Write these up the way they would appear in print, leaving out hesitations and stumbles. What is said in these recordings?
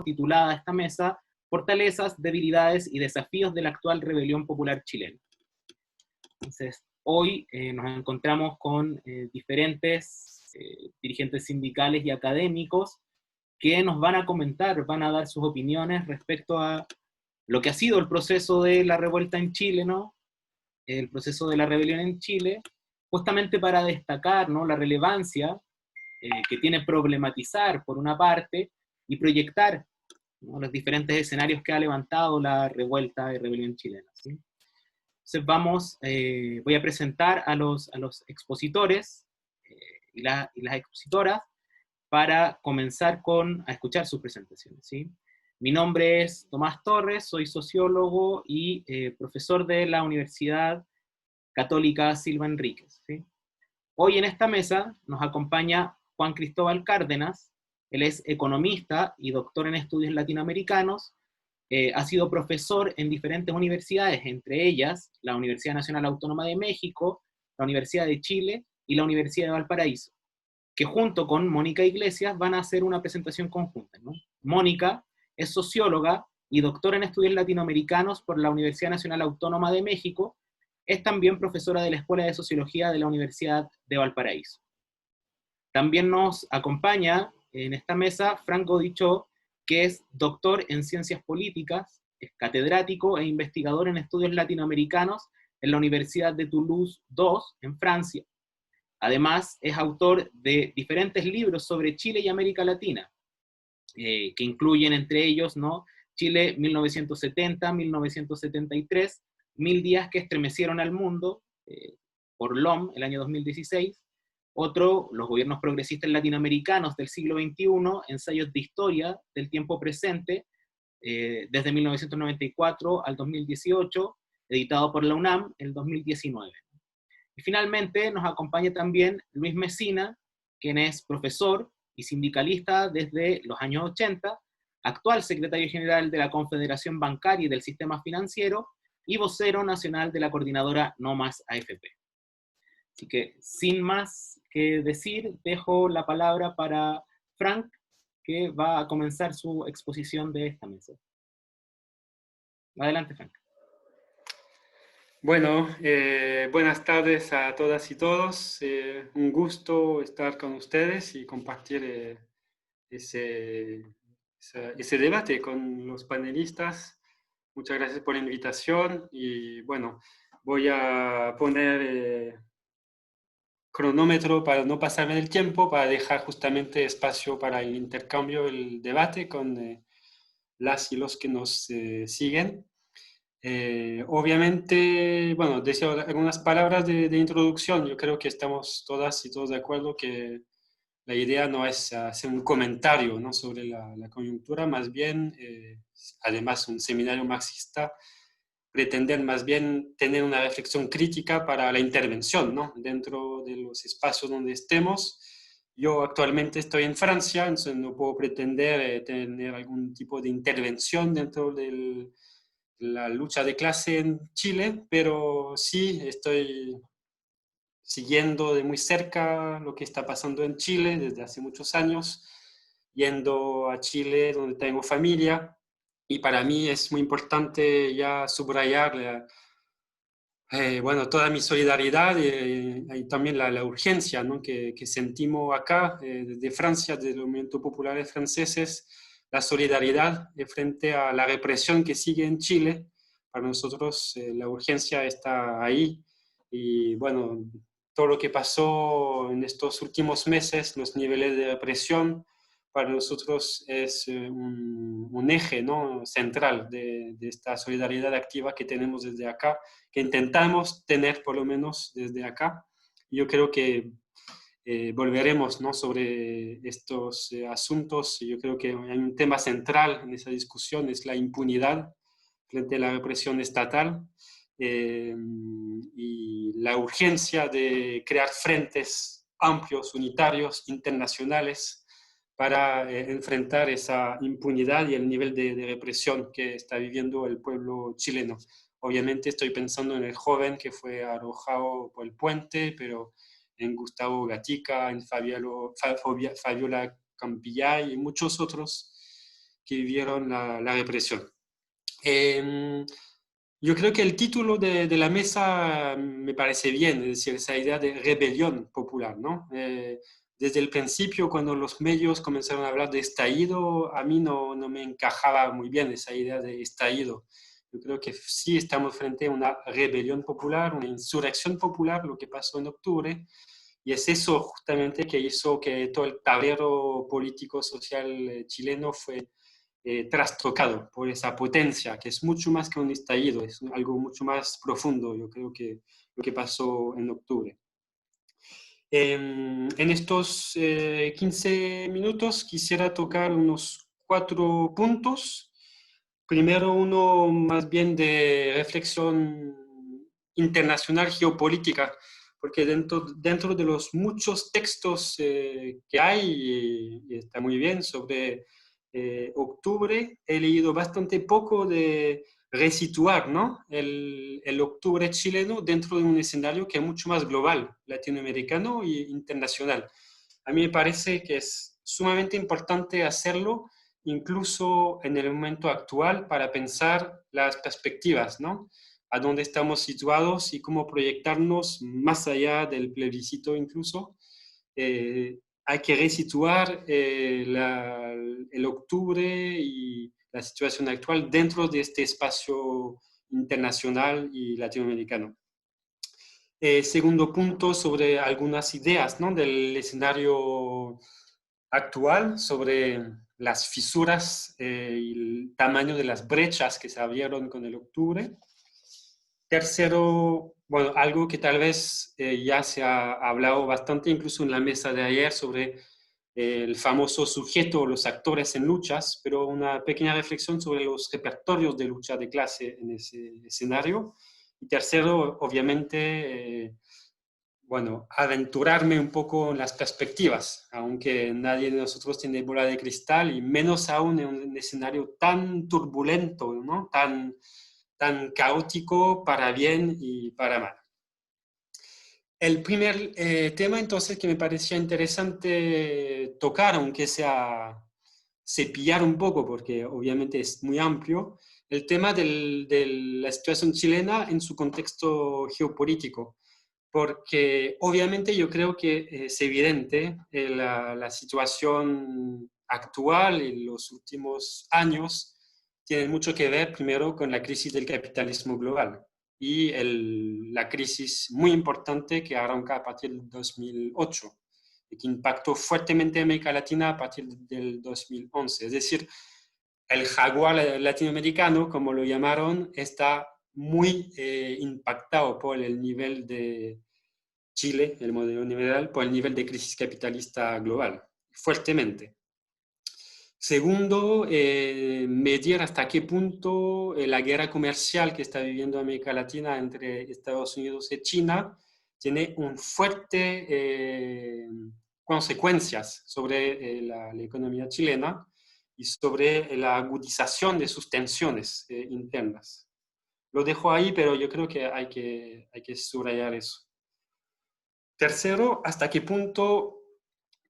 titulada esta mesa Fortalezas, debilidades y desafíos de la actual rebelión popular chilena. Entonces, hoy nos encontramos con diferentes dirigentes sindicales y académicos que nos van a comentar, van a dar sus opiniones respecto a lo que ha sido el proceso de la revuelta en Chile, ¿no? El proceso de la rebelión en Chile, justamente para destacar, ¿no?, la relevancia que tiene problematizar, por una parte, y proyectar, ¿no?, los diferentes escenarios que ha levantado la revuelta y rebelión chilena, ¿sí? Entonces voy a presentar a los expositores y las expositoras para comenzar a escuchar sus presentaciones, ¿sí? Mi nombre es Tomás Torres, soy sociólogo y profesor de la Universidad Católica Silva Enríquez, ¿sí? Hoy en esta mesa nos acompaña Juan Cristóbal Cárdenas. Él es economista y doctor en estudios latinoamericanos. Ha sido profesor en diferentes universidades, entre ellas la Universidad Nacional Autónoma de México, la Universidad de Chile y la Universidad de Valparaíso, que junto con Mónica Iglesias van a hacer una presentación conjunta, ¿no? Mónica es socióloga y doctora en estudios latinoamericanos por la Universidad Nacional Autónoma de México. Es también profesora de la Escuela de Sociología de la Universidad de Valparaíso. También nos acompaña en esta mesa Frank Godichaux, que es doctor en Ciencias Políticas, es catedrático e investigador en estudios latinoamericanos en la Universidad de Toulouse II, en Francia. Además, es autor de diferentes libros sobre Chile y América Latina, que incluyen entre ellos, ¿no?, Chile 1970-1973, 1000 días que estremecieron al mundo, por LOM, el año 2016. Otro, Los gobiernos progresistas latinoamericanos del siglo XXI, ensayos de historia del tiempo presente, desde 1994 al 2018, editado por la UNAM en el 2019. Y finalmente nos acompaña también Luis Mesina, quien es profesor y sindicalista desde los años 80, actual secretario general de la Confederación Bancaria y del Sistema Financiero y vocero nacional de la coordinadora No Más AFP. Así que, sin más que decir, dejo la palabra para Frank, que va a comenzar su exposición de esta mesa. Adelante, Frank. Bueno, buenas tardes a todas y todos. Un gusto estar con ustedes y compartir ese debate con los panelistas. Muchas gracias por la invitación y bueno, voy a poner cronómetro para no pasarme del tiempo, para dejar justamente espacio para el intercambio, el debate con las y los que nos siguen. Obviamente, bueno, deseo algunas palabras de introducción. Yo creo que estamos todas y todos de acuerdo que la idea no es hacer un comentario, ¿no?, sobre la coyuntura, más bien, además un seminario marxista, pretender más bien tener una reflexión crítica para la intervención, ¿no?, dentro de los espacios donde estemos. Yo actualmente estoy en Francia, entonces no puedo pretender tener algún tipo de intervención dentro de la lucha de clase en Chile, pero sí estoy siguiendo de muy cerca lo que está pasando en Chile desde hace muchos años, yendo a Chile donde tengo familia, y para mí es muy importante ya subrayar bueno, toda mi solidaridad y también la urgencia, ¿no?, que sentimos acá desde Francia, desde los movimientos populares franceses, la solidaridad frente a la represión que sigue en Chile. Para nosotros la urgencia está ahí y bueno, todo lo que pasó en estos últimos meses, los niveles de represión, para nosotros es un eje, ¿no?, central de esta solidaridad activa que tenemos desde acá, que intentamos tener por lo menos desde acá. Yo creo que volveremos, ¿no?, sobre estos asuntos. Yo creo que hay un tema central en esa discusión, es la impunidad frente a la represión estatal y la urgencia de crear frentes amplios, unitarios, internacionales, para enfrentar esa impunidad y el nivel de represión que está viviendo el pueblo chileno. Obviamente estoy pensando en el joven que fue arrojado por el puente, pero en Gustavo Gatica, en Fabiola Campillay y muchos otros. que vivieron la represión. Yo creo que el título de la mesa me parece bien, es decir, esa idea de rebelión popular, ¿no? Desde el principio, cuando los medios comenzaron a hablar de estallido, a mí no me encajaba muy bien esa idea de estallido. Yo creo que sí estamos frente a una rebelión popular, una insurrección popular, lo que pasó en octubre, y es eso justamente que hizo que todo el tablero político social chileno fue trastocado por esa potencia, que es mucho más que un estallido, es algo mucho más profundo, yo creo que lo que pasó en octubre. En estos 15 minutos quisiera tocar unos 4 puntos. Primero uno más bien de reflexión internacional geopolítica, porque dentro de los muchos textos que hay, y está muy bien, sobre octubre, he leído bastante poco de resituar, ¿no? el octubre chileno dentro de un escenario que es mucho más global, latinoamericano e internacional. A mí me parece que es sumamente importante hacerlo, incluso en el momento actual, para pensar las perspectivas, ¿no? A dónde estamos situados y cómo proyectarnos más allá del plebiscito incluso. Hay que resituar el octubre y la situación actual dentro de este espacio internacional y latinoamericano. Segundo punto, sobre algunas ideas, ¿no? Del escenario actual, sobre las fisuras y el tamaño de las brechas que se abrieron con el octubre. Tercero, bueno, algo que tal vez ya se ha hablado bastante, incluso en la mesa de ayer, sobre el famoso sujeto, los actores en luchas, pero una pequeña reflexión sobre los repertorios de lucha de clase en ese escenario. Y tercero, obviamente, bueno, aventurarme un poco en las perspectivas, aunque nadie de nosotros tiene bola de cristal, y menos aún en un escenario tan turbulento, ¿no? Tan caótico para bien y para mal. El primer tema, entonces, que me parecía interesante tocar, aunque sea cepillar un poco, porque obviamente es muy amplio, el tema de la situación chilena en su contexto geopolítico, porque obviamente yo creo que es evidente la situación actual en los últimos años tiene mucho que ver primero con la crisis del capitalismo global y la crisis muy importante que arranca a partir del 2008 y que impactó fuertemente a América Latina a partir del 2011. Es decir, el jaguar latinoamericano, como lo llamaron, está muy impactado por el nivel de Chile, el modelo neoliberal, por el nivel de crisis capitalista global, fuertemente. Segundo, medir hasta qué punto la guerra comercial que está viviendo América Latina entre Estados Unidos y China tiene un fuerte consecuencias sobre la economía chilena y sobre la agudización de sus tensiones internas. Lo dejo ahí, pero yo creo que hay que subrayar eso. Tercero, hasta qué punto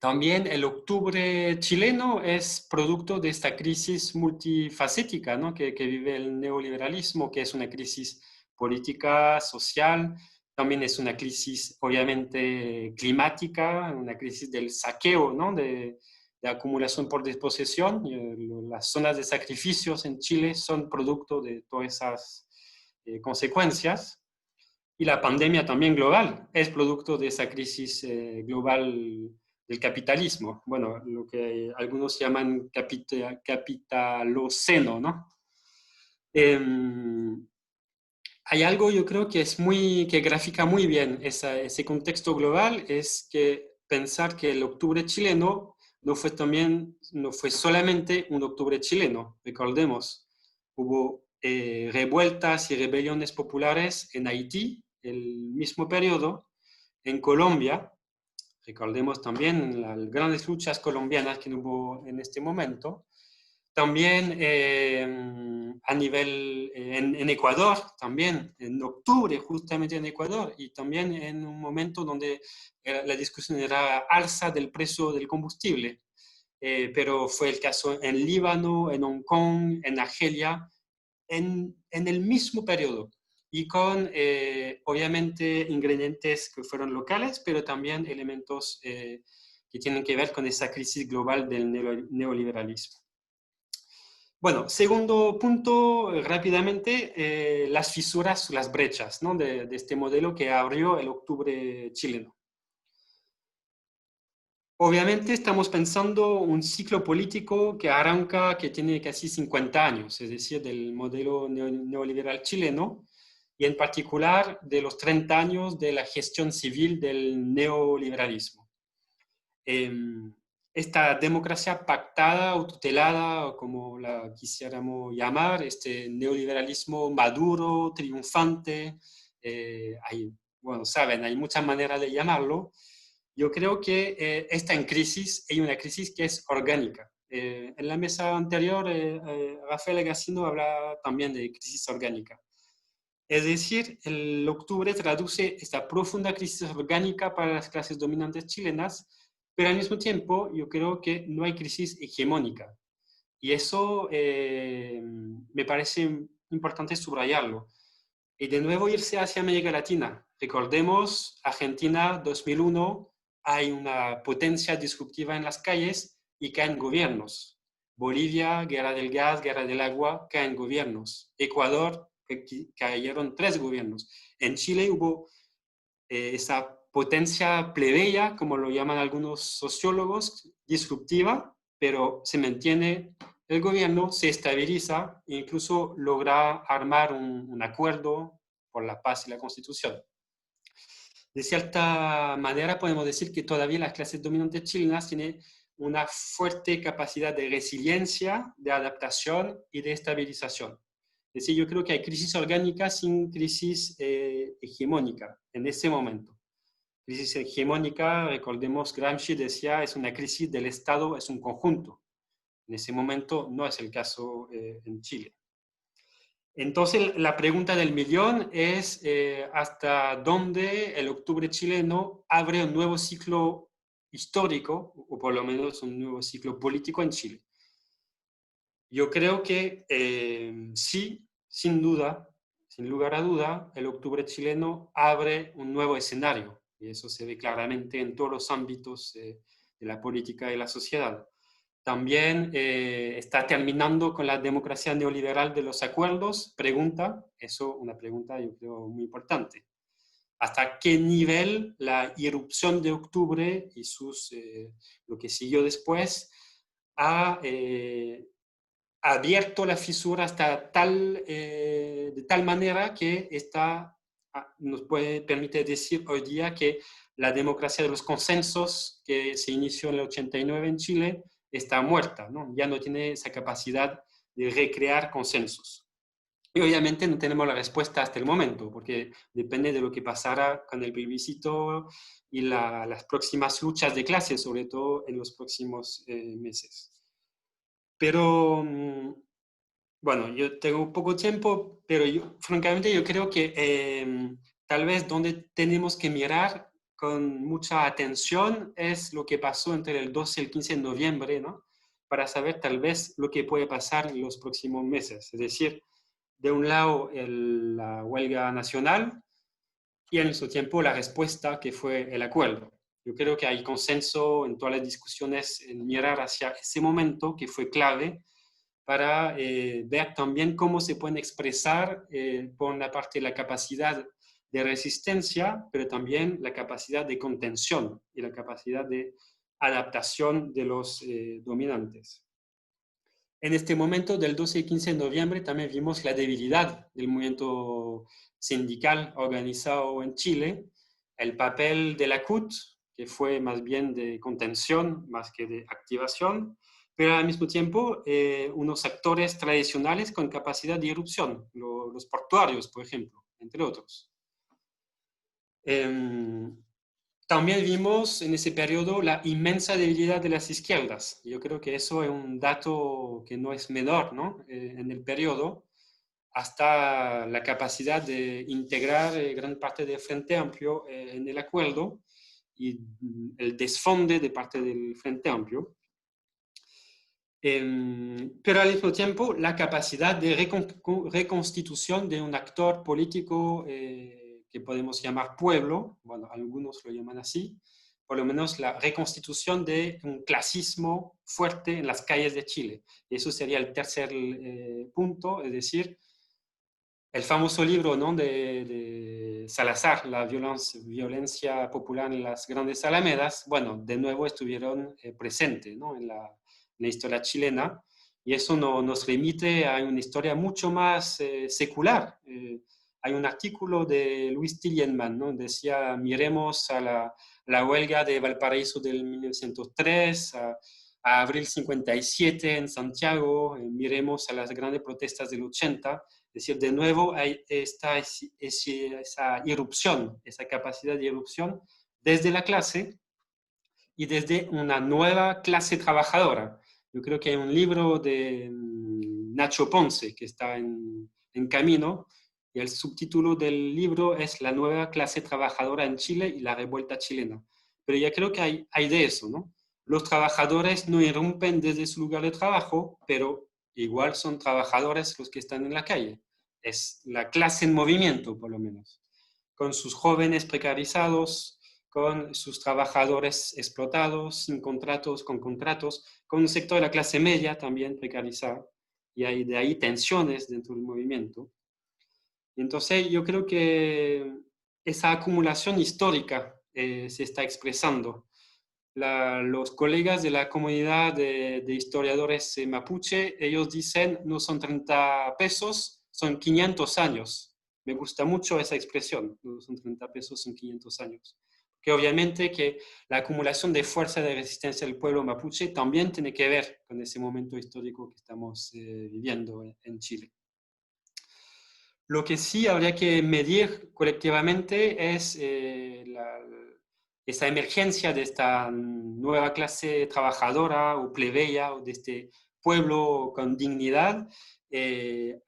también el octubre chileno es producto de esta crisis multifacética, ¿no? que vive el neoliberalismo, que es una crisis política, social, también es una crisis obviamente climática, una crisis del saqueo, ¿no? de acumulación por disposición. Las zonas de sacrificios en Chile son producto de todas esas consecuencias. Y la pandemia también global es producto de esa crisis global del capitalismo. Bueno, lo que algunos llaman capitaloceno, ¿no? Hay algo yo creo que que grafica muy bien ese contexto global, es que pensar que el octubre chileno no fue solamente un octubre chileno. Recordemos, hubo revueltas y rebeliones populares en Haití, el mismo periodo, en Colombia. Recordemos también las grandes luchas colombianas que hubo en este momento. También a nivel, en Ecuador, también en octubre, justamente en Ecuador, y también en un momento donde la discusión era alza del precio del combustible. pero fue el caso en Líbano, en Hong Kong, en Argelia, en el mismo periodo y con, obviamente, ingredientes que fueron locales, pero también elementos que tienen que ver con esa crisis global del neoliberalismo. Bueno, segundo punto, rápidamente, las fisuras, las brechas, ¿no? de este modelo que abrió el octubre chileno. Obviamente estamos pensando un ciclo político que arranca, que tiene casi 50 años, es decir, del modelo neoliberal chileno, y en particular de los 30 años de la gestión civil del neoliberalismo. Esta democracia pactada o tutelada, o como la quisiéramos llamar, este neoliberalismo maduro, triunfante, bueno, saben, hay muchas maneras de llamarlo. Yo creo que está en crisis, hay una crisis que es orgánica. En la mesa anterior, Rafael Gassino hablaba también de crisis orgánica. Es decir, el octubre traduce esta profunda crisis orgánica para las clases dominantes chilenas, pero al mismo tiempo yo creo que no hay crisis hegemónica. Y eso me parece importante subrayarlo. Y de nuevo irse hacia América Latina. Recordemos, Argentina 2001, hay una potencia disruptiva en las calles y caen gobiernos. Bolivia, guerra del gas, guerra del agua, caen gobiernos. Ecuador, cayeron 3 gobiernos. En Chile hubo esa potencia plebeya, como lo llaman algunos sociólogos, disruptiva, pero se mantiene el gobierno, se estabiliza e incluso logra armar un acuerdo por la paz y la constitución. De cierta manera podemos decir que todavía las clases dominantes chilenas tienen una fuerte capacidad de resiliencia, de adaptación y de estabilización. Es decir, yo creo que hay crisis orgánica sin crisis hegemónica en ese momento. Crisis hegemónica, recordemos, Gramsci decía, es una crisis del Estado, es un conjunto. En ese momento no es el caso en Chile. Entonces, la pregunta del millón es hasta dónde el octubre chileno abre un nuevo ciclo histórico, o por lo menos un nuevo ciclo político en Chile. Yo creo que sí, sin duda, sin lugar a duda, el octubre chileno abre un nuevo escenario, y eso se ve claramente en todos los ámbitos de la política y la sociedad. También está terminando con la democracia neoliberal de los acuerdos. Una pregunta yo creo muy importante. ¿Hasta qué nivel la irrupción de octubre y lo que siguió después ha abierto la fisura hasta de tal manera que nos permite decir hoy día que la democracia de los consensos que se inició en el 89 en Chile está muerta, ¿no? Ya no tiene esa capacidad de recrear consensos. Y obviamente no tenemos la respuesta hasta el momento, porque depende de lo que pasará con el plebiscito y las próximas luchas de clase, sobre todo en los próximos meses. Pero, bueno, yo tengo poco tiempo, pero francamente yo creo que tal vez donde tenemos que mirar con mucha atención es lo que pasó entre el 12 y el 15 de noviembre, ¿no? Para saber tal vez lo que puede pasar en los próximos meses. Es decir, de un lado la huelga nacional y al mismo tiempo la respuesta que fue el acuerdo. Yo creo que hay consenso en todas las discusiones en mirar hacia ese momento que fue clave para ver también cómo se pueden expresar, por una parte, la capacidad de resistencia, pero también la capacidad de contención y la capacidad de adaptación de los dominantes. En este momento, del 12 y 15 de noviembre, también vimos la debilidad del movimiento sindical organizado en Chile, el papel de la CUT, que fue más bien de contención más que de activación, pero al mismo tiempo unos actores tradicionales con capacidad de irrupción, los portuarios, por ejemplo, entre otros. También vimos en ese periodo la inmensa debilidad de las izquierdas. Yo creo que eso es un dato que no es menor, ¿no? En el periodo, hasta la capacidad de integrar gran parte del Frente Amplio en el acuerdo y el desfonde de parte del Frente Amplio. Pero al mismo tiempo la capacidad de reconstitución de un actor político que podemos llamar pueblo, bueno, algunos lo llaman así, por lo menos la reconstitución de un clasismo fuerte en las calles de Chile. Y eso sería el tercer punto, es decir, el famoso libro, ¿no?, de Salazar, la violencia popular en las grandes alamedas, bueno, de nuevo estuvieron presentes, ¿no?, en la historia chilena, y eso nos remite a una historia mucho más secular. Hay un artículo de Luis Tillman, ¿no?, decía, miremos a la huelga de Valparaíso del 1903, a abril 57 en Santiago, miremos a las grandes protestas del 80, es decir, de nuevo hay esa irrupción, esa capacidad de irrupción desde la clase y desde una nueva clase trabajadora. Yo creo que hay un libro de Nacho Ponce que está en camino, y el subtítulo del libro es La nueva clase trabajadora en Chile y la revuelta chilena. Pero ya creo que hay de eso, ¿no? Los trabajadores no irrumpen desde su lugar de trabajo, pero igual son trabajadores los que están en la calle. Es la clase en movimiento, por lo menos, con sus jóvenes precarizados, con sus trabajadores explotados, sin contratos, con un sector de la clase media también precarizado, y hay de ahí tensiones dentro del movimiento. Entonces yo creo que esa acumulación histórica se está expresando. Los colegas de la comunidad de historiadores mapuche, ellos dicen no son 30 pesos, son 500 años. Me gusta mucho esa expresión, no son 30 pesos, son 500 años. Que obviamente que la acumulación de fuerza de resistencia del pueblo mapuche también tiene que ver con ese momento histórico que estamos viviendo en Chile. Lo que sí habría que medir colectivamente es esa emergencia de esta nueva clase trabajadora o plebeya o de este pueblo con dignidad,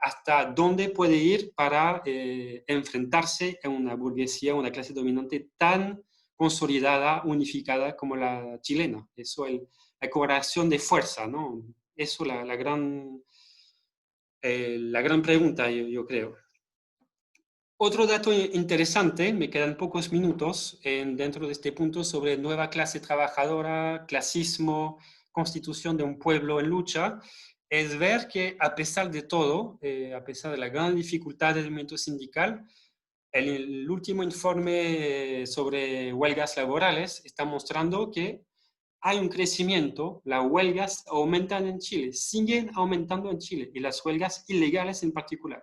hasta dónde puede ir para enfrentarse a una burguesía, una clase dominante tan consolidada, unificada como la chilena. Eso, la correlación de fuerza, ¿no? Eso la gran pregunta, yo creo. Otro dato interesante, me quedan pocos minutos dentro de este punto sobre nueva clase trabajadora, clasismo, constitución de un pueblo en lucha, es ver que a pesar de todo, a pesar de la gran dificultad del movimiento sindical, el último informe sobre huelgas laborales está mostrando que hay un crecimiento, las huelgas aumentan en Chile, siguen aumentando en Chile, y las huelgas ilegales en particular.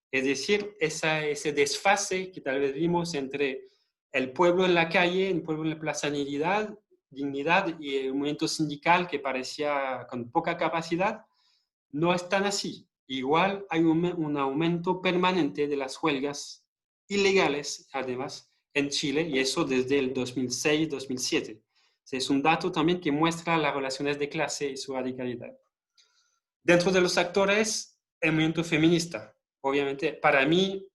Es decir, ese desfase que tal vez vimos entre el pueblo en la calle, el pueblo en la plaza dignidad y el movimiento sindical que parecía con poca capacidad, no es tan así. Igual hay un aumento permanente de las huelgas ilegales, además, en Chile, y eso desde el 2006-2007. Es un dato también que muestra las relaciones de clase y su radicalidad. Dentro de los actores, el movimiento feminista. Obviamente, para mí,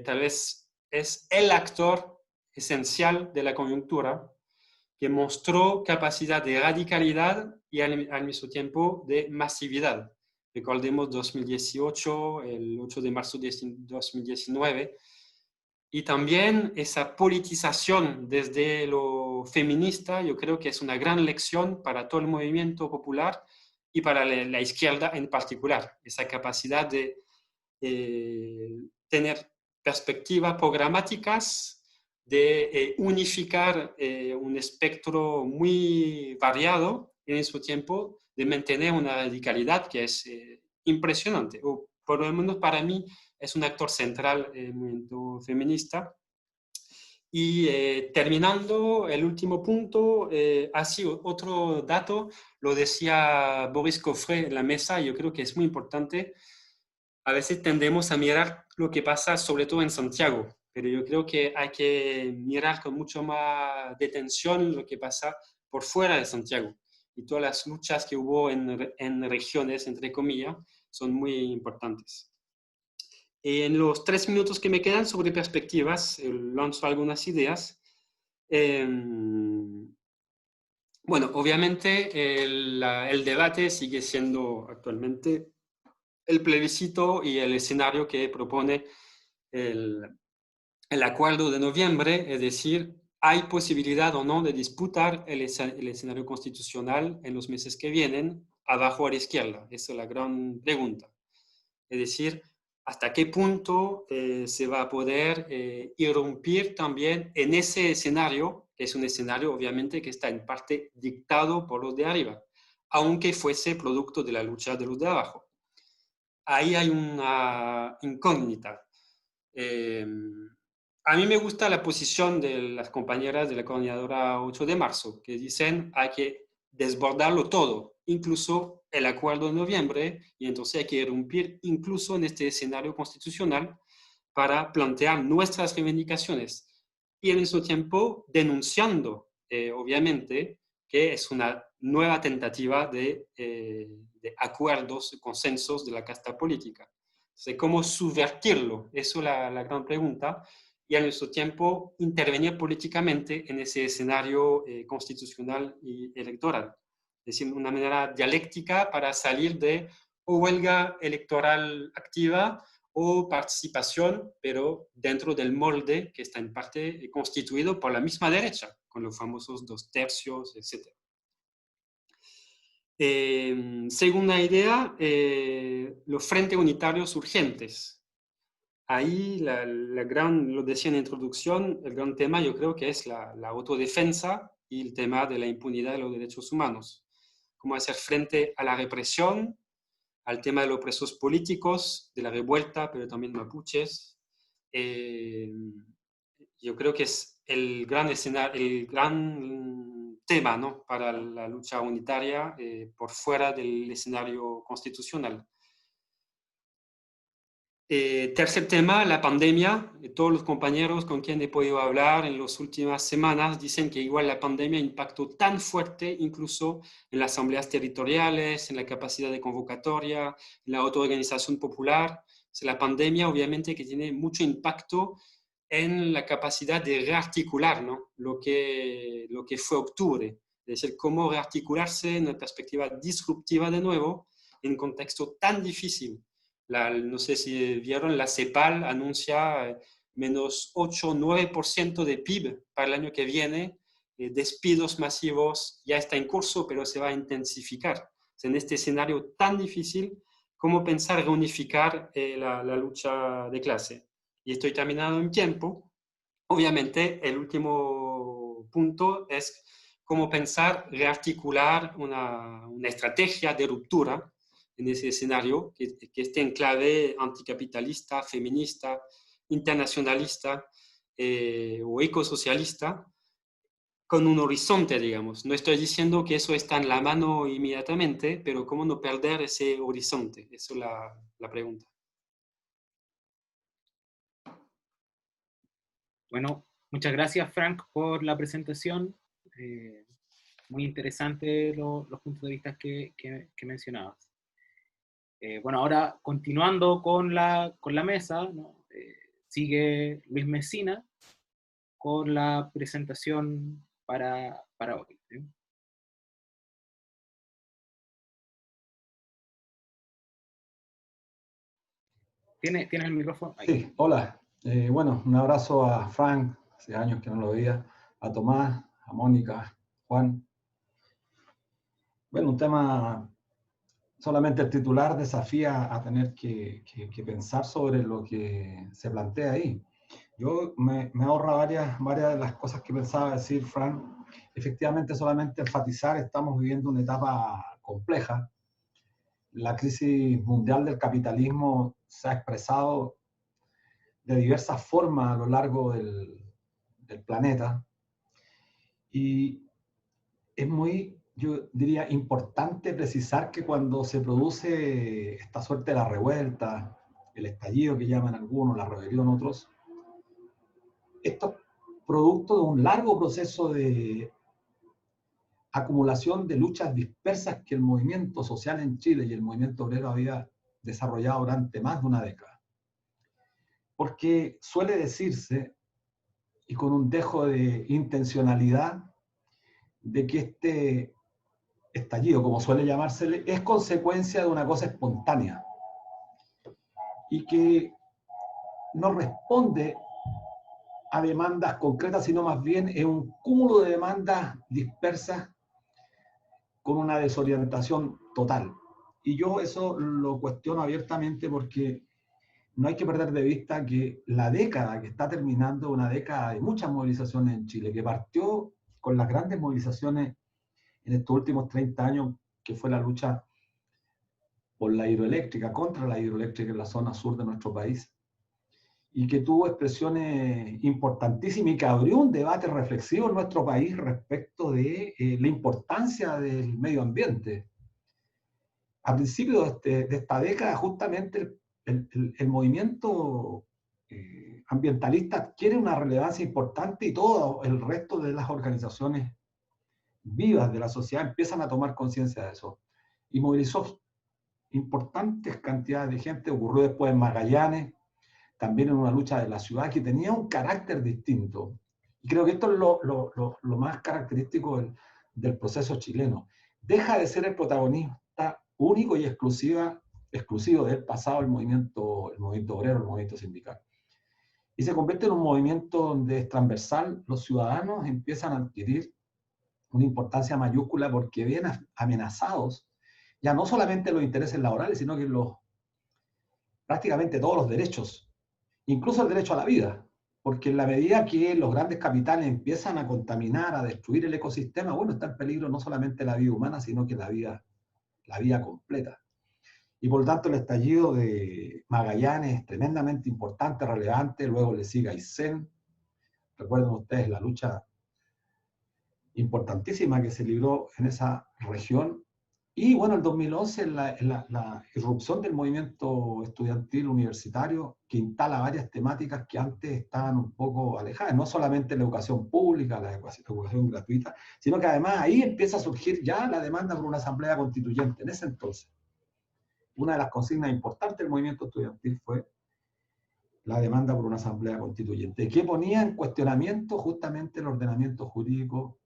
tal vez es el actor esencial de la coyuntura que mostró capacidad de radicalidad y al mismo tiempo de masividad. Recordemos 2018, el 8 de marzo de 2019, y también esa politización desde lo feminista, yo creo que es una gran lección para todo el movimiento popular y para la izquierda en particular, esa capacidad de tener perspectivas programáticas, de unificar un espectro muy variado y al mismo tiempo de mantener una radicalidad que es impresionante, o por lo menos para mí es un actor central del movimiento feminista. Y terminando, el último punto, así otro dato, lo decía Boris Coffret en la mesa, y yo creo que es muy importante. A veces tendemos a mirar lo que pasa sobre todo en Santiago, pero yo creo que hay que mirar con mucho más detención lo que pasa por fuera de Santiago. Y todas las luchas que hubo en regiones, entre comillas, son muy importantes. En los 3 minutos que me quedan sobre perspectivas, lanzo algunas ideas. Bueno, Bueno, obviamente el debate sigue siendo actualmente el plebiscito y el escenario que propone el, el acuerdo de noviembre, es decir, ¿hay posibilidad o no de disputar el escenario constitucional en los meses que vienen, abajo a la izquierda? Esa es la gran pregunta. Es decir, ¿hasta qué punto se va a poder irrumpir también en ese escenario, que es un escenario obviamente que está en parte dictado por los de arriba, aunque fuese producto de la lucha de los de abajo? Ahí hay una incógnita. Eh, a mí me gusta la posición de las compañeras de la coordinadora 8 de marzo, que dicen hay que desbordarlo todo, incluso el acuerdo de noviembre, y entonces hay que irrumpir incluso en este escenario constitucional para plantear nuestras reivindicaciones y al mismo tiempo denunciando, obviamente, que es una nueva tentativa de acuerdos, consensos de la casta política. Entonces, ¿cómo subvertirlo? Eso es la gran pregunta. Y al mismo tiempo intervenir políticamente en ese escenario constitucional y electoral. Es decir, una manera dialéctica para salir de o huelga electoral activa o participación, pero dentro del molde que está en parte constituido por la misma derecha, con los famosos 2/3, etc. Segunda idea, los frentes unitarios urgentes. Ahí lo decía en la introducción, el gran tema yo creo que es la autodefensa y el tema de la impunidad de los derechos humanos. Cómo hacer frente a la represión, al tema de los presos políticos, de la revuelta, pero también mapuches. Eh, yo creo que es el gran escenario, el gran tema, ¿no?, para la lucha unitaria por fuera del escenario constitucional. Tercer tema, la pandemia. Todos los compañeros con quien he podido hablar en las últimas semanas dicen que igual la pandemia impactó tan fuerte incluso en las asambleas territoriales, en la capacidad de convocatoria, en la autoorganización popular. O la pandemia obviamente que tiene mucho impacto en la capacidad de rearticular, ¿no?, lo que fue octubre. Es decir, cómo rearticularse en una perspectiva disruptiva de nuevo en un contexto tan difícil. No sé si vieron, la CEPAL anuncia menos 8-9% de PIB para el año que viene, despidos masivos, ya está en curso, pero se va a intensificar. O sea, en este escenario tan difícil, ¿cómo pensar reunificar la lucha de clase? Y estoy terminando en tiempo. Obviamente, el último punto es cómo pensar rearticular una estrategia de ruptura en ese escenario que esté en clave anticapitalista, feminista, internacionalista o ecosocialista, con un horizonte, digamos. No estoy diciendo que eso está en la mano inmediatamente, pero cómo no perder ese horizonte. Esa es la pregunta. Bueno, muchas gracias, Frank, por la presentación. Muy interesante los puntos de vista que mencionabas. Bueno, ahora continuando con la mesa, ¿no? Sigue Luis Mesina con la presentación para hoy, ¿sí? ¿Tienes el micrófono? Ahí. Sí, hola. Bueno, un abrazo a Frank, hace años que no lo veía, a Tomás, a Mónica, Juan. Bueno, un tema, solamente el titular desafía a tener que pensar sobre lo que se plantea ahí. Yo me ahorro varias de las cosas que pensaba decir Frank. Efectivamente, solamente enfatizar, estamos viviendo una etapa compleja. La crisis mundial del capitalismo se ha expresado de diversas formas a lo largo del planeta. Y es muy, yo diría, importante precisar que cuando se produce esta suerte de la revuelta, el estallido que llaman algunos, la rebelión otros, esto es producto de un largo proceso de acumulación de luchas dispersas que el movimiento social en Chile y el movimiento obrero había desarrollado durante más de una década. Porque suele decirse, y con un dejo de intencionalidad, de que este estallido, como suele llamársele, es consecuencia de una cosa espontánea y que no responde a demandas concretas, sino más bien es un cúmulo de demandas dispersas con una desorientación total. Y yo eso lo cuestiono abiertamente porque no hay que perder de vista que la década que está terminando es una década de muchas movilizaciones en Chile, que partió con las grandes movilizaciones en estos últimos 30 años, que fue la lucha por la hidroeléctrica, contra la hidroeléctrica en la zona sur de nuestro país, y que tuvo expresiones importantísimas y que abrió un debate reflexivo en nuestro país respecto de la importancia del medio ambiente. A principios de esta década, justamente el movimiento ambientalista adquiere una relevancia importante y todo el resto de las organizaciones vivas de la sociedad empiezan a tomar conciencia de eso. Y movilizó importantes cantidades de gente. Ocurrió después en Magallanes, también en una lucha de la ciudad que tenía un carácter distinto. Y creo que esto es lo más característico del proceso chileno. Deja de ser el protagonista único y exclusivo del pasado el movimiento obrero, el movimiento sindical. Y se convierte en un movimiento donde es transversal, los ciudadanos empiezan a adquirir una importancia mayúscula porque ven amenazados ya no solamente los intereses laborales, sino que prácticamente todos los derechos, incluso el derecho a la vida, porque en la medida que los grandes capitales empiezan a contaminar, a destruir el ecosistema, bueno, está en peligro no solamente la vida humana, sino que la vida completa. Y por lo tanto el estallido de Magallanes es tremendamente importante, relevante, luego le sigue Aysén. Recuerden ustedes la lucha importantísima que se libró en esa región. Y bueno, el 2011 la irrupción del movimiento estudiantil universitario que instala varias temáticas que antes estaban un poco alejadas, no solamente la educación pública, la educación gratuita, sino que además ahí empieza a surgir ya la demanda por una asamblea constituyente. En ese entonces, una de las consignas importantes del movimiento estudiantil fue la demanda por una asamblea constituyente, que ponía en cuestionamiento justamente el ordenamiento jurídico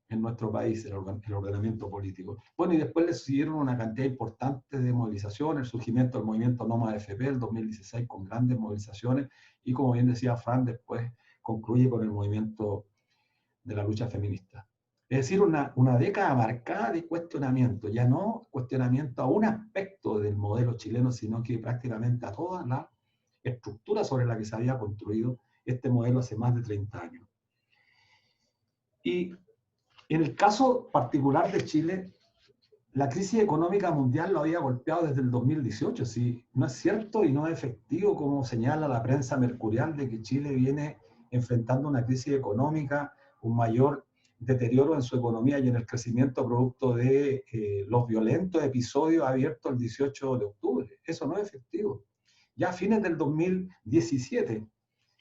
en nuestro país, el ordenamiento político. Bueno, y después le siguieron una cantidad importante de movilizaciones, el surgimiento del movimiento Nómada FP el 2016 con grandes movilizaciones, y como bien decía Fran, después concluye con el movimiento de la lucha feminista. Es decir, una década marcada de cuestionamiento, ya no cuestionamiento a un aspecto del modelo chileno, sino que prácticamente a toda la estructura sobre la que se había construido este modelo hace más de 30 años. Y en el caso particular de Chile, la crisis económica mundial lo había golpeado desde el 2018. Sí, no es cierto y no es efectivo, como señala la prensa mercurial, de que Chile viene enfrentando una crisis económica, un mayor deterioro en su economía y en el crecimiento producto de los violentos episodios abiertos el 18 de octubre. Eso no es efectivo. Ya a fines del 2017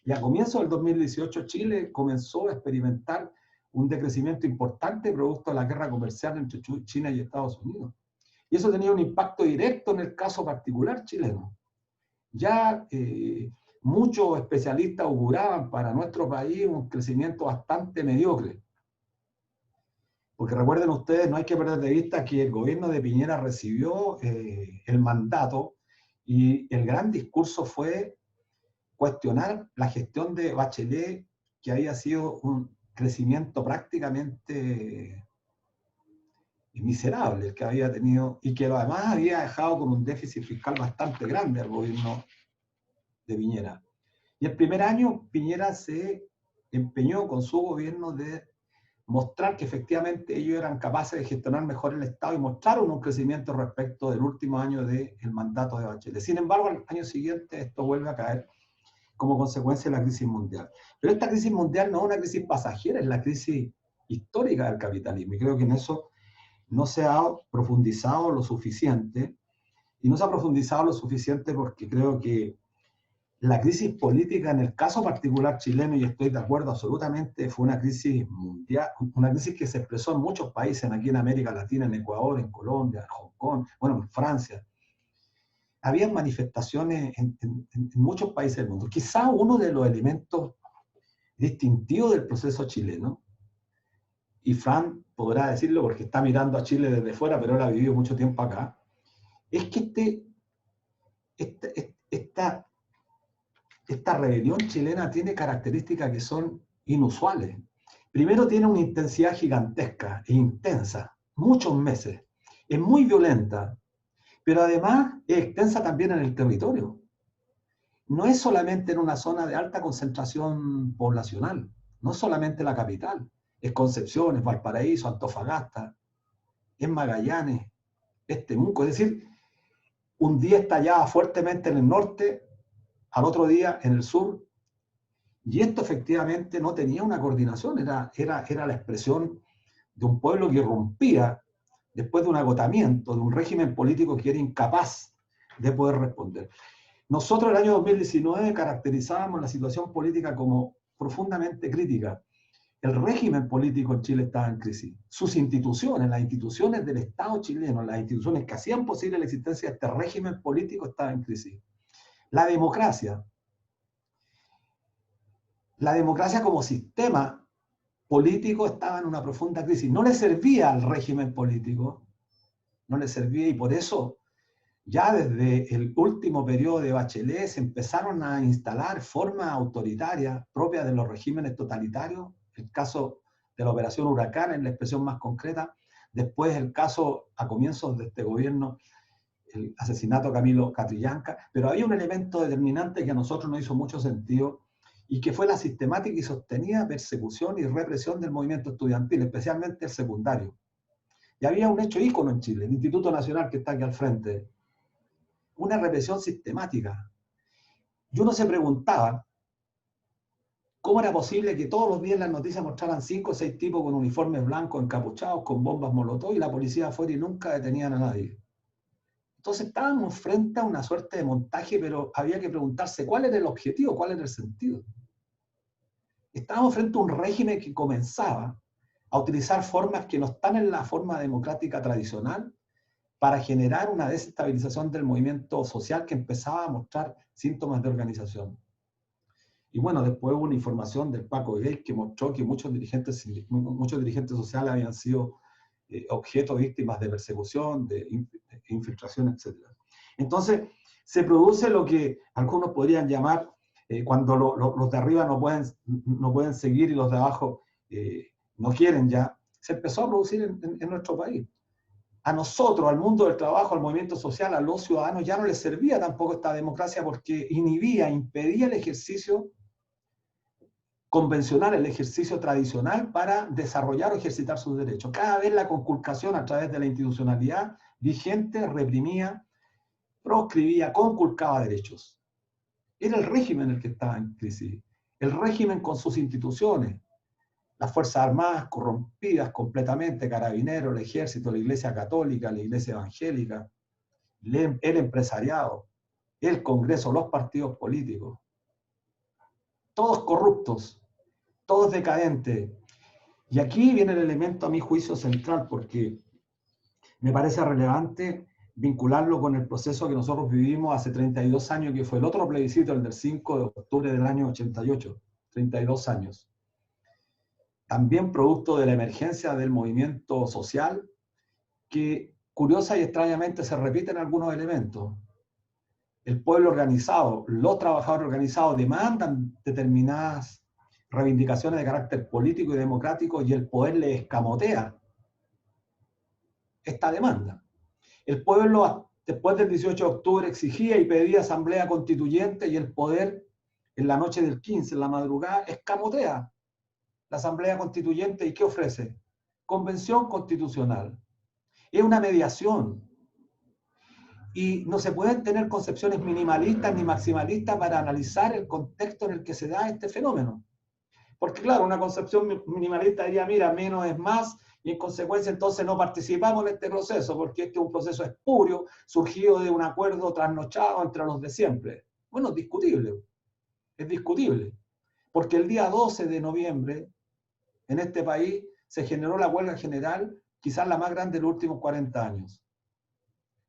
y a comienzos del 2018, Chile comenzó a experimentar un decrecimiento importante producto de la guerra comercial entre China y Estados Unidos. Y eso tenía un impacto directo en el caso particular chileno. Ya muchos especialistas auguraban para nuestro país un crecimiento bastante mediocre. Porque recuerden ustedes, no hay que perder de vista que el gobierno de Piñera recibió el mandato y el gran discurso fue cuestionar la gestión de Bachelet, que había sido un crecimiento prácticamente miserable el que había tenido y que además había dejado con un déficit fiscal bastante grande al gobierno de Piñera. Y el primer año Piñera se empeñó con su gobierno de mostrar que efectivamente ellos eran capaces de gestionar mejor el Estado y mostraron un crecimiento respecto del último año del mandato de Bachelet. Sin embargo, al año siguiente esto vuelve a caer como consecuencia de la crisis mundial. Pero esta crisis mundial no es una crisis pasajera, es la crisis histórica del capitalismo. Y creo que en eso no se ha profundizado lo suficiente. Y no se ha profundizado lo suficiente porque creo que la crisis política en el caso particular chileno, y estoy de acuerdo absolutamente, fue una crisis mundial, una crisis que se expresó en muchos países, aquí en América Latina, en Ecuador, en Colombia, en Hong Kong, bueno, en Francia. Había manifestaciones en muchos países del mundo. Quizá uno de los elementos distintivos del proceso chileno y Fran podrá decirlo porque está mirando a Chile desde fuera, pero él ha vivido mucho tiempo acá, es que esta rebelión chilena tiene características que son inusuales. Primero, tiene una intensidad gigantesca e intensa, muchos meses. Es muy violenta, pero además es extensa también en el territorio. No es solamente en una zona de alta concentración poblacional, no es solamente la capital, es Concepción, es Valparaíso, Antofagasta, es Magallanes, es Temuco. Es decir, un día estallaba fuertemente en el norte, al otro día en el sur, y esto efectivamente no tenía una coordinación, era la expresión de un pueblo que irrumpía después de un agotamiento, de un régimen político que era incapaz de poder responder. Nosotros el año 2019 caracterizábamos la situación política como profundamente crítica. El régimen político en Chile estaba en crisis. Sus instituciones, las instituciones del Estado chileno, las instituciones que hacían posible la existencia de este régimen político estaban en crisis. La democracia como sistema político estaba en una profunda crisis. No le servía al régimen político, no le servía, y por eso ya desde el último periodo de Bachelet se empezaron a instalar formas autoritarias propias de los regímenes totalitarios. El caso de la Operación Huracán es la expresión más concreta. Después el caso, a comienzos de este gobierno, el asesinato de Camilo Catrillanca. Pero había un elemento determinante que a nosotros nos hizo mucho sentido y que fue la sistemática y sostenida persecución y represión del movimiento estudiantil, especialmente el secundario. Y había un hecho ícono en Chile, el Instituto Nacional que está aquí al frente, una represión sistemática. Y uno se preguntaba cómo era posible que todos los días las noticias mostraran 5 o 6 tipos con uniformes blancos encapuchados, con bombas molotov, y la policía afuera y nunca detenían a nadie. Entonces estábamos frente a una suerte de montaje, pero había que preguntarse cuál era el objetivo, cuál era el sentido. Estábamos frente a un régimen que comenzaba a utilizar formas que no están en la forma democrática tradicional para generar una desestabilización del movimiento social que empezaba a mostrar síntomas de organización. Y bueno, después hubo una información del Paco Gay que mostró que muchos dirigentes sociales habían sido objeto, víctimas de persecución, de infiltración, etc. Entonces, se produce lo que algunos podrían llamar, cuando los de arriba no pueden seguir y los de abajo no quieren ya, se empezó a producir en nuestro país. A nosotros, al mundo del trabajo, al movimiento social, a los ciudadanos, ya no les servía tampoco esta democracia porque inhibía, impedía el ejercicio convencional, el ejercicio tradicional para desarrollar o ejercitar sus derechos. Cada vez la conculcación a través de la institucionalidad vigente reprimía, proscribía, conculcaba derechos. Era el régimen el que estaba en crisis. El régimen con sus instituciones, las Fuerzas Armadas corrompidas completamente, Carabineros, el Ejército, la Iglesia Católica, la Iglesia Evangélica, el empresariado, el Congreso, los partidos políticos. Todos corruptos, todos decadentes. Y aquí viene el elemento a mi juicio central, porque me parece relevante vincularlo con el proceso que nosotros vivimos hace 32 años, que fue el otro plebiscito, el del 5 de octubre del año 88, 32 años. También producto de la emergencia del movimiento social, que curiosa y extrañamente se repiten algunos elementos. El pueblo organizado, los trabajadores organizados demandan determinadas reivindicaciones de carácter político y democrático y el poder le escamotea esta demanda. El pueblo, después del 18 de octubre, exigía y pedía asamblea constituyente y el poder, en la noche del 15, en la madrugada, escamotea la asamblea constituyente. ¿Y qué ofrece? Convención constitucional. Es una mediación. Y no se pueden tener concepciones minimalistas ni maximalistas para analizar el contexto en el que se da este fenómeno. Porque claro, una concepción minimalista diría, mira, menos es más, y en consecuencia entonces no participamos en este proceso, porque este es un proceso espurio, surgido de un acuerdo trasnochado entre los de siempre. Bueno, es discutible, porque el día 12 de noviembre, en este país, se generó la huelga general, quizás la más grande de los últimos 40 años,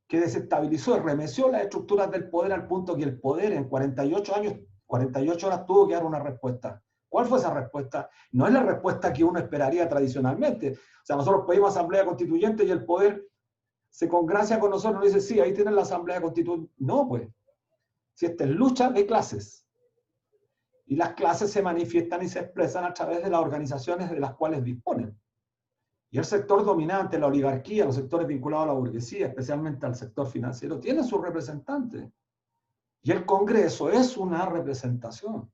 que desestabilizó y remeció las estructuras del poder al punto que el poder en 48 años, 48 horas tuvo que dar una respuesta. ¿Cuál fue esa respuesta? No es la respuesta que uno esperaría tradicionalmente. O sea, nosotros pedimos asamblea constituyente y el poder se congracia con nosotros y dice, sí, ahí tienen la asamblea constituyente. No, pues. Si esta es lucha de clases. Y las clases se manifiestan y se expresan a través de las organizaciones de las cuales disponen. Y el sector dominante, la oligarquía, los sectores vinculados a la burguesía, especialmente al sector financiero, tienen sus representantes. Y el Congreso es una representación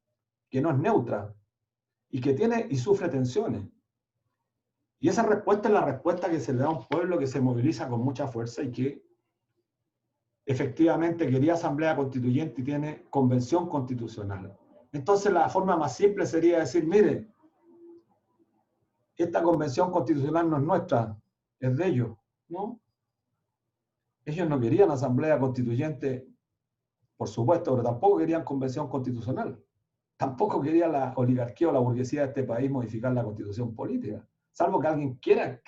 que no es neutra y que tiene y sufre tensiones. Y esa respuesta es la respuesta que se le da a un pueblo que se moviliza con mucha fuerza y que efectivamente quería asamblea constituyente y tiene convención constitucional. Entonces la forma más simple sería decir, mire, esta convención constitucional no es nuestra, es de ellos, ¿no? Ellos no querían asamblea constituyente, por supuesto, pero tampoco querían convención constitucional. Tampoco quería la oligarquía o la burguesía de este país modificar la constitución política. Salvo que alguien crea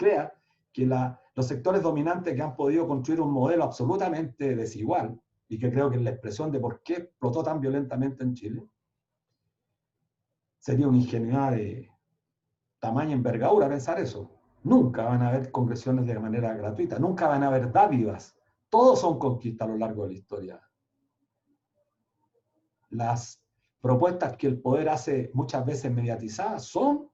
que los sectores dominantes que han podido construir un modelo absolutamente desigual, y que creo que es la expresión de por qué explotó tan violentamente en Chile, sería una ingenuidad de tamaña envergadura pensar eso. Nunca van a haber congresiones de manera gratuita, nunca van a haber dádivas. Todos son conquistas a lo largo de la historia. Las propuestas que el poder hace muchas veces mediatizadas son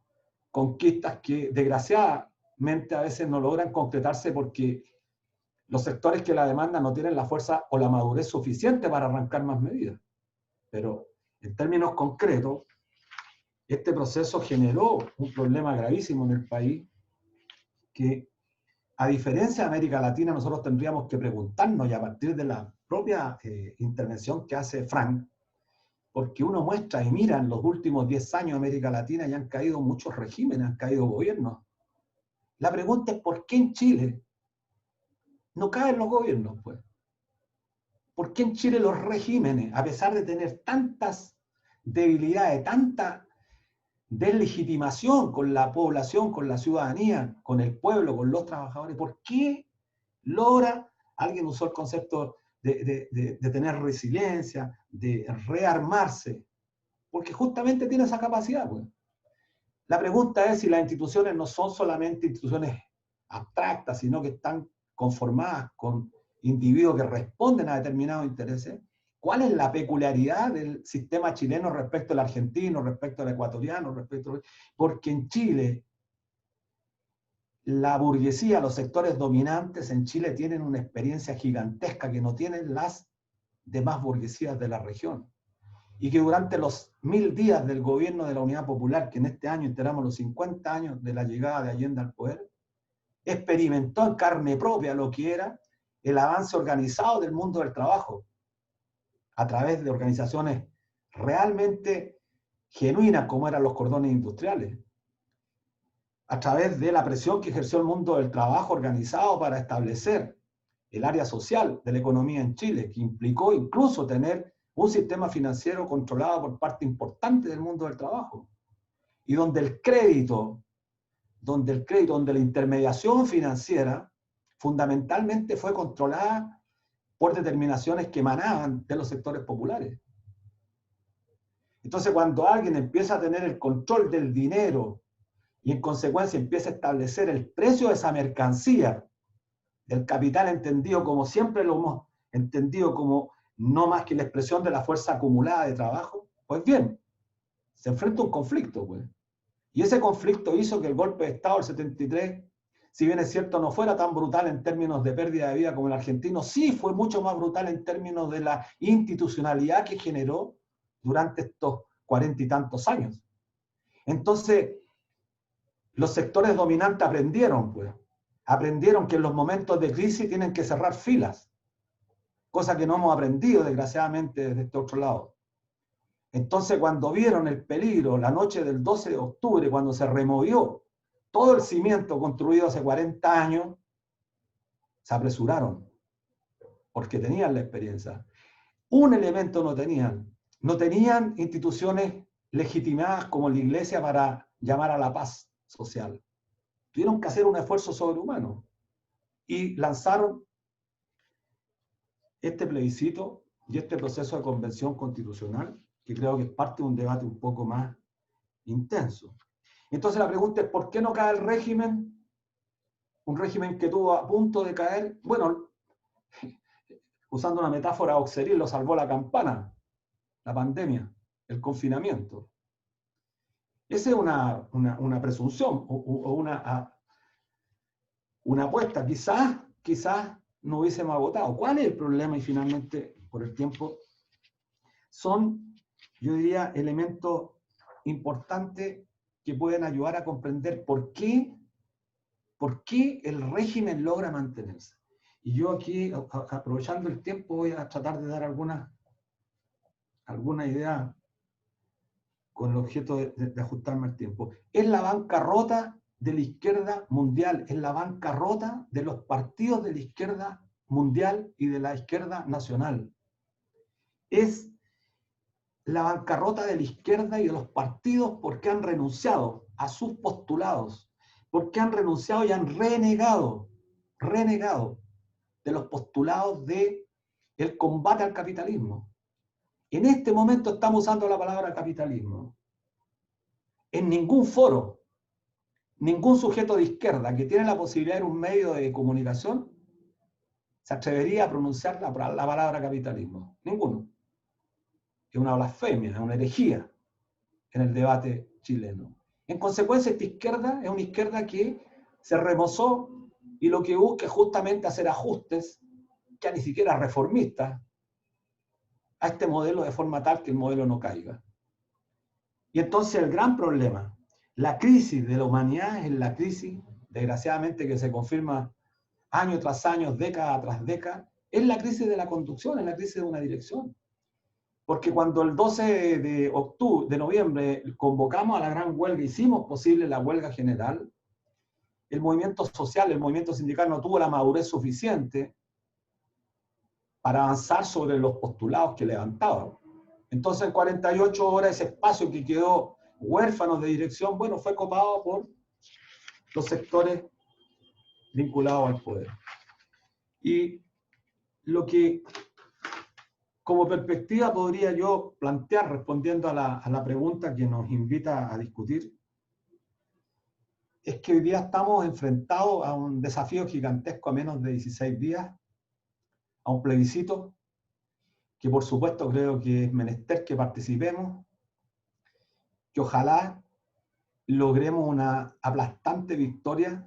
conquistas que desgraciadamente a veces no logran concretarse porque los sectores que la demandan no tienen la fuerza o la madurez suficiente para arrancar más medidas. Pero en términos concretos, este proceso generó un problema gravísimo en el país que, a diferencia de América Latina, nosotros tendríamos que preguntarnos, y a partir de la propia intervención que hace Frank, porque uno muestra y mira en los últimos 10 años de América Latina y han caído muchos regímenes, han caído gobiernos. La pregunta es, ¿por qué en Chile no caen los gobiernos, pues? ¿Por qué en Chile los regímenes, a pesar de tener tantas debilidades, tanta deslegitimación con la población, con la ciudadanía, con el pueblo, con los trabajadores, ¿por qué logra, alguien usó el concepto de tener resiliencia, de rearmarse? Porque justamente tiene esa capacidad, pues. La pregunta es si las instituciones no son solamente instituciones abstractas, sino que están conformadas con individuos que responden a determinados intereses. ¿Cuál es la peculiaridad del sistema chileno respecto al argentino, respecto al ecuatoriano, porque en Chile la burguesía, los sectores dominantes en Chile tienen una experiencia gigantesca que no tienen las demás burguesías de la región? Y que durante los 1000 días del gobierno de la Unidad Popular, que en este año integramos los 50 años de la llegada de Allende al poder, experimentó en carne propia lo que era el avance organizado del mundo del trabajo, a través de organizaciones realmente genuinas como eran los cordones industriales, a través de la presión que ejerció el mundo del trabajo organizado para establecer el área social de la economía en Chile, que implicó incluso tener un sistema financiero controlado por parte importante del mundo del trabajo, y donde el crédito, donde la intermediación financiera fundamentalmente fue controlada por determinaciones que emanaban de los sectores populares. Entonces, cuando alguien empieza a tener el control del dinero y en consecuencia empieza a establecer el precio de esa mercancía, del capital entendido como siempre lo hemos entendido como no más que la expresión de la fuerza acumulada de trabajo, pues bien, se enfrenta a un conflicto, pues. Y ese conflicto hizo que el golpe de Estado del 73, si bien es cierto, no fuera tan brutal en términos de pérdida de vida como el argentino, sí fue mucho más brutal en términos de la institucionalidad que generó durante estos 40 y tantos años. Entonces, los sectores dominantes aprendieron, pues. Aprendieron que en los momentos de crisis tienen que cerrar filas, cosa que no hemos aprendido, desgraciadamente, desde este otro lado. Entonces, cuando vieron el peligro, la noche del 12 de octubre, cuando se removió todo el cimiento construido hace 40 años, se apresuraron, porque tenían la experiencia. Un elemento no tenían instituciones legitimadas como la Iglesia para llamar a la paz social. Tuvieron que hacer un esfuerzo sobrehumano y lanzaron este plebiscito y este proceso de convención constitucional, que creo que es parte de un debate un poco más intenso. Entonces la pregunta es, ¿por qué no cae el régimen? Un régimen que estuvo a punto de caer, bueno, usando una metáfora, Oxeril lo salvó la campana, la pandemia, el confinamiento. Esa es una presunción o una apuesta. Quizás no hubiésemos agotado. ¿Cuál es el problema? Y finalmente, por el tiempo, son, yo diría, elementos importantes que pueden ayudar a comprender por qué el régimen logra mantenerse. Y yo aquí, aprovechando el tiempo, voy a tratar de dar alguna idea con el objeto de ajustarme al tiempo. Es la bancarrota de la izquierda mundial, es la bancarrota de los partidos de la izquierda mundial y de la izquierda nacional. Es la bancarrota de la izquierda y de los partidos porque han renunciado a sus postulados, porque han renunciado y han renegado de los postulados del combate al capitalismo. En este momento estamos usando la palabra capitalismo. En ningún foro, ningún sujeto de izquierda que tiene la posibilidad de un medio de comunicación se atrevería a pronunciar la palabra capitalismo. Ninguno. Es una blasfemia, es una herejía en el debate chileno. En consecuencia, esta izquierda es una izquierda que se remozó y lo que busca es justamente hacer ajustes, ya ni siquiera reformistas, a este modelo de forma tal que el modelo no caiga. Y entonces el gran problema, la crisis de la humanidad es la crisis, desgraciadamente que se confirma año tras año, década tras década, es la crisis de la conducción, es la crisis de una dirección. Porque cuando el 12 de noviembre convocamos a la gran huelga, hicimos posible la huelga general, el movimiento social, el movimiento sindical no tuvo la madurez suficiente para avanzar sobre los postulados que levantaban. Entonces en 48 horas ese espacio que quedó huérfano de dirección, bueno, fue copado por los sectores vinculados al poder. Y lo que como perspectiva podría yo plantear, respondiendo a la pregunta que nos invita a discutir, es que hoy día estamos enfrentados a un desafío gigantesco a menos de 16 días, a un plebiscito, que por supuesto creo que es menester que participemos, que ojalá logremos una aplastante victoria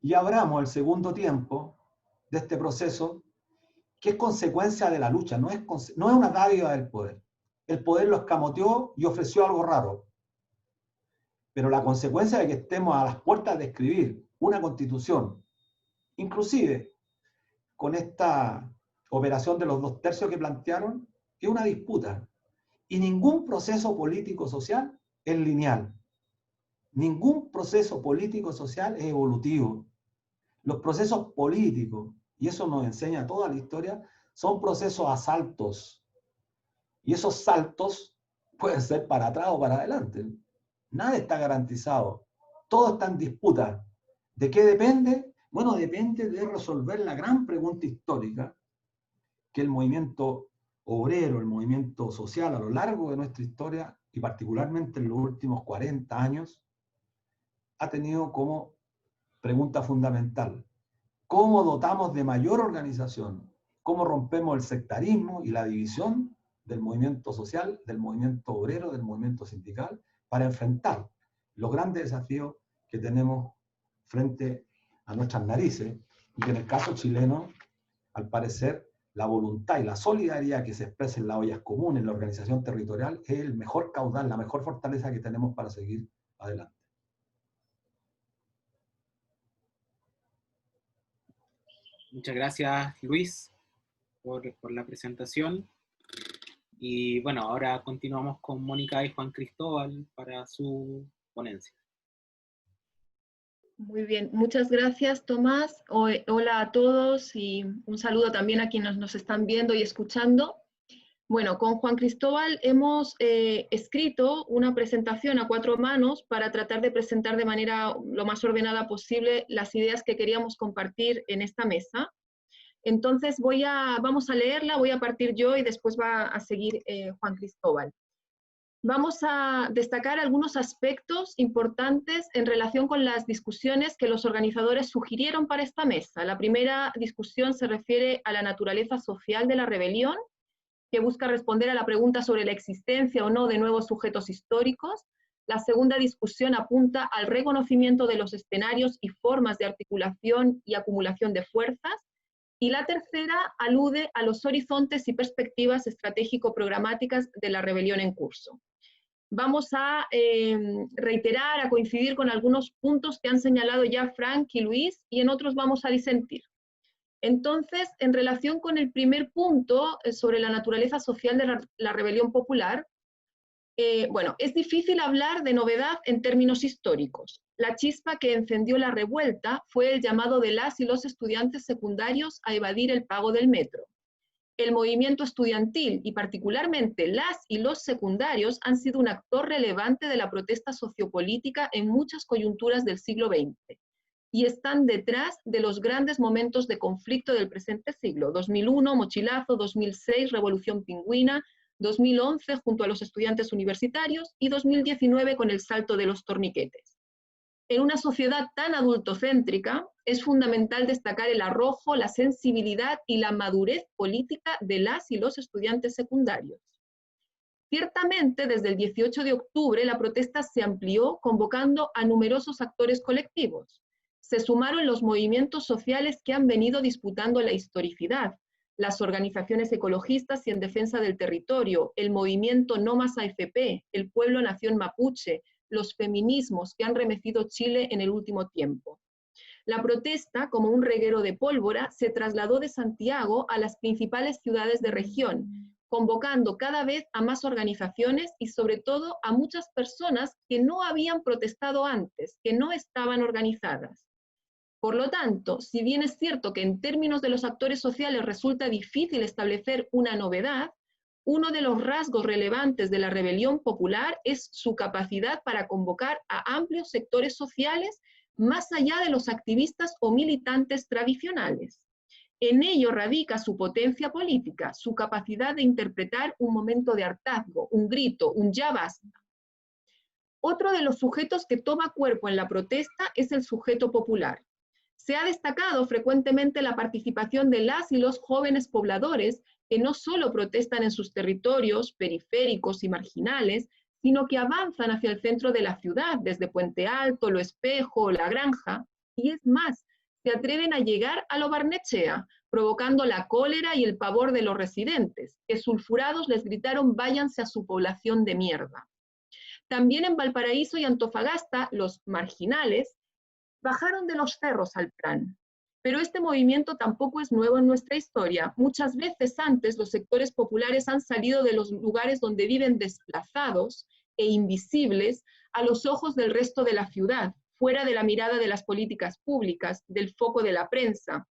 y abramos el segundo tiempo de este proceso, que es consecuencia de la lucha, no es una dádiva del poder. El poder lo escamoteó y ofreció algo raro. Pero la consecuencia de que estemos a las puertas de escribir una constitución, inclusive con esta operación de los 2/3 que plantearon, es una disputa. Y ningún proceso político-social es lineal. Ningún proceso político-social es evolutivo. Los procesos políticos, y eso nos enseña toda la historia, son procesos a saltos. Y esos saltos pueden ser para atrás o para adelante. Nada está garantizado. Todo está en disputa. ¿De qué depende? Bueno, depende de resolver la gran pregunta histórica que el movimiento obrero, el movimiento social a lo largo de nuestra historia, y particularmente en los últimos 40 años, ha tenido como pregunta fundamental. ¿Cómo dotamos de mayor organización? ¿Cómo rompemos el sectarismo y la división del movimiento social, del movimiento obrero, del movimiento sindical, para enfrentar los grandes desafíos que tenemos frente a nuestras narices? Y que en el caso chileno, al parecer, la voluntad y la solidaridad que se expresa en las ollas comunes, en la organización territorial, es el mejor caudal, la mejor fortaleza que tenemos para seguir adelante. Muchas gracias, Luis, por la presentación. Y bueno, ahora continuamos con Mónica y Juan Cristóbal para su ponencia. Muy bien, muchas gracias, Tomás. Hola a todos y un saludo también a quienes nos están viendo y escuchando. Bueno, con Juan Cristóbal hemos escrito una presentación a 4 manos para tratar de presentar de manera lo más ordenada posible las ideas que queríamos compartir en esta mesa. Entonces vamos a leerla, voy a partir yo y después va a seguir Juan Cristóbal. Vamos a destacar algunos aspectos importantes en relación con las discusiones que los organizadores sugirieron para esta mesa. La primera discusión se refiere a la naturaleza social de la rebelión, que busca responder a la pregunta sobre la existencia o no de nuevos sujetos históricos. La segunda discusión apunta al reconocimiento de los escenarios y formas de articulación y acumulación de fuerzas. Y la tercera alude a los horizontes y perspectivas estratégico-programáticas de la rebelión en curso. Vamos a reiterar, a coincidir con algunos puntos que han señalado ya Frank y Luis, y en otros vamos a disentir. Entonces, en relación con el primer punto sobre la naturaleza social de la rebelión popular, bueno, es difícil hablar de novedad en términos históricos. La chispa que encendió la revuelta fue el llamado de las y los estudiantes secundarios a evadir el pago del metro. El movimiento estudiantil, y particularmente las y los secundarios, han sido un actor relevante de la protesta sociopolítica en muchas coyunturas del siglo XX, y están detrás de los grandes momentos de conflicto del presente siglo: 2001, mochilazo; 2006, revolución pingüina; 2011, junto a los estudiantes universitarios; y 2019 con el salto de los torniquetes. En una sociedad tan adultocéntrica, es fundamental destacar el arrojo, la sensibilidad y la madurez política de las y los estudiantes secundarios. Ciertamente, desde el 18 de octubre, la protesta se amplió, convocando a numerosos actores colectivos. Se sumaron los movimientos sociales que han venido disputando la historicidad, las organizaciones ecologistas y en defensa del territorio, el movimiento No Más AFP, el Pueblo Nación Mapuche, los feminismos que han remecido Chile en el último tiempo. La protesta, como un reguero de pólvora, se trasladó de Santiago a las principales ciudades de región, convocando cada vez a más organizaciones y sobre todo a muchas personas que no habían protestado antes, que no estaban organizadas. Por lo tanto, si bien es cierto que en términos de los actores sociales resulta difícil establecer una novedad, uno de los rasgos relevantes de la rebelión popular es su capacidad para convocar a amplios sectores sociales más allá de los activistas o militantes tradicionales. En ello radica su potencia política, su capacidad de interpretar un momento de hartazgo, un grito, un ya basta. Otro de los sujetos que toma cuerpo en la protesta es el sujeto popular. Se ha destacado frecuentemente la participación de las y los jóvenes pobladores que no solo protestan en sus territorios periféricos y marginales, sino que avanzan hacia el centro de la ciudad, desde Puente Alto, Lo Espejo o La Granja, y es más, se atreven a llegar a Lo Barnechea, provocando la cólera y el pavor de los residentes, que sulfurados les gritaron váyanse a su población de mierda. También en Valparaíso y Antofagasta, los marginales bajaron de los cerros al plan. Pero este movimiento tampoco es nuevo en nuestra historia. Muchas veces antes los sectores populares han salido de los lugares donde viven desplazados e invisibles a los ojos del resto de la ciudad, fuera de la mirada de las políticas públicas, del foco de la prensa,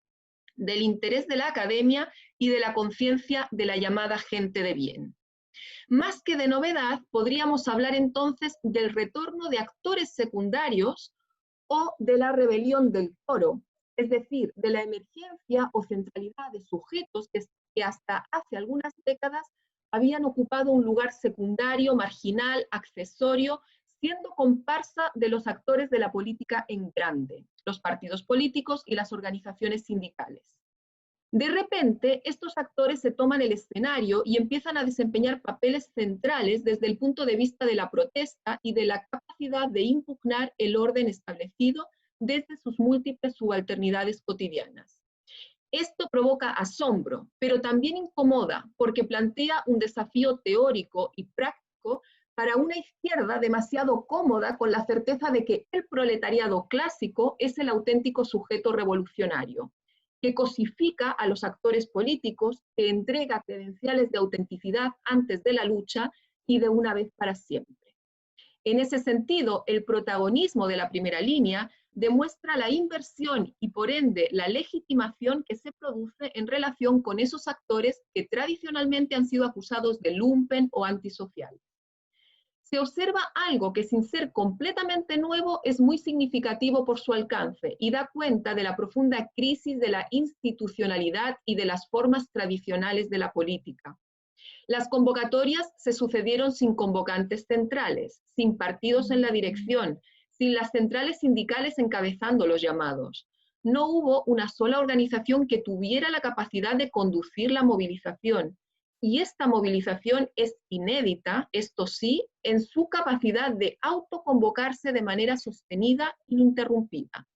del interés de la academia y de la conciencia de la llamada gente de bien. Más que de novedad, podríamos hablar entonces del retorno de actores secundarios o de la rebelión del toro, es decir, de la emergencia o centralidad de sujetos que hasta hace algunas décadas habían ocupado un lugar secundario, marginal, accesorio, siendo comparsa de los actores de la política en grande, los partidos políticos y las organizaciones sindicales. De repente, estos actores se toman el escenario y empiezan a desempeñar papeles centrales desde el punto de vista de la protesta y de la capacidad de impugnar el orden establecido desde sus múltiples subalternidades cotidianas. Esto provoca asombro, pero también incomoda, porque plantea un desafío teórico y práctico para una izquierda demasiado cómoda con la certeza de que el proletariado clásico es el auténtico sujeto revolucionario, que cosifica a los actores políticos, que entrega credenciales de autenticidad antes de la lucha y de una vez para siempre. En ese sentido, el protagonismo de la primera línea demuestra la inversión y por ende la legitimación que se produce en relación con esos actores que tradicionalmente han sido acusados de lumpen o antisocial. Se observa algo que sin ser completamente nuevo es muy significativo por su alcance y da cuenta de la profunda crisis de la institucionalidad y de las formas tradicionales de la política. Las convocatorias se sucedieron sin convocantes centrales, sin partidos en la dirección, sin las centrales sindicales encabezando los llamados. No hubo una sola organización que tuviera la capacidad de conducir la movilización. Y esta movilización es inédita, esto sí, en su capacidad de autoconvocarse de manera sostenida e ininterrumpida.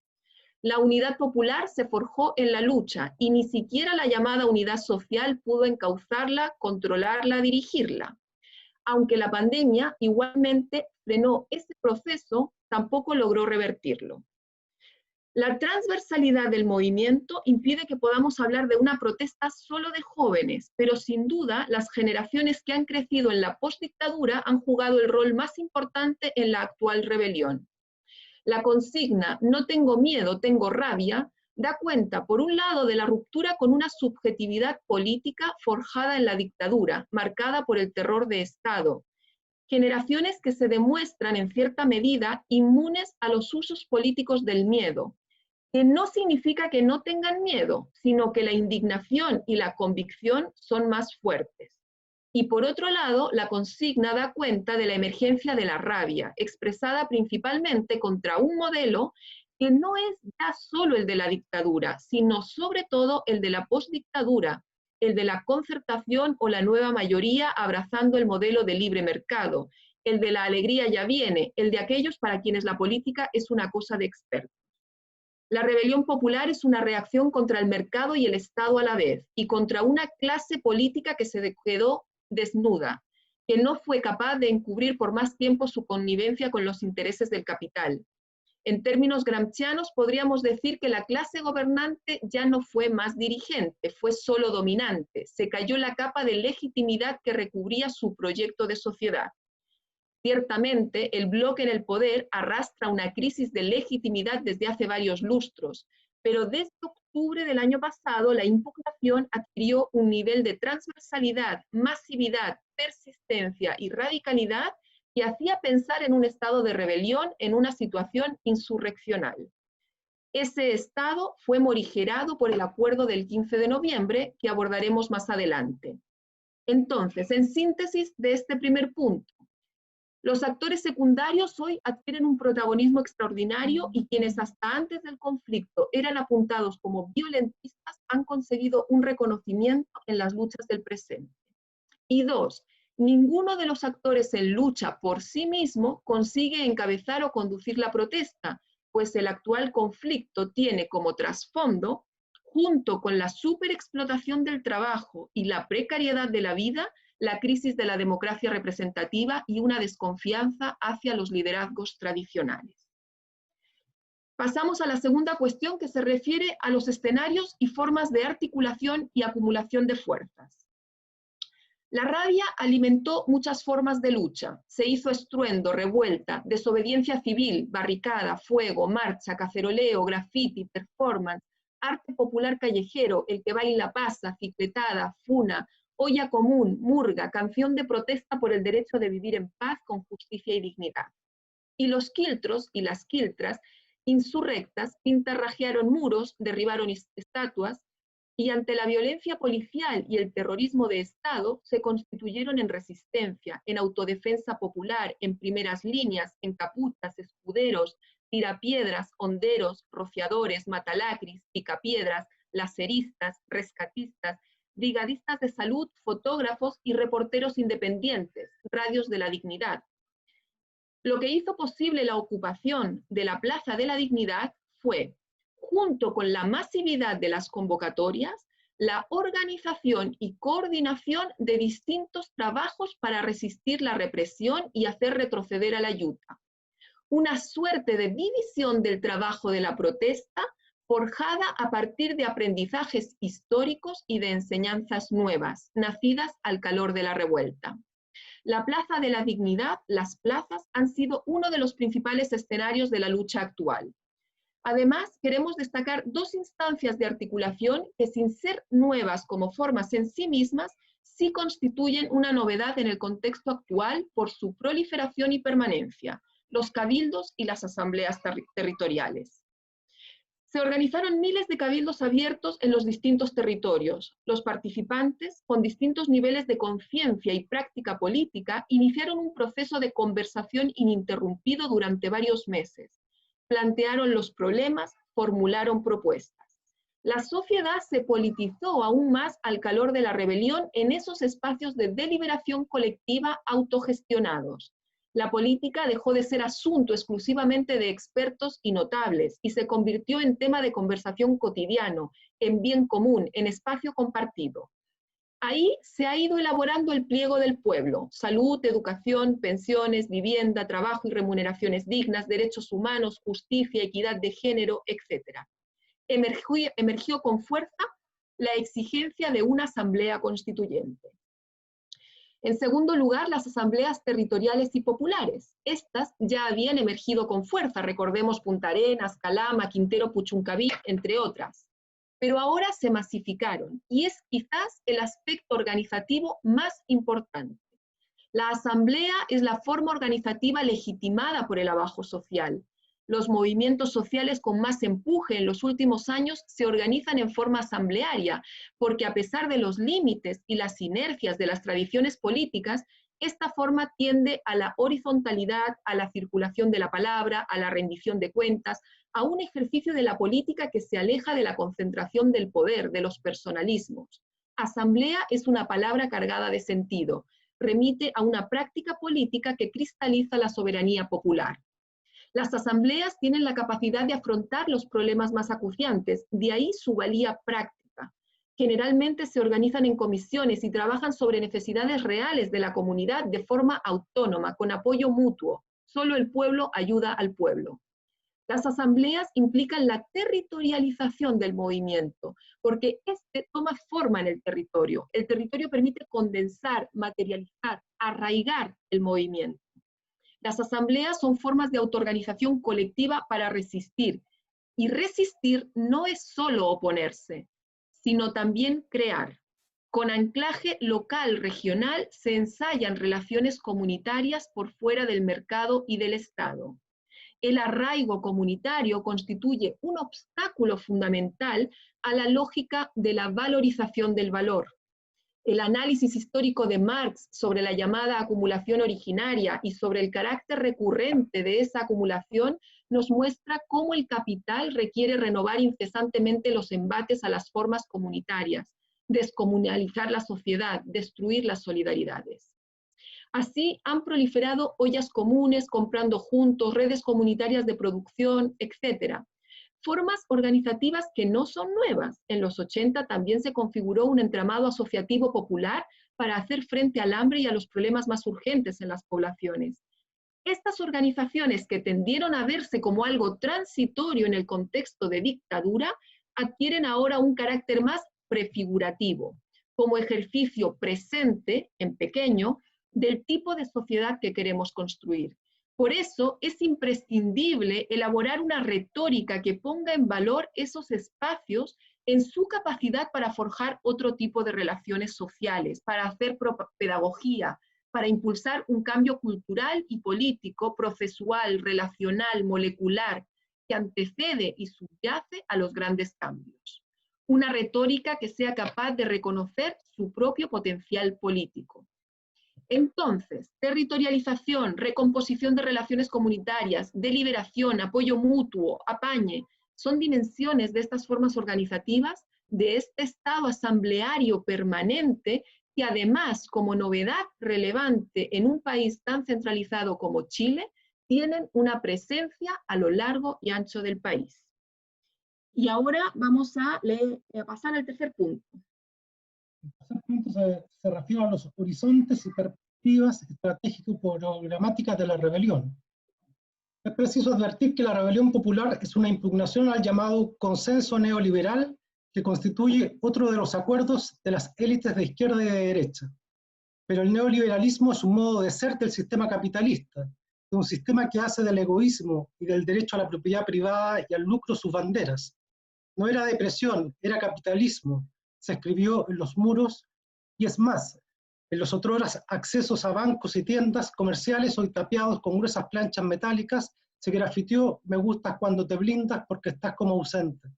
La unidad popular se forjó en la lucha y ni siquiera la llamada unidad social pudo encauzarla, controlarla, dirigirla. Aunque la pandemia igualmente frenó ese proceso, tampoco logró revertirlo. La transversalidad del movimiento impide que podamos hablar de una protesta solo de jóvenes, pero sin duda las generaciones que han crecido en la postdictadura han jugado el rol más importante en la actual rebelión. La consigna "no tengo miedo, tengo rabia" da cuenta, por un lado, de la ruptura con una subjetividad política forjada en la dictadura, marcada por el terror de Estado. Generaciones que se demuestran en cierta medida inmunes a los usos políticos del miedo, que no significa que no tengan miedo, sino que la indignación y la convicción son más fuertes. Y por otro lado, la consigna da cuenta de la emergencia de la rabia, expresada principalmente contra un modelo que no es ya solo el de la dictadura, sino sobre todo el de la postdictadura, el de la concertación o la nueva mayoría abrazando el modelo de libre mercado, el de la alegría ya viene, el de aquellos para quienes la política es una cosa de expertos. La rebelión popular es una reacción contra el mercado y el Estado a la vez, y contra una clase política que se quedó desnuda, que no fue capaz de encubrir por más tiempo su connivencia con los intereses del capital. En términos gramscianos podríamos decir que la clase gobernante ya no fue más dirigente, fue solo dominante, se cayó la capa de legitimidad que recubría su proyecto de sociedad. Ciertamente, el bloque en el poder arrastra una crisis de legitimidad desde hace varios lustros, pero desde octubre del año pasado la impugnación adquirió un nivel de transversalidad, masividad, persistencia y radicalidad que hacía pensar en un estado de rebelión, en una situación insurreccional. Ese estado fue morigerado por el acuerdo del 15 de noviembre, que abordaremos más adelante. Entonces, en síntesis de este primer punto, los actores secundarios hoy adquieren un protagonismo extraordinario y quienes hasta antes del conflicto eran apuntados como violentistas han conseguido un reconocimiento en las luchas del presente. Y dos, ninguno de los actores en lucha por sí mismo consigue encabezar o conducir la protesta, pues el actual conflicto tiene como trasfondo, junto con la superexplotación del trabajo y la precariedad de la vida, la crisis de la democracia representativa y una desconfianza hacia los liderazgos tradicionales. Pasamos a la segunda cuestión, que se refiere a los escenarios y formas de articulación y acumulación de fuerzas. La rabia alimentó muchas formas de lucha. Se hizo estruendo, revuelta, desobediencia civil, barricada, fuego, marcha, caceroleo, graffiti, performance, arte popular callejero, el que baila pasa, cicletada, funa, olla común, murga, canción de protesta por el derecho de vivir en paz con justicia y dignidad. Y los quiltros y las quiltras insurrectas pintarrajearon muros, derribaron estatuas, y ante la violencia policial y el terrorismo de Estado se constituyeron en resistencia, en autodefensa popular, en primeras líneas, en capuchas, escuderos, tirapiedras, honderos, rociadores, matalacris, picapiedras, laceristas, rescatistas, brigadistas de salud, fotógrafos y reporteros independientes, radios de la dignidad. Lo que hizo posible la ocupación de la Plaza de la Dignidad fue, junto con la masividad de las convocatorias, la organización y coordinación de distintos trabajos para resistir la represión y hacer retroceder a la Yuta. Una suerte de división del trabajo de la protesta forjada a partir de aprendizajes históricos y de enseñanzas nuevas, nacidas al calor de la revuelta. La Plaza de la Dignidad, las plazas, han sido uno de los principales escenarios de la lucha actual. Además, queremos destacar dos instancias de articulación que, sin ser nuevas como formas en sí mismas, sí constituyen una novedad en el contexto actual por su proliferación y permanencia: los cabildos y las asambleas territoriales. Se organizaron miles de cabildos abiertos en los distintos territorios. Los participantes, con distintos niveles de conciencia y práctica política, iniciaron un proceso de conversación ininterrumpido durante varios meses. Plantearon los problemas, formularon propuestas. La sociedad se politizó aún más al calor de la rebelión en esos espacios de deliberación colectiva autogestionados. La política dejó de ser asunto exclusivamente de expertos y notables y se convirtió en tema de conversación cotidiano, en bien común, en espacio compartido. Ahí se ha ido elaborando el pliego del pueblo: salud, educación, pensiones, vivienda, trabajo y remuneraciones dignas, derechos humanos, justicia, equidad de género, etc. Emergió con fuerza la exigencia de una asamblea constituyente. En segundo lugar, las asambleas territoriales y populares. Estas ya habían emergido con fuerza, recordemos Punta Arenas, Calama, Quintero, Puchuncaví, entre otras. Pero ahora se masificaron, y es quizás el aspecto organizativo más importante. La asamblea es la forma organizativa legitimada por el abajo social. Los movimientos sociales con más empuje en los últimos años se organizan en forma asamblearia, porque a pesar de los límites y las inercias de las tradiciones políticas, esta forma tiende a la horizontalidad, a la circulación de la palabra, a la rendición de cuentas, a un ejercicio de la política que se aleja de la concentración del poder, de los personalismos. Asamblea es una palabra cargada de sentido, remite a una práctica política que cristaliza la soberanía popular. Las asambleas tienen la capacidad de afrontar los problemas más acuciantes, de ahí su valía práctica. Generalmente se organizan en comisiones y trabajan sobre necesidades reales de la comunidad de forma autónoma, con apoyo mutuo. Solo el pueblo ayuda al pueblo. Las asambleas implican la territorialización del movimiento, porque este toma forma en el territorio. El territorio permite condensar, materializar, arraigar el movimiento. Las asambleas son formas de autoorganización colectiva para resistir, y resistir no es solo oponerse, sino también crear. Con anclaje local, regional, se ensayan relaciones comunitarias por fuera del mercado y del Estado. El arraigo comunitario constituye un obstáculo fundamental a la lógica de la valorización del valor. El análisis histórico de Marx sobre la llamada acumulación originaria y sobre el carácter recurrente de esa acumulación nos muestra cómo el capital requiere renovar incesantemente los embates a las formas comunitarias, descomunalizar la sociedad, destruir las solidaridades. Así han proliferado ollas comunes, comprando juntos, redes comunitarias de producción, etc. Formas organizativas que no son nuevas. En los 80 también se configuró un entramado asociativo popular para hacer frente al hambre y a los problemas más urgentes en las poblaciones. Estas organizaciones, que tendieron a verse como algo transitorio en el contexto de dictadura, adquieren ahora un carácter más prefigurativo, como ejercicio presente, en pequeño, del tipo de sociedad que queremos construir. Por eso es imprescindible elaborar una retórica que ponga en valor esos espacios en su capacidad para forjar otro tipo de relaciones sociales, para hacer pedagogía, para impulsar un cambio cultural y político, procesual, relacional, molecular, que antecede y subyace a los grandes cambios. Una retórica que sea capaz de reconocer su propio potencial político. Entonces, territorialización, recomposición de relaciones comunitarias, deliberación, apoyo mutuo, apañe, son dimensiones de estas formas organizativas, de este estado asambleario permanente, que además, como novedad relevante en un país tan centralizado como Chile, tienen una presencia a lo largo y ancho del país. Y ahora vamos a pasar al tercer punto. El tercer punto se refiere a los horizontes y perspectivas estratégico-programáticas de la rebelión. Es preciso advertir que la rebelión popular es una impugnación al llamado consenso neoliberal, que constituye otro de los acuerdos de las élites de izquierda y de derecha. Pero el neoliberalismo es un modo de ser del sistema capitalista, de un sistema que hace del egoísmo y del derecho a la propiedad privada y al lucro sus banderas. No era depresión, era capitalismo, se escribió en los muros, y es más, en los otroras accesos a bancos y tiendas comerciales hoy tapiados con gruesas planchas metálicas, se grafiteó "Me gustas cuando te blindas porque estás como ausente".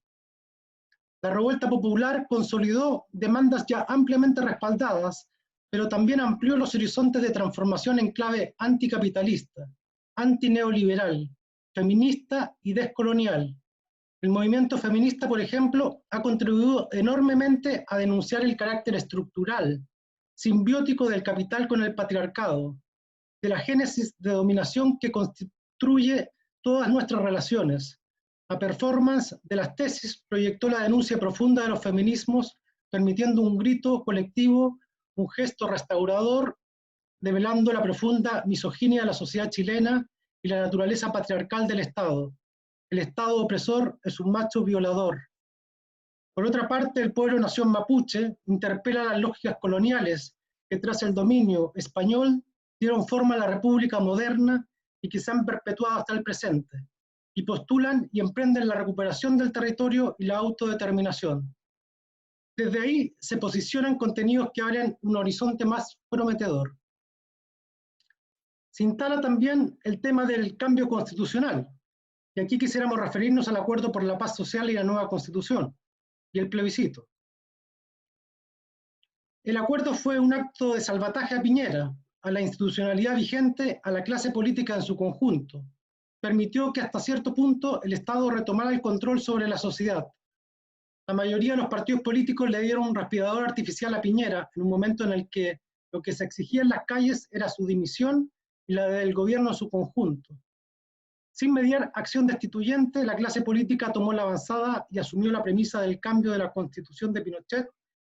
La revuelta popular consolidó demandas ya ampliamente respaldadas, pero también amplió los horizontes de transformación en clave anticapitalista, antineoliberal, feminista y descolonial. El movimiento feminista, por ejemplo, ha contribuido enormemente a denunciar el carácter estructural, simbiótico del capital con el patriarcado, de la génesis de dominación que constituye todas nuestras relaciones. La performance de las tesis proyectó la denuncia profunda de los feminismos, permitiendo un grito colectivo, un gesto restaurador, develando la profunda misoginia de la sociedad chilena y la naturaleza patriarcal del Estado. El Estado opresor es un macho violador. Por otra parte, el pueblo nación mapuche interpela las lógicas coloniales que tras el dominio español dieron forma a la república moderna y que se han perpetuado hasta el presente, y postulan y emprenden la recuperación del territorio y la autodeterminación. Desde ahí se posicionan contenidos que abren un horizonte más prometedor. Se instala también el tema del cambio constitucional, y aquí quisiéramos referirnos al Acuerdo por la Paz Social y la nueva Constitución, y el plebiscito. El acuerdo fue un acto de salvataje a Piñera, a la institucionalidad vigente, a la clase política en su conjunto. Permitió que hasta cierto punto el Estado retomara el control sobre la sociedad. La mayoría de los partidos políticos le dieron un respirador artificial a Piñera en un momento en el que lo que se exigía en las calles era su dimisión y la del gobierno en su conjunto. Sin mediar acción destituyente, la clase política tomó la avanzada y asumió la premisa del cambio de la constitución de Pinochet,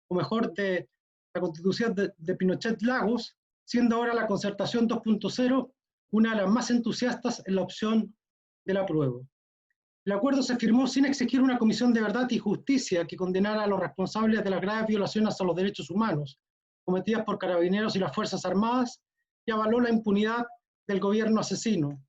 o mejor, de la constitución de Pinochet-Lagos, siendo ahora la concertación 2.0 una de las más entusiastas en la opción del apruebo. El acuerdo se firmó sin exigir una comisión de verdad y justicia que condenara a los responsables de las graves violaciones a los derechos humanos cometidas por carabineros y las Fuerzas Armadas, y avaló la impunidad del gobierno asesino.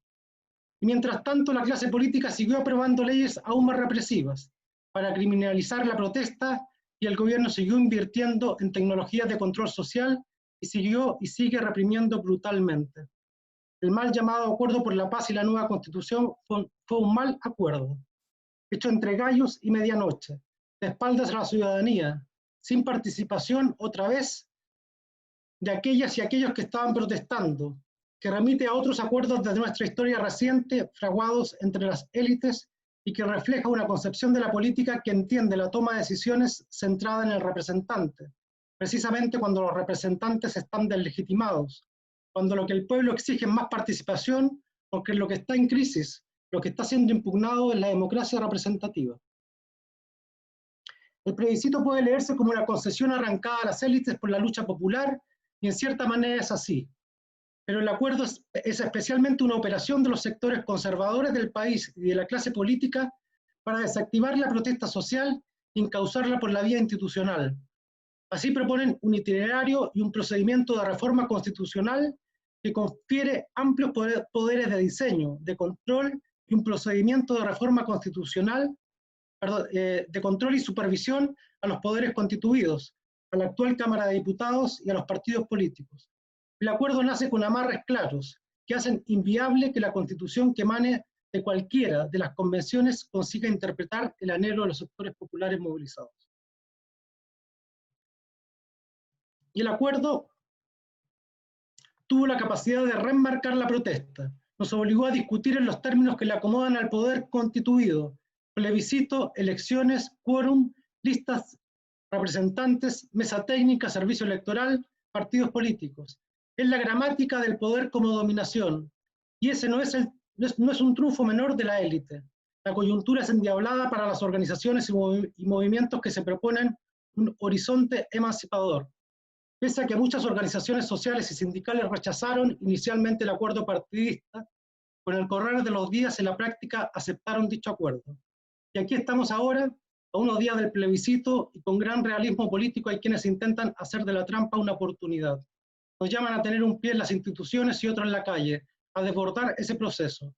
Y mientras tanto, la clase política siguió aprobando leyes aún más represivas para criminalizar la protesta, y el gobierno siguió invirtiendo en tecnologías de control social y siguió y sigue reprimiendo brutalmente. El mal llamado Acuerdo por la Paz y la nueva Constitución fue un mal acuerdo, hecho entre gallos y medianoche, de espaldas a la ciudadanía, sin participación otra vez de aquellas y aquellos que estaban protestando, que remite a otros acuerdos de nuestra historia reciente fraguados entre las élites y que refleja una concepción de la política que entiende la toma de decisiones centrada en el representante, precisamente cuando los representantes están deslegitimados, cuando lo que el pueblo exige es más participación, porque lo que está en crisis, lo que está siendo impugnado es la democracia representativa. El plebiscito puede leerse como una concesión arrancada a las élites por la lucha popular, y en cierta manera es así. Pero el acuerdo es especialmente una operación de los sectores conservadores del país y de la clase política para desactivar la protesta social y encauzarla por la vía institucional. Así proponen un itinerario y un procedimiento de reforma constitucional que confiere amplios poderes de diseño, de control y un procedimiento de reforma constitucional, de control y supervisión a los poderes constituidos, a la actual Cámara de Diputados y a los partidos políticos. El acuerdo nace con amarres claros que hacen inviable que la Constitución que emane de cualquiera de las convenciones consiga interpretar el anhelo de los sectores populares movilizados. Y el acuerdo tuvo la capacidad de remarcar la protesta, nos obligó a discutir en los términos que le acomodan al poder constituido: plebiscito, elecciones, quórum, listas representantes, mesa técnica, servicio electoral, partidos políticos. Es la gramática del poder como dominación, y ese no es un triunfo menor de la élite. La coyuntura es endiablada para las organizaciones y movimientos que se proponen un horizonte emancipador. Pese a que muchas organizaciones sociales y sindicales rechazaron inicialmente el acuerdo partidista, con el correr de los días en la práctica aceptaron dicho acuerdo. Y aquí estamos ahora, a unos días del plebiscito, y con gran realismo político hay quienes intentan hacer de la trampa una oportunidad. Nos llaman a tener un pie en las instituciones y otro en la calle, a desbordar ese proceso.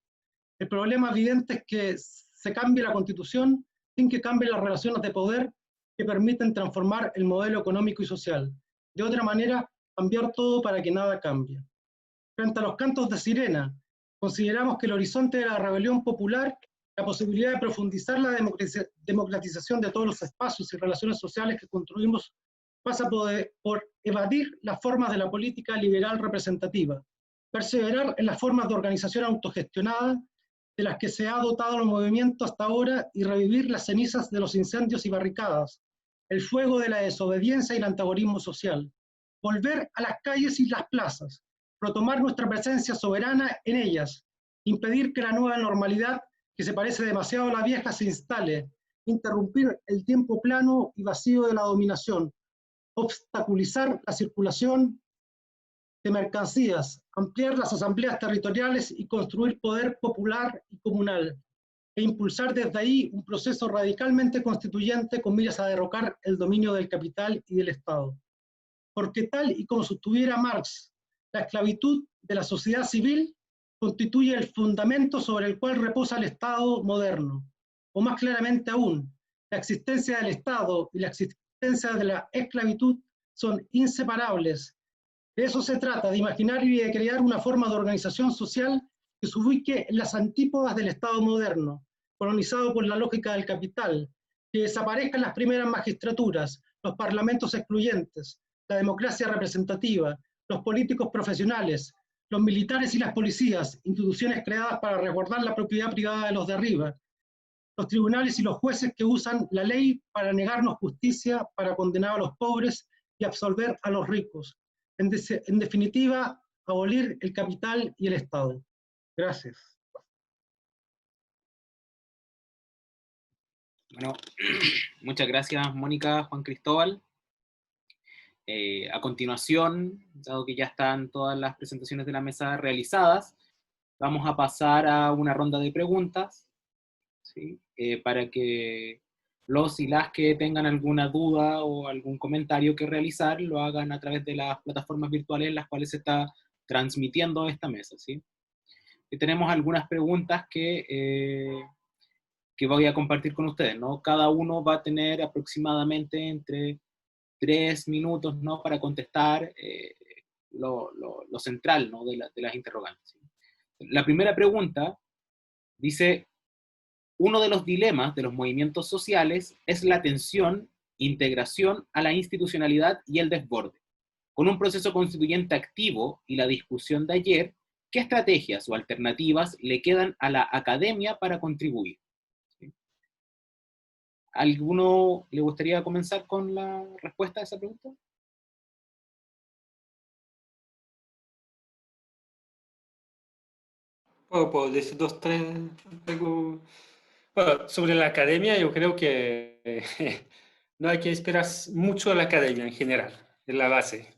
El problema evidente es que se cambie la Constitución sin que cambien las relaciones de poder que permiten transformar el modelo económico y social. De otra manera, cambiar todo para que nada cambie. Frente a los cantos de sirena Consideramos que el horizonte de la rebelión popular, la posibilidad de profundizar la democratización de todos los espacios y relaciones sociales que construimos, pasa por evadir las formas de la política liberal representativa, perseverar en las formas de organización autogestionada de las que se ha dotado el movimiento hasta ahora y revivir las cenizas de los incendios y barricadas, el fuego de la desobediencia y el antagonismo social, volver a las calles y las plazas, retomar nuestra presencia soberana en ellas, impedir que la nueva normalidad, que se parece demasiado a la vieja, se instale, interrumpir el tiempo plano y vacío de la dominación, obstaculizar la circulación de mercancías, ampliar las asambleas territoriales y construir poder popular y comunal, e impulsar desde ahí un proceso radicalmente constituyente con miras a derrocar el dominio del capital y del Estado. Porque tal y como sostuviera Marx, la esclavitud de la sociedad civil constituye el fundamento sobre el cual reposa el Estado moderno, o más claramente aún, la existencia del Estado y la existencia de la esclavitud son inseparables. De eso se trata, de imaginar y de crear una forma de organización social que se ubique en las antípodas del Estado moderno, colonizado por la lógica del capital, que desaparezcan las primeras magistraturas, los parlamentos excluyentes, la democracia representativa, los políticos profesionales, los militares y las policías, instituciones creadas para resguardar la propiedad privada de los de arriba, los tribunales y los jueces que usan la ley para negarnos justicia, para condenar a los pobres y absolver a los ricos. En definitiva, abolir el capital y el Estado. Gracias. Bueno, muchas gracias, Mónica, Juan Cristóbal. A continuación, dado que ya están todas las presentaciones de la mesa realizadas, vamos a pasar a una ronda de preguntas, ¿sí? Para que los y las que tengan alguna duda o algún comentario que realizar lo hagan a través de las plataformas virtuales en las cuales se está transmitiendo esta mesa, ¿sí? Y tenemos algunas preguntas que voy a compartir con ustedes, ¿no? Cada uno va a tener aproximadamente entre 3 minutos, ¿no? Para contestar lo central, ¿no? de las interrogantes. La primera pregunta dice: uno de los dilemas de los movimientos sociales es la tensión, integración a la institucionalidad y el desborde. Con un proceso constituyente activo y la discusión de ayer, ¿qué estrategias o alternativas le quedan a la academia para contribuir? ¿Sí? ¿Alguno le gustaría comenzar con la respuesta a esa pregunta? Puedo decir dos, tres, algo. Bueno, sobre la academia, yo creo que no hay que esperar mucho de la academia en general, es la base.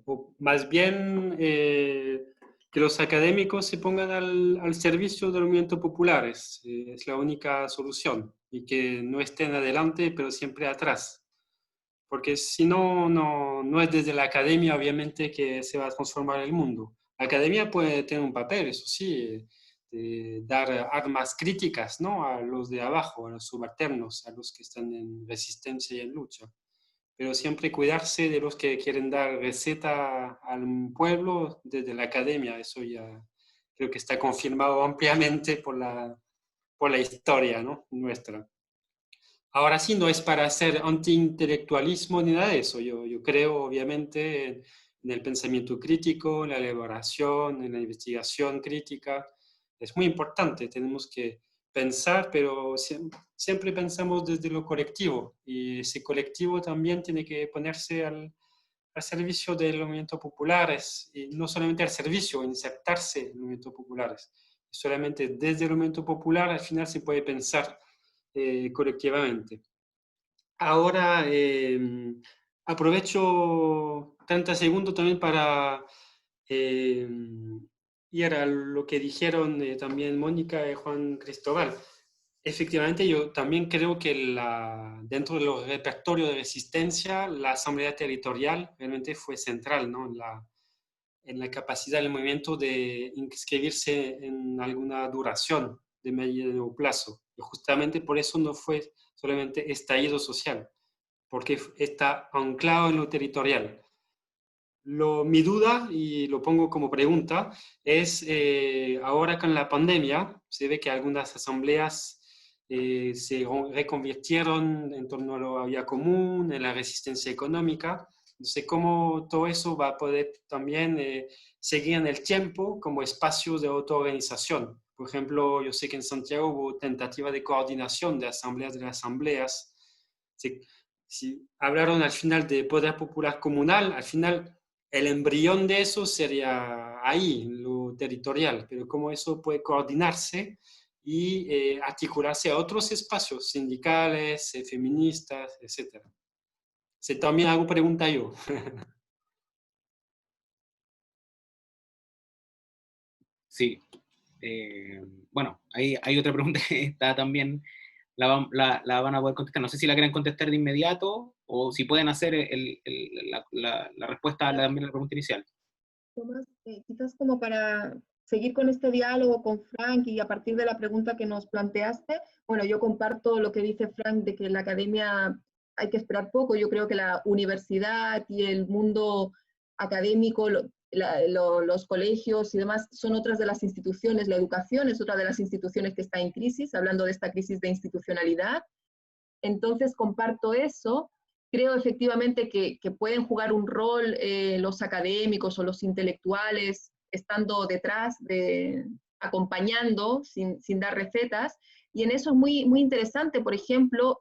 O más bien que los académicos se pongan al servicio del movimiento popular, es la única solución, y que no estén adelante, pero siempre atrás. Porque si no, no es desde la academia, obviamente, que se va a transformar el mundo. La academia puede tener un papel, eso sí, dar armas críticas, ¿no? A los de abajo, a los subalternos, a los que están en resistencia y en lucha. Pero siempre cuidarse de los que quieren dar receta al pueblo desde la academia. Eso ya creo que está confirmado ampliamente por la historia, ¿no? Nuestra. Ahora sí, no es para hacer antiintelectualismo ni nada de eso. Yo creo, obviamente, en el pensamiento crítico, en la elaboración, en la investigación crítica. Es muy importante, tenemos que pensar, pero siempre pensamos desde lo colectivo. Y ese colectivo también tiene que ponerse al servicio de los movimientos populares, y no solamente al servicio, insertarse en los movimientos populares. Solamente desde el movimiento popular al final se puede pensar colectivamente. Ahora aprovecho 30 segundos también para ir a lo que dijeron también Mónica y Juan Cristóbal. Efectivamente, yo también creo que dentro de los repertorios de resistencia, la asamblea territorial realmente fue central, ¿no? En la capacidad del movimiento de inscribirse en alguna duración de medio plazo. Y justamente por eso no fue solamente estallido social, porque está anclado en lo territorial. Mi duda, y lo pongo como pregunta, es ahora con la pandemia, se ve que algunas asambleas se reconvirtieron en torno a la vía común, en la resistencia económica. No sé cómo todo eso va a poder también seguir en el tiempo como espacios de autoorganización. Por ejemplo, yo sé que en Santiago hubo tentativa de coordinación de asambleas de las asambleas. Si hablaron al final de poder popular comunal, al final el embrión de eso sería ahí, lo territorial, pero cómo eso puede coordinarse y articularse a otros espacios sindicales, feministas, etc. Si también hago pregunta yo. Sí. Bueno, hay otra pregunta que está también, la van a poder contestar. No sé si la quieren contestar de inmediato o si pueden hacer la respuesta a también a la pregunta inicial. Tomás, quizás como para seguir con este diálogo con Frank y a partir de la pregunta que nos planteaste, bueno, yo comparto lo que dice Frank de que en la academia hay que esperar poco. Yo creo que la universidad y el mundo académico, los colegios y demás son otras de las instituciones, la educación es otra de las instituciones que está en crisis, hablando de esta crisis de institucionalidad. Entonces comparto eso. Creo efectivamente que pueden jugar un rol los académicos o los intelectuales estando detrás, acompañando, sin dar recetas. Y en eso es muy, muy interesante, por ejemplo,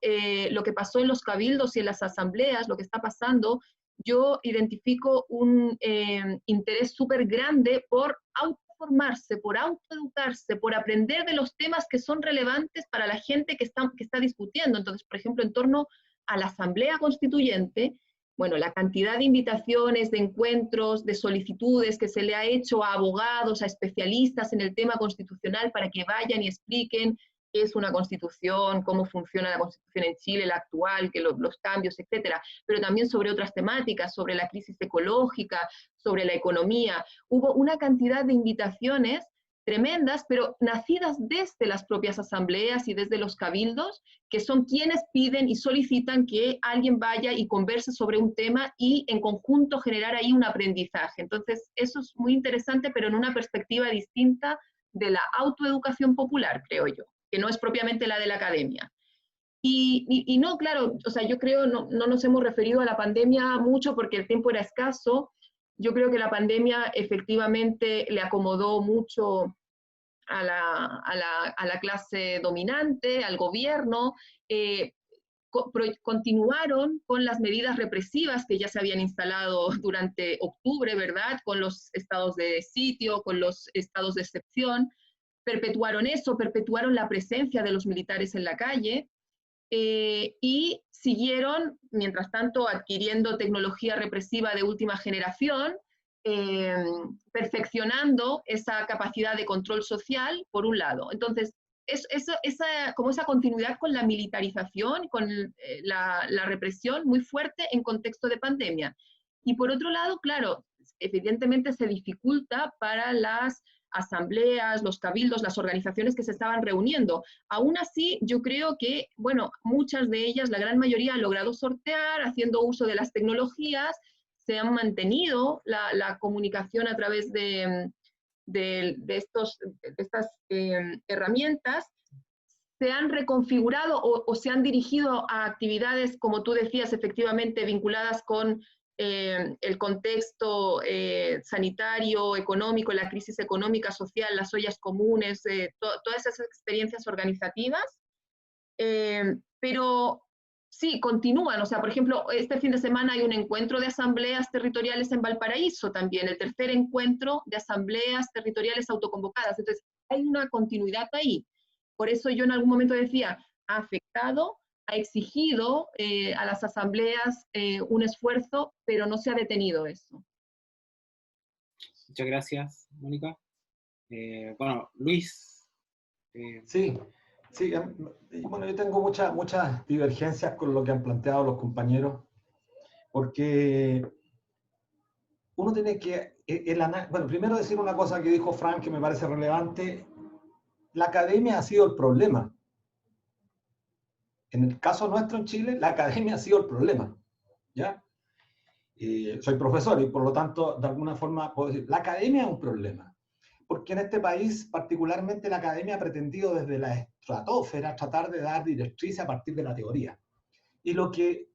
lo que pasó en los cabildos y en las asambleas, lo que está pasando. Yo identifico un interés súper grande por autoformarse, por autoeducarse, por aprender de los temas que son relevantes para la gente que está discutiendo. Entonces, por ejemplo, en torno a la Asamblea Constituyente, bueno, la cantidad de invitaciones, de encuentros, de solicitudes que se le ha hecho a abogados, a especialistas en el tema constitucional para que vayan y expliquen qué es una constitución, cómo funciona la constitución en Chile, la actual, que los cambios, etcétera, pero también sobre otras temáticas, sobre la crisis ecológica, sobre la economía. Hubo una cantidad de invitaciones tremendas, pero nacidas desde las propias asambleas y desde los cabildos, que son quienes piden y solicitan que alguien vaya y converse sobre un tema y en conjunto generar ahí un aprendizaje. Entonces, eso es muy interesante, pero en una perspectiva distinta de la autoeducación popular, creo yo, que no es propiamente la de la academia. Y no, claro, o sea, yo creo, no nos hemos referido a la pandemia mucho porque el tiempo era escaso. Yo creo que la pandemia efectivamente le acomodó mucho a la clase dominante, al gobierno, continuaron con las medidas represivas que ya se habían instalado durante octubre, ¿verdad? Con los estados de sitio, con los estados de excepción, perpetuaron eso, perpetuaron la presencia de los militares en la calle, y siguieron, mientras tanto, adquiriendo tecnología represiva de última generación, perfeccionando esa capacidad de control social, por un lado. Entonces, como esa continuidad con la militarización, con la represión muy fuerte en contexto de pandemia. Y por otro lado, claro, evidentemente se dificulta para las asambleas, los cabildos, las organizaciones que se estaban reuniendo. Aún así, yo creo que, bueno, muchas de ellas, la gran mayoría, han logrado sortear, haciendo uso de las tecnologías, se han mantenido la comunicación a través de estas herramientas, se han reconfigurado o se han dirigido a actividades, como tú decías, efectivamente vinculadas con el contexto sanitario, económico, la crisis económica, social, las ollas comunes, todas esas experiencias organizativas, pero sí, continúan. O sea, por ejemplo, este fin de semana hay un encuentro de asambleas territoriales en Valparaíso también, el tercer encuentro de asambleas territoriales autoconvocadas. Entonces, hay una continuidad ahí. Por eso yo en algún momento decía, ha afectado, ha exigido a las asambleas un esfuerzo, pero no se ha detenido eso. Muchas gracias, Mónica. Bueno, Luis. Sí, bueno, yo tengo muchas divergencias con lo que han planteado los compañeros, porque uno tiene que, bueno, primero decir una cosa que dijo Frank que me parece relevante: la academia ha sido el problema. En el caso nuestro en Chile, la academia ha sido el problema, ¿ya? soy profesor y por lo tanto, de alguna forma, puedo decir, la academia es un problema. Porque en este país, particularmente la academia ha pretendido desde la estratosfera tratar de dar directrices a partir de la teoría. Y lo que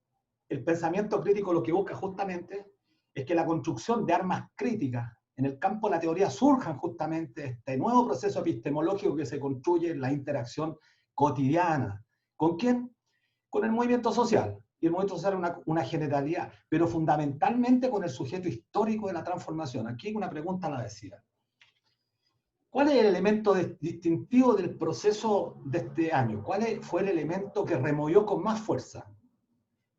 el pensamiento crítico lo que busca justamente es que la construcción de armas críticas en el campo de la teoría surjan justamente este nuevo proceso epistemológico que se construye en la interacción cotidiana. ¿Con quién? Con el movimiento social. Y el movimiento social es una generalidad, pero fundamentalmente con el sujeto histórico de la transformación. Aquí una pregunta la decía. ¿Cuál es el elemento distintivo del proceso de este año? ¿Cuál fue el elemento que removió con más fuerza?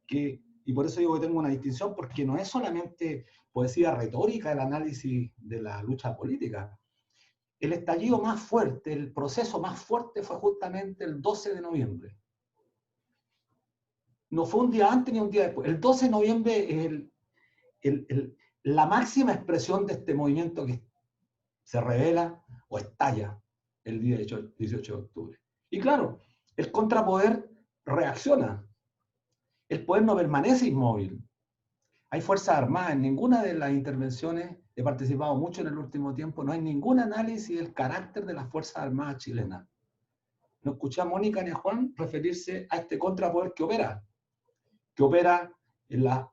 Y por eso digo que tengo una distinción, porque no es solamente poesía retórica el análisis de la lucha política. El estallido más fuerte, el proceso más fuerte fue justamente el 12 de noviembre. No fue un día antes ni un día después. El 12 de noviembre es la máxima expresión de este movimiento que se revela o estalla el día 18 de octubre. Y claro, el contrapoder reacciona. El poder no permanece inmóvil. Hay Fuerzas Armadas. En ninguna de las intervenciones, he participado mucho en el último tiempo, no hay ningún análisis del carácter de las Fuerzas Armadas chilenas. No escuché a Mónica ni a Juan referirse a este contrapoder que opera en la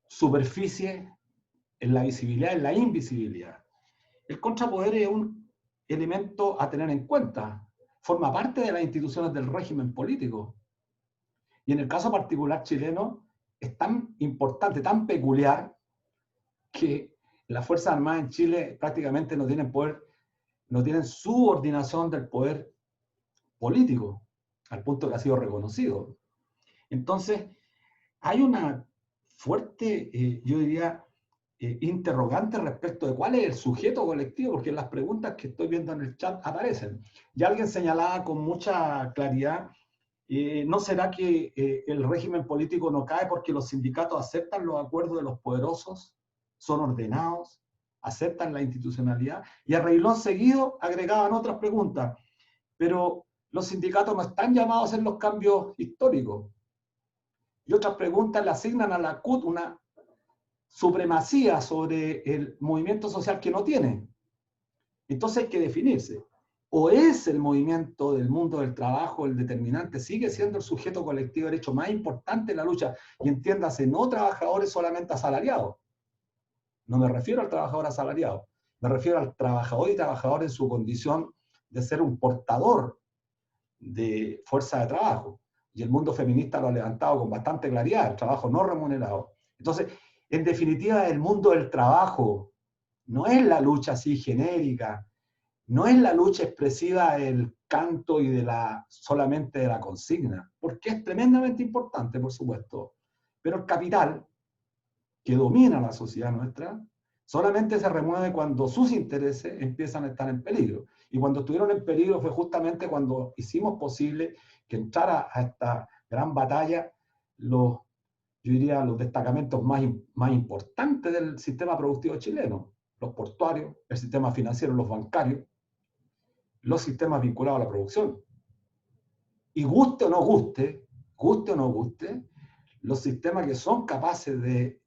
superficie, en la visibilidad, en la invisibilidad. El contrapoder es un elemento a tener en cuenta. Forma parte de las instituciones del régimen político. Y en el caso particular chileno, es tan importante, tan peculiar, que las Fuerzas Armadas en Chile prácticamente no tienen poder, no tienen subordinación del poder político, al punto que ha sido reconocido. Entonces, hay una fuerte, yo diría, interrogante respecto de cuál es el sujeto colectivo, porque las preguntas que estoy viendo en el chat aparecen. Y alguien señalaba con mucha claridad, ¿no será que el régimen político no cae porque los sindicatos aceptan los acuerdos de los poderosos, son ordenados, aceptan la institucionalidad? Y a reglón seguido agregaban otras preguntas, pero los sindicatos no están llamados a hacer los cambios históricos. Y otras preguntas le asignan a la CUT una supremacía sobre el movimiento social que no tiene. Entonces hay que definirse. O es el movimiento del mundo del trabajo el determinante, sigue siendo el sujeto colectivo de derecho más importante en la lucha, y entiéndase, no trabajadores solamente asalariados. No me refiero al trabajador asalariado, me refiero al trabajador y trabajador en su condición de ser un portador de fuerza de trabajo. Y el mundo feminista lo ha levantado con bastante claridad, el trabajo no remunerado. Entonces, en definitiva, el mundo del trabajo no es la lucha así genérica, no es la lucha expresiva del canto y solamente de la consigna, porque es tremendamente importante, por supuesto. Pero el capital, que domina la sociedad nuestra, solamente se remueve cuando sus intereses empiezan a estar en peligro. Y cuando estuvieron en peligro fue justamente cuando hicimos posible que entrara a esta gran batalla yo diría, los destacamentos más importantes del sistema productivo chileno, los portuarios, el sistema financiero, los bancarios, los sistemas vinculados a la producción. Y guste o no guste, los sistemas que son capaces de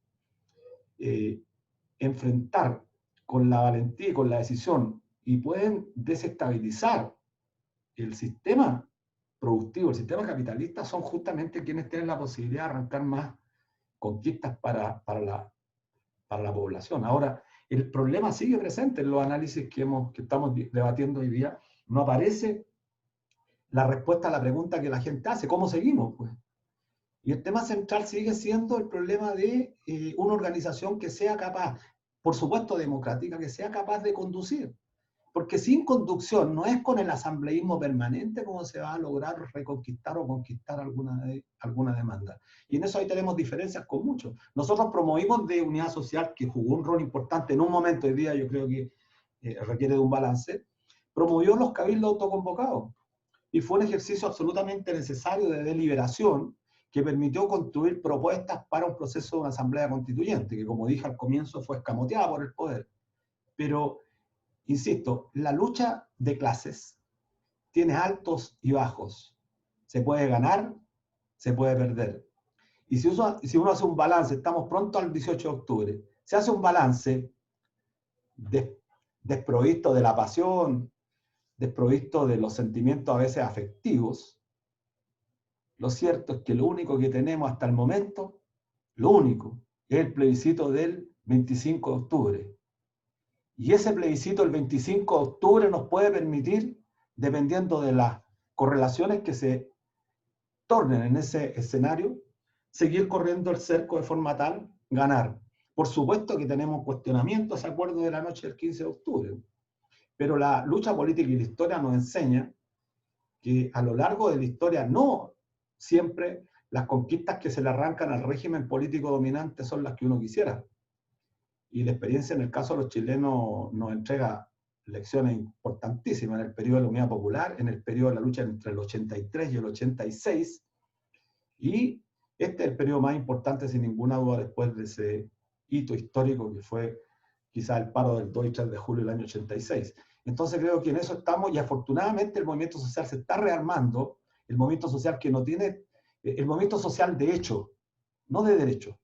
enfrentar con la valentía y con la decisión y pueden desestabilizar el sistema productivo, el sistema capitalista, son justamente quienes tienen la posibilidad de arrancar más conquistas para la población. Ahora, el problema sigue presente en los análisis que estamos debatiendo hoy día. No aparece la respuesta a la pregunta que la gente hace, ¿cómo seguimos? Pues? Y el tema central sigue siendo el problema de una organización que sea capaz, por supuesto democrática, que sea capaz de conducir. Porque sin conducción no es con el asambleísmo permanente como se va a lograr reconquistar o conquistar alguna demanda. Y en eso ahí tenemos diferencias con muchos. Nosotros promovimos de unidad social, que jugó un rol importante en un momento, hoy día yo creo que requiere de un balance, promovió los cabildos autoconvocados. Y fue un ejercicio absolutamente necesario de deliberación que permitió construir propuestas para un proceso de una asamblea constituyente, que como dije al comienzo fue escamoteada por el poder. Pero insisto, la lucha de clases tiene altos y bajos. Se puede ganar, se puede perder. Y si uno hace un balance, estamos pronto al 18 de octubre, se hace un balance desprovisto de la pasión, desprovisto de los sentimientos a veces afectivos, lo cierto es que lo único que tenemos hasta el momento, lo único, es el plebiscito del 25 de octubre. Y ese plebiscito del 25 de octubre nos puede permitir, dependiendo de las correlaciones que se tornen en ese escenario, seguir corriendo el cerco de forma tal, ganar. Por supuesto que tenemos cuestionamientos a ese acuerdo de la noche del 15 de octubre, pero la lucha política y la historia nos enseña que a lo largo de la historia no siempre las conquistas que se le arrancan al régimen político dominante son las que uno quisiera. Y la experiencia en el caso de los chilenos nos entrega lecciones importantísimas en el periodo de la Unidad Popular, en el periodo de la lucha entre el 83 y el 86, y este es el periodo más importante sin ninguna duda después de ese hito histórico que fue quizás el paro del 2 y 3 de julio del año 86. Entonces creo que en eso estamos y afortunadamente el movimiento social se está rearmando, el movimiento social que no tiene, el movimiento social de hecho, no de derecho.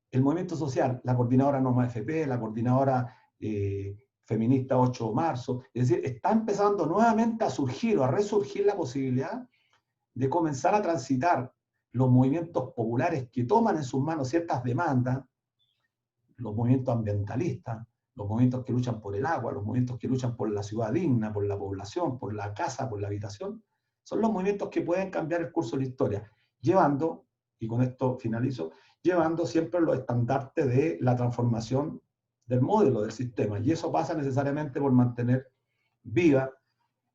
El movimiento social, la coordinadora Norma FP, la coordinadora feminista 8 de marzo, es decir, está empezando nuevamente a surgir o a resurgir la posibilidad de comenzar a transitar los movimientos populares que toman en sus manos ciertas demandas, los movimientos ambientalistas, los movimientos que luchan por el agua, los movimientos que luchan por la ciudad digna, por la población, por la casa, por la habitación, son los movimientos que pueden cambiar el curso de la historia, llevando, y con esto finalizo, llevando siempre los estandartes de la transformación del modelo del sistema. Y eso pasa necesariamente por mantener viva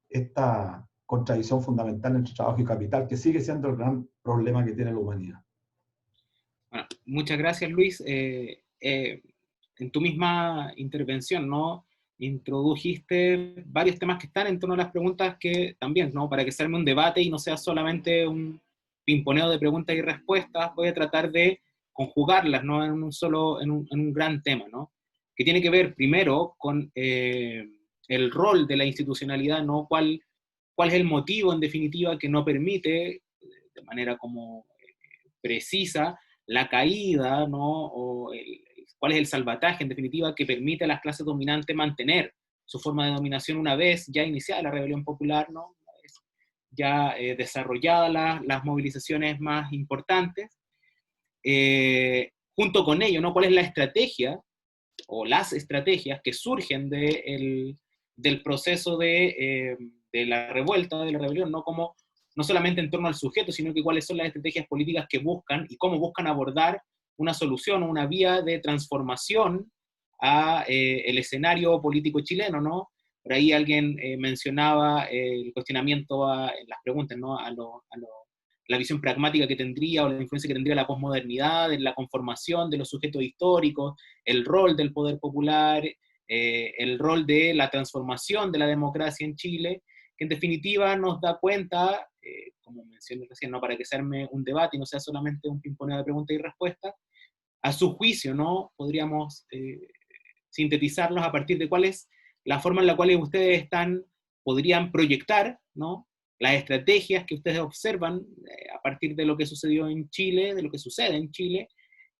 esta contradicción fundamental entre trabajo y capital, que sigue siendo el gran problema que tiene la humanidad. Bueno, muchas gracias, Luis. En tu misma intervención, ¿no? Introdujiste varios temas que están en torno a las preguntas que también, ¿no? Para que se arme un debate y no sea solamente un pimponeo de preguntas y respuestas, voy a tratar de conjugarlas, ¿no? En un gran tema, ¿no? Que tiene que ver primero con el rol de la institucionalidad, ¿no? ¿Cuál es el motivo, en definitiva, que no permite, de manera como precisa, la caída, ¿no? ¿Cuál es el salvataje, en definitiva, que permite a las clases dominantes mantener su forma de dominación una vez ya iniciada la rebelión popular, ¿no? Una vez ya desarrolladas las movilizaciones más importantes? Junto con ello, ¿no? ¿Cuál es la estrategia o las estrategias que surgen del proceso de la revuelta, de la rebelión, ¿no? Como, no solamente en torno al sujeto, sino que cuáles son las estrategias políticas que buscan y cómo buscan abordar una solución, una vía de transformación a el escenario político chileno, ¿no? Por ahí alguien mencionaba el cuestionamiento en las preguntas, ¿no? La visión pragmática que tendría o la influencia que tendría la posmodernidad en la conformación de los sujetos históricos, el rol del poder popular, el rol de la transformación de la democracia en Chile, que en definitiva nos da cuenta, como mencioné recién, ¿no? Para que se arme un debate y no sea solamente un pimponeo de preguntas y respuestas, a su juicio, ¿no? Podríamos sintetizarlos a partir de cuál es la forma en la cual ustedes podrían proyectar, ¿no? Las estrategias que ustedes observan a partir de lo que sucedió en Chile, de lo que sucede en Chile,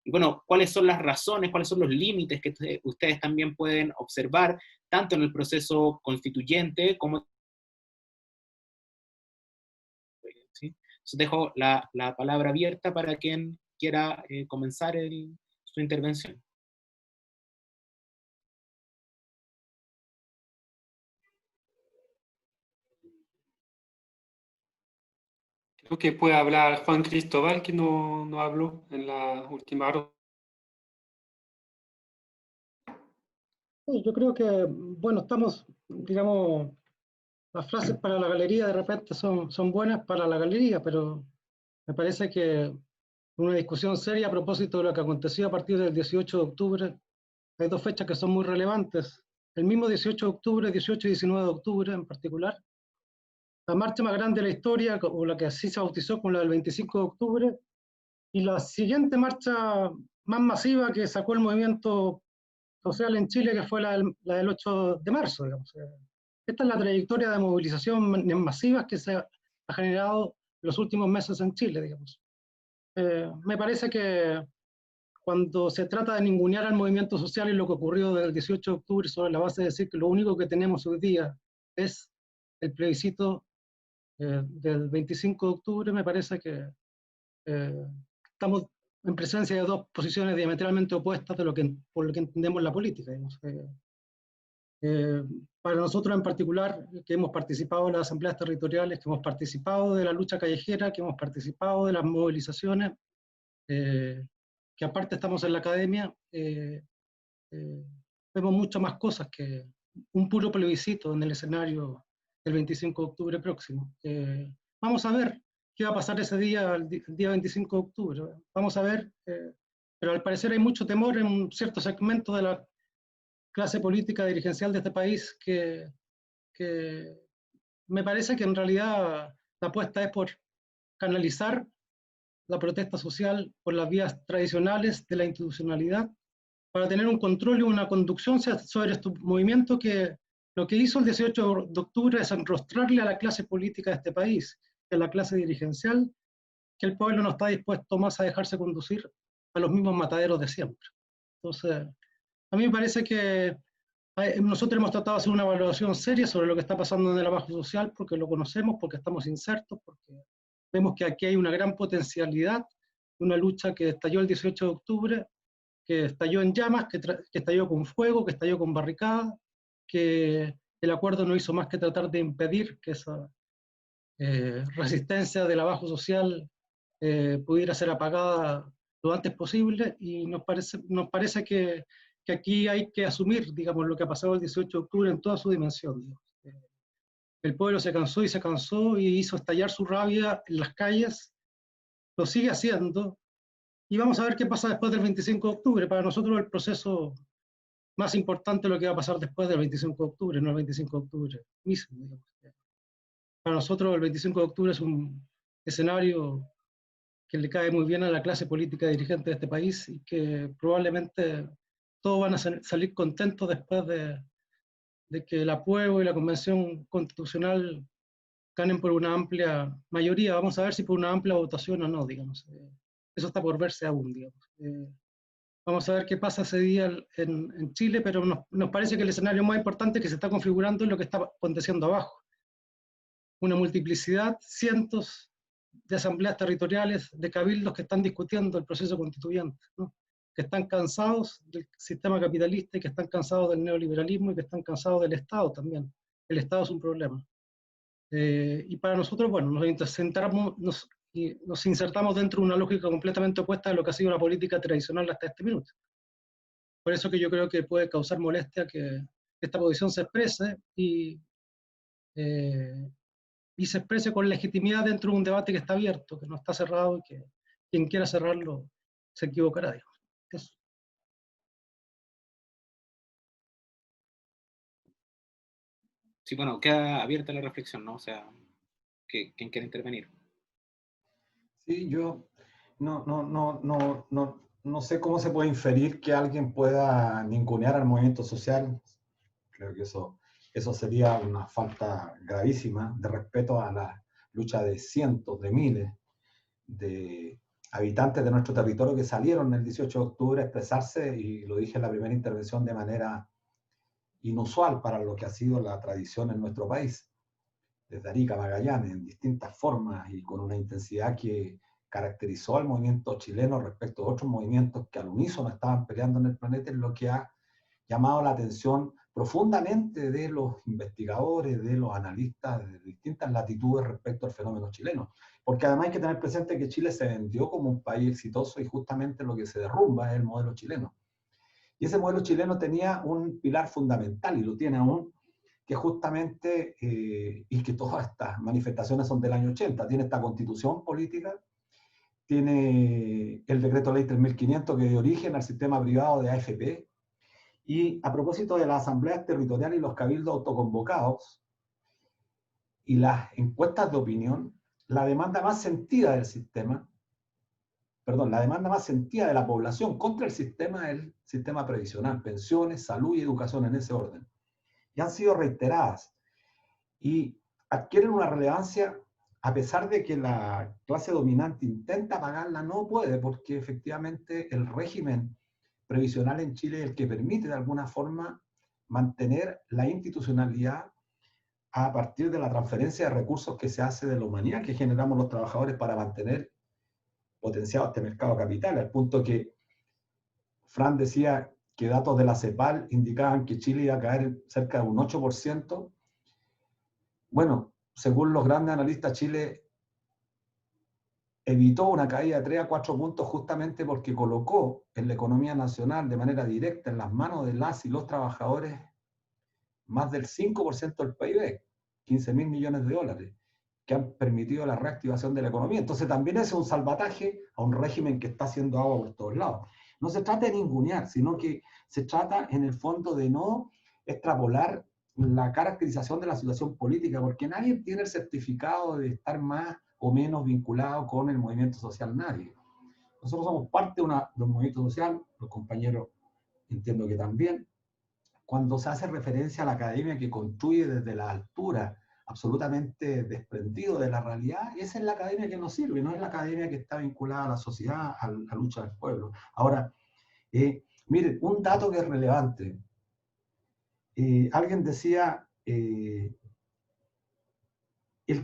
y bueno, cuáles son las razones, cuáles son los límites que ustedes también pueden observar, tanto en el proceso constituyente como... ¿Sí? Entonces dejo la palabra abierta para quien quiera comenzar su intervención. Creo que puede hablar Juan Cristóbal, que no habló en la última hora. Sí, yo creo que, bueno, estamos, digamos, las frases para la galería de repente son buenas para la galería, pero me parece que una discusión seria a propósito de lo que aconteció a partir del 18 de octubre, hay dos fechas que son muy relevantes. El mismo 18 de octubre, 18 y 19 de octubre en particular, la marcha más grande de la historia, o la que así se bautizó como la del 25 de octubre, y la siguiente marcha más masiva que sacó el movimiento social en Chile, que fue la del 8 de marzo, digamos. Esta es la trayectoria de movilización masivas que se ha generado en los últimos meses en Chile, digamos. Me parece que cuando se trata de ningunear al movimiento social y lo que ocurrió del 18 de octubre sobre la base de decir que lo único que tenemos hoy día es el plebiscito del 25 de octubre, me parece que estamos en presencia de dos posiciones diametralmente opuestas de por lo que entendemos la política. Para nosotros en particular, que hemos participado en las asambleas territoriales, que hemos participado de la lucha callejera, que hemos participado de las movilizaciones, que aparte estamos en la academia, vemos muchas más cosas que un puro plebiscito en el escenario del 25 de octubre próximo. Vamos a ver qué va a pasar ese día, el día 25 de octubre. Vamos a ver, pero al parecer hay mucho temor en un cierto segmento de la clase política dirigencial de este país que me parece que en realidad la apuesta es por canalizar la protesta social por las vías tradicionales de la institucionalidad para tener un control y una conducción sobre este movimiento que lo que hizo el 18 de octubre es enrostrarle a la clase política de este país, a la clase dirigencial, que el pueblo no está dispuesto más a dejarse conducir a los mismos mataderos de siempre. Entonces, a mí me parece que nosotros hemos tratado de hacer una evaluación seria sobre lo que está pasando en el abajo social, porque lo conocemos, porque estamos insertos, porque vemos que aquí hay una gran potencialidad, una lucha que estalló el 18 de octubre, que estalló en llamas, que estalló con fuego, que estalló con barricadas, que el acuerdo no hizo más que tratar de impedir que esa resistencia del abajo social pudiera ser apagada lo antes posible, y nos parece que aquí hay que asumir, digamos, lo que ha pasado el 18 de octubre en toda su dimensión. El pueblo se cansó y hizo estallar su rabia en las calles, lo sigue haciendo, y vamos a ver qué pasa después del 25 de octubre. Para nosotros el proceso más importante es lo que va a pasar después del 25 de octubre, no el 25 de octubre mismo, digamos. Para nosotros el 25 de octubre es un escenario que le cae muy bien a la clase política dirigente de este país y que probablemente todos van a salir contentos después de que el apruebo y la convención constitucional ganen por una amplia mayoría. Vamos a ver si por una amplia votación o no, digamos. Eso está por verse aún, digamos. Vamos a ver qué pasa ese día en Chile, pero nos parece que el escenario más importante que se está configurando es lo que está aconteciendo abajo. Una multiplicidad, cientos de asambleas territoriales, de cabildos que están discutiendo el proceso constituyente, ¿no? Que están cansados del sistema capitalista y que están cansados del neoliberalismo y que están cansados del Estado también. El Estado es un problema. Y para nosotros, bueno, nos insertamos dentro de una lógica completamente opuesta de lo que ha sido la política tradicional hasta este minuto. Por eso que yo creo que puede causar molestia que esta posición se exprese y se exprese con legitimidad dentro de un debate que está abierto, que no está cerrado y que quien quiera cerrarlo se equivocará, digamos. Eso. Sí, bueno, queda abierta la reflexión, ¿no? O sea, ¿quién quiere intervenir? Sí, yo no sé cómo se puede inferir que alguien pueda ningunear al movimiento social. Creo que eso sería una falta gravísima de respeto a la lucha de cientos, de miles de habitantes de nuestro territorio que salieron el 18 de octubre a expresarse, y lo dije en la primera intervención, de manera inusual para lo que ha sido la tradición en nuestro país, desde Arica a Magallanes, en distintas formas y con una intensidad que caracterizó al movimiento chileno respecto a otros movimientos que al unísono estaban peleando en el planeta, es lo que ha llamado la atención profundamente de los investigadores, de los analistas de distintas latitudes respecto al fenómeno chileno. Porque además hay que tener presente que Chile se vendió como un país exitoso y justamente lo que se derrumba es el modelo chileno. Y ese modelo chileno tenía un pilar fundamental, y lo tiene aún, que justamente, y que todas estas manifestaciones son del año 80, tiene esta constitución política, tiene el decreto ley 3500 que dio origen al sistema privado de AFP, y a propósito de las asambleas territoriales y los cabildos autoconvocados y las encuestas de opinión, la demanda más sentida del sistema, la demanda más sentida de la población contra el sistema es el sistema previsional, pensiones, salud y educación, en ese orden. Y han sido reiteradas y adquieren una relevancia a pesar de que la clase dominante intenta pagarla, no puede, porque efectivamente el régimen previsional en Chile es el que permite de alguna forma mantener la institucionalidad a partir de la transferencia de recursos que se hace de la humanidad que generamos los trabajadores para mantener potenciado este mercado capital, al punto que Fran decía que datos de la CEPAL indicaban que Chile iba a caer cerca de un 8%. Bueno, según los grandes analistas, Chile evitó una caída de 3 a 4 puntos justamente porque colocó en la economía nacional de manera directa en las manos de las y los trabajadores más del 5% del PIB, 15.000 millones de dólares, que han permitido la reactivación de la economía. Entonces también es un salvataje a un régimen que está haciendo agua por todos lados. No se trata de ningunear, sino que se trata en el fondo de no extrapolar la caracterización de la situación política, porque nadie tiene el certificado de estar más o menos vinculado con el movimiento social, nadie. Nosotros somos parte de un movimiento social, los compañeros entiendo que también. Cuando se hace referencia a la academia que construye desde la altura, absolutamente desprendido de la realidad, esa es la academia que nos sirve, no es la academia que está vinculada a la sociedad, a la lucha del pueblo. Ahora, miren, un dato que es relevante. Alguien decía el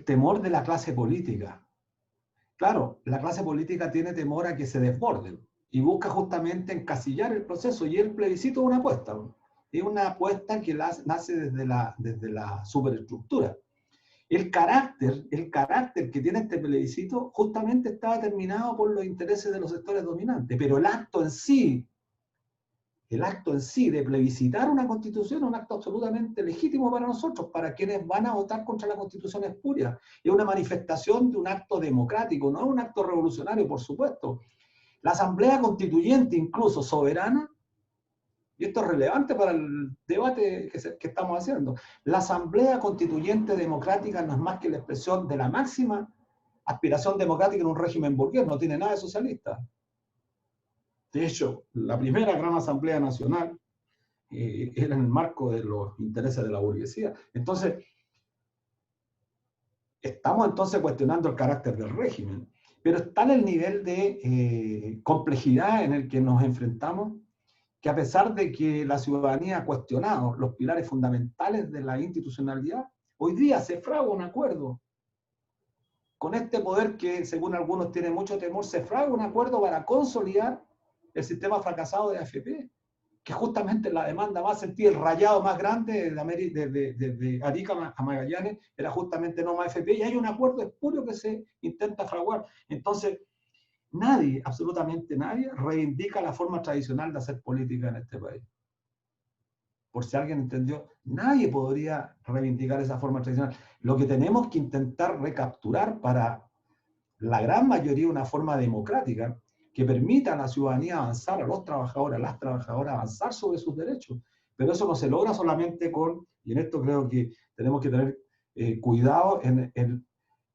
temor de la clase política. Claro, la clase política tiene temor a que se desborden y busca justamente encasillar el proceso, y el plebiscito es una apuesta. Es una apuesta que nace desde la superestructura. El carácter que tiene este plebiscito justamente está determinado por los intereses de los sectores dominantes, pero el acto en sí de plebiscitar una constitución es un acto absolutamente legítimo para nosotros, para quienes van a votar contra la constitución espuria. Es una manifestación de un acto democrático, no es un acto revolucionario, por supuesto. La Asamblea Constituyente, incluso soberana, y esto es relevante para el debate que estamos haciendo, la Asamblea Constituyente Democrática no es más que la expresión de la máxima aspiración democrática en un régimen burgués, no tiene nada de socialista. De hecho, la primera gran Asamblea Nacional era en el marco de los intereses de la burguesía. Entonces, estamos entonces cuestionando el carácter del régimen, pero está en el nivel de complejidad en el que nos enfrentamos, que a pesar de que la ciudadanía ha cuestionado los pilares fundamentales de la institucionalidad, hoy día se fragua un acuerdo. Con este poder que, según algunos, tiene mucho temor, se fragua un acuerdo para consolidar el sistema fracasado de AFP, que justamente la demanda más sentida, el rayado más grande de Arica a Magallanes, era justamente no más AFP, y hay un acuerdo espurio que se intenta fraguar. Entonces, nadie, absolutamente nadie, reivindica la forma tradicional de hacer política en este país. Por si alguien entendió, nadie podría reivindicar esa forma tradicional. Lo que tenemos que intentar recapturar para la gran mayoría una forma democrática que permita a la ciudadanía avanzar, a los trabajadores, a las trabajadoras avanzar sobre sus derechos. Pero eso no se logra solamente con, y en esto creo que tenemos que tener cuidado en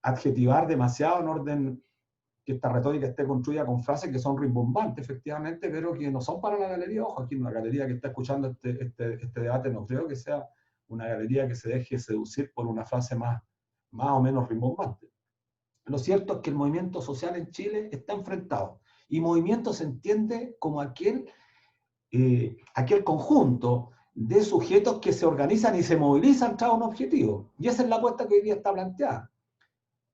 adjetivar demasiado en orden que esta retórica esté construida con frases que son rimbombantes, efectivamente, pero que no son para la galería. Ojo, aquí una galería que está escuchando este debate no creo que sea una galería que se deje seducir por una frase más o menos rimbombante. Lo cierto es que el movimiento social en Chile está enfrentado, y movimiento se entiende como aquel conjunto de sujetos que se organizan y se movilizan tras un objetivo. Y esa es la apuesta que hoy día está planteada.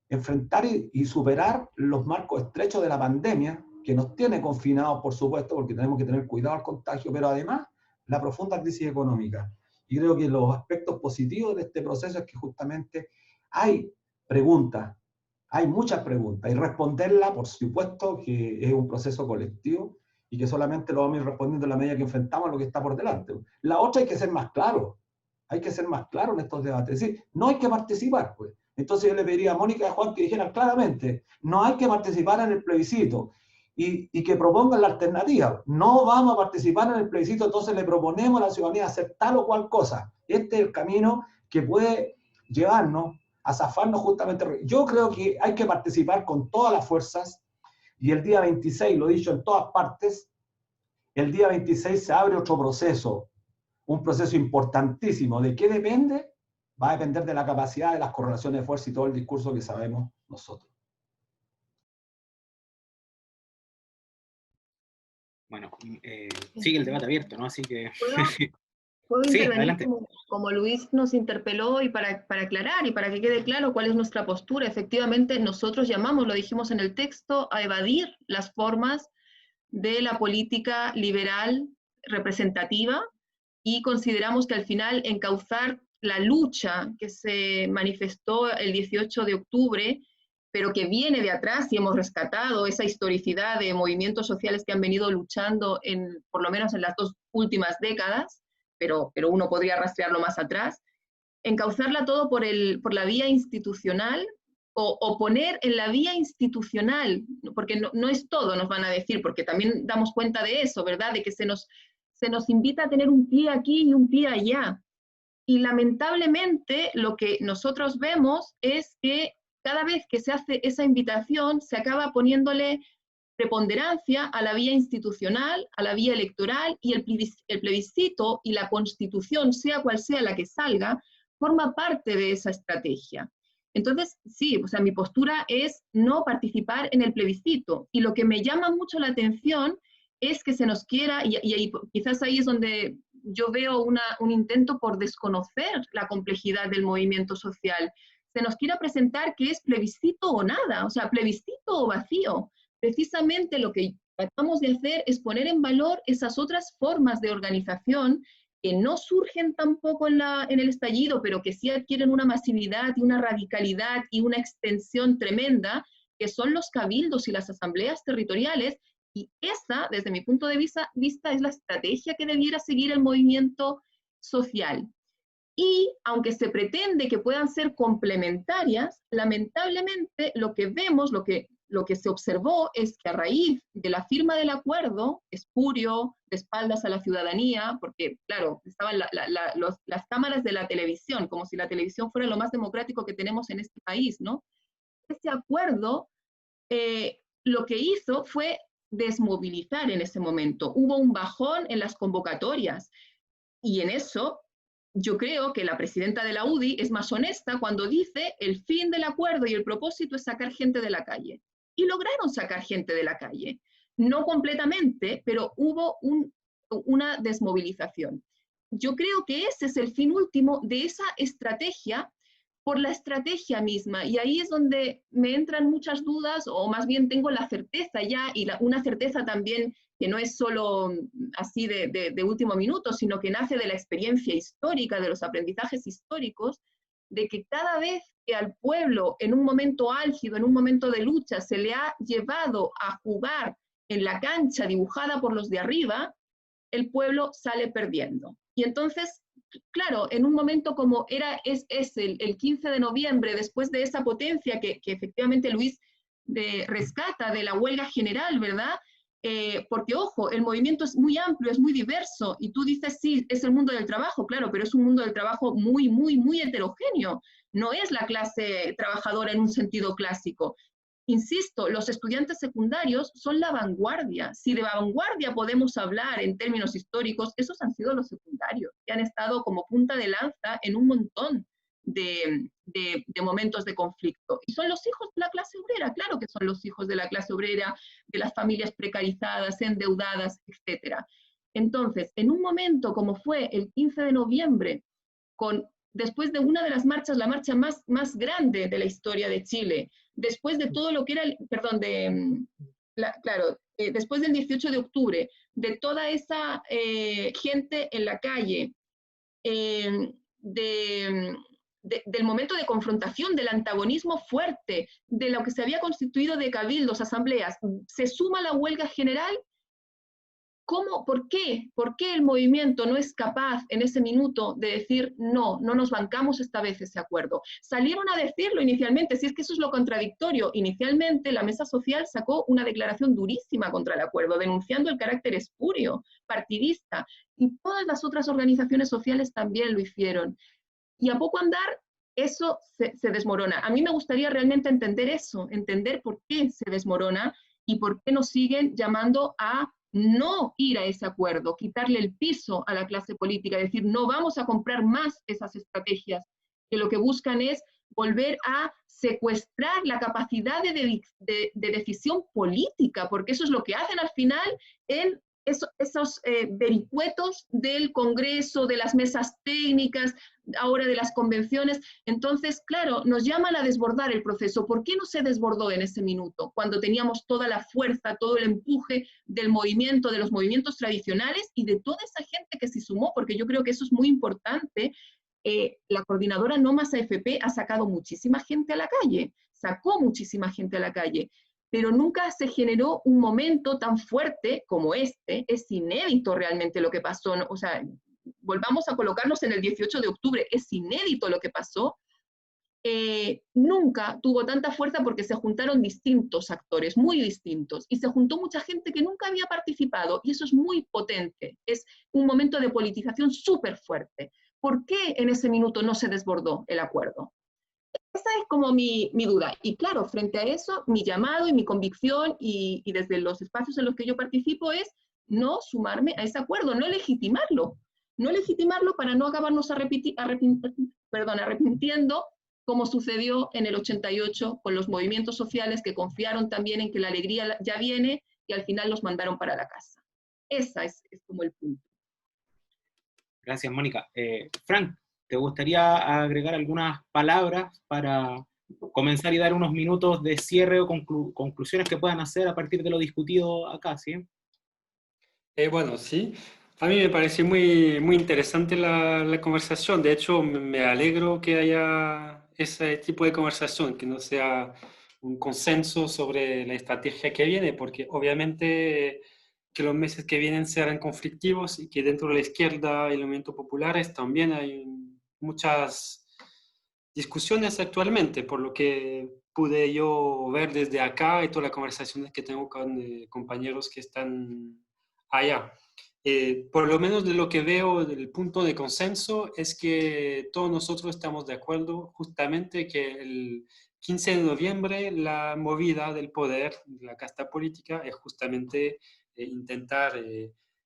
Enfrentar y superar los marcos estrechos de la pandemia, que nos tiene confinados, por supuesto, porque tenemos que tener cuidado al contagio, pero además la profunda crisis económica. Y creo que los aspectos positivos de este proceso es que justamente hay preguntas, hay muchas preguntas, y responderlas, por supuesto, que es un proceso colectivo y que solamente lo vamos a ir respondiendo en la medida que enfrentamos a lo que está por delante. La otra, hay que ser más claro, en estos debates. Es decir, no hay que participar, pues. Entonces yo le pediría a Mónica y a Juan que dijeran claramente, no hay que participar en el plebiscito, y que propongan la alternativa. No vamos a participar en el plebiscito, entonces le proponemos a la ciudadanía hacer tal o cual cosa. Este es el camino que puede llevarnos a zafarnos justamente. Yo creo que hay que participar con todas las fuerzas, y el día 26, lo he dicho en todas partes, el día 26 se abre otro proceso, un proceso importantísimo. ¿De qué depende? va a depender de la capacidad de las correlaciones de fuerza y todo el discurso que sabemos nosotros. Bueno, sigue el debate abierto, ¿no? Así que... ¿Puedo Sí, intervenir adelante. como Luis nos interpeló y para aclarar y para que quede claro cuál es nuestra postura? Efectivamente, nosotros llamamos, lo dijimos en el texto, a evadir las formas de la política liberal representativa y consideramos que al final encauzar la lucha que se manifestó el 18 de octubre, pero que viene de atrás y hemos rescatado esa historicidad de movimientos sociales que han venido luchando por lo menos en las 2 últimas décadas, pero uno podría rastrearlo más atrás, encauzarla todo por la vía institucional o poner en la vía institucional, porque no es todo, nos van a decir, porque también damos cuenta de eso, ¿verdad? De que se nos invita a tener un pie aquí y un pie allá. Y lamentablemente lo que nosotros vemos es que cada vez que se hace esa invitación se acaba poniéndole preponderancia a la vía institucional, a la vía electoral, y el plebiscito y la constitución, sea cual sea la que salga, forma parte de esa estrategia. Entonces, sí, o sea, mi postura es no participar en el plebiscito, y lo que me llama mucho la atención es que se nos quiera, y quizás ahí es donde yo veo un intento por desconocer la complejidad del movimiento social, se nos quiera presentar que es plebiscito o nada, o sea, plebiscito o vacío. Precisamente lo que tratamos de hacer es poner en valor esas otras formas de organización que no surgen tampoco en el estallido, pero que sí adquieren una masividad y una radicalidad y una extensión tremenda, que son los cabildos y las asambleas territoriales, y esa, desde mi punto de vista, es la estrategia que debiera seguir el movimiento social. Y aunque se pretende que puedan ser complementarias, lamentablemente lo que vemos, lo que se observó es que a raíz de la firma del acuerdo, espurio, de espaldas a la ciudadanía, porque claro, estaban las cámaras de la televisión, como si la televisión fuera lo más democrático que tenemos en este país, ¿no? Ese acuerdo lo que hizo fue desmovilizar en ese momento. Hubo un bajón en las convocatorias, y en eso yo creo que la presidenta de la UDI es más honesta cuando dice el fin del acuerdo y el propósito es sacar gente de la calle. Y lograron sacar gente de la calle. No completamente, pero hubo una desmovilización. Yo creo que ese es el fin último de esa estrategia, por la estrategia misma. Y ahí es donde me entran muchas dudas, o más bien tengo la certeza ya, y una certeza también que no es solo así de último minuto, sino que nace de la experiencia histórica, de los aprendizajes históricos, de que cada vez que al pueblo en un momento álgido, en un momento de lucha, se le ha llevado a jugar en la cancha dibujada por los de arriba, el pueblo sale perdiendo. Y entonces, claro, en un momento como es el 15 de noviembre, después de esa potencia que efectivamente Luis rescata de la huelga general, ¿verdad? Porque, ojo, el movimiento es muy amplio, es muy diverso, y tú dices, sí, es el mundo del trabajo, claro, pero es un mundo del trabajo muy, muy, muy heterogéneo. No es la clase trabajadora en un sentido clásico. Insisto, los estudiantes secundarios son la vanguardia. Si de vanguardia podemos hablar en términos históricos, esos han sido los secundarios, que han estado como punta de lanza en un montón de momentos de conflicto. Y son los hijos de la clase obrera, claro que son los hijos de la clase obrera, de las familias precarizadas, endeudadas, etc. Entonces, en un momento como fue el 15 de noviembre, después de una de las marchas, la marcha más grande de la historia de Chile, después de todo lo que era, después del 18 de octubre, de toda esa gente en la calle, del momento de confrontación, del antagonismo fuerte, de lo que se había constituido de cabildos, asambleas, se suma la huelga general. ¿Cómo? ¿Por qué? ¿Por qué el movimiento no es capaz en ese minuto de decir no nos bancamos esta vez ese acuerdo? Salieron a decirlo inicialmente, si es que eso es lo contradictorio. Inicialmente la mesa social sacó una declaración durísima contra el acuerdo, denunciando el carácter espurio, partidista, y todas las otras organizaciones sociales también lo hicieron. Y a poco andar, eso se desmorona. A mí me gustaría realmente entender eso, entender por qué se desmorona y por qué nos siguen llamando a no ir a ese acuerdo, quitarle el piso a la clase política, decir, no vamos a comprar más esas estrategias que lo que buscan es volver a secuestrar la capacidad de decisión política, porque eso es lo que hacen al final en esos vericuetos del Congreso, de las mesas técnicas, ahora de las convenciones. Entonces, claro, nos llaman a desbordar el proceso. ¿Por qué no se desbordó en ese minuto, cuando teníamos toda la fuerza, todo el empuje del movimiento, de los movimientos tradicionales y de toda esa gente que se sumó? Porque yo creo que eso es muy importante. La coordinadora No Más AFP ha sacado muchísima gente a la calle, sacó muchísima gente a la calle, pero nunca se generó un momento tan fuerte como este. Es inédito realmente lo que pasó, ¿no? O sea, volvamos a colocarnos en el 18 de octubre, es inédito lo que pasó. Nunca tuvo tanta fuerza porque se juntaron distintos actores, muy distintos, y se juntó mucha gente que nunca había participado, y eso es muy potente, es un momento de politización súper fuerte. ¿Por qué en ese minuto no se desbordó el acuerdo? Esa es como mi duda. Y claro, frente a eso, mi llamado y mi convicción, y desde los espacios en los que yo participo, es no sumarme a ese acuerdo, no legitimarlo para no acabarnos arrepintiendo, como sucedió en el 88 con los movimientos sociales que confiaron también en que la alegría ya viene y al final los mandaron para la casa. Esa es como el punto. Gracias, Mónica. Frank, ¿te gustaría agregar algunas palabras para comenzar y dar unos minutos de cierre o conclusiones que puedan hacer a partir de lo discutido acá, ¿sí? Bueno, sí. A mí me parece muy interesante la conversación. De hecho, me alegro que haya ese tipo de conversación, que no sea un consenso sobre la estrategia que viene, porque obviamente que los meses que vienen serán conflictivos y que dentro de la izquierda y el movimiento populares también hay muchas discusiones actualmente, por lo que pude yo ver desde acá y todas las conversaciones que tengo con compañeros que están allá. Por lo menos de lo que veo del punto de consenso es que todos nosotros estamos de acuerdo justamente que el 15 de noviembre la movida del poder, la casta política, es justamente intentar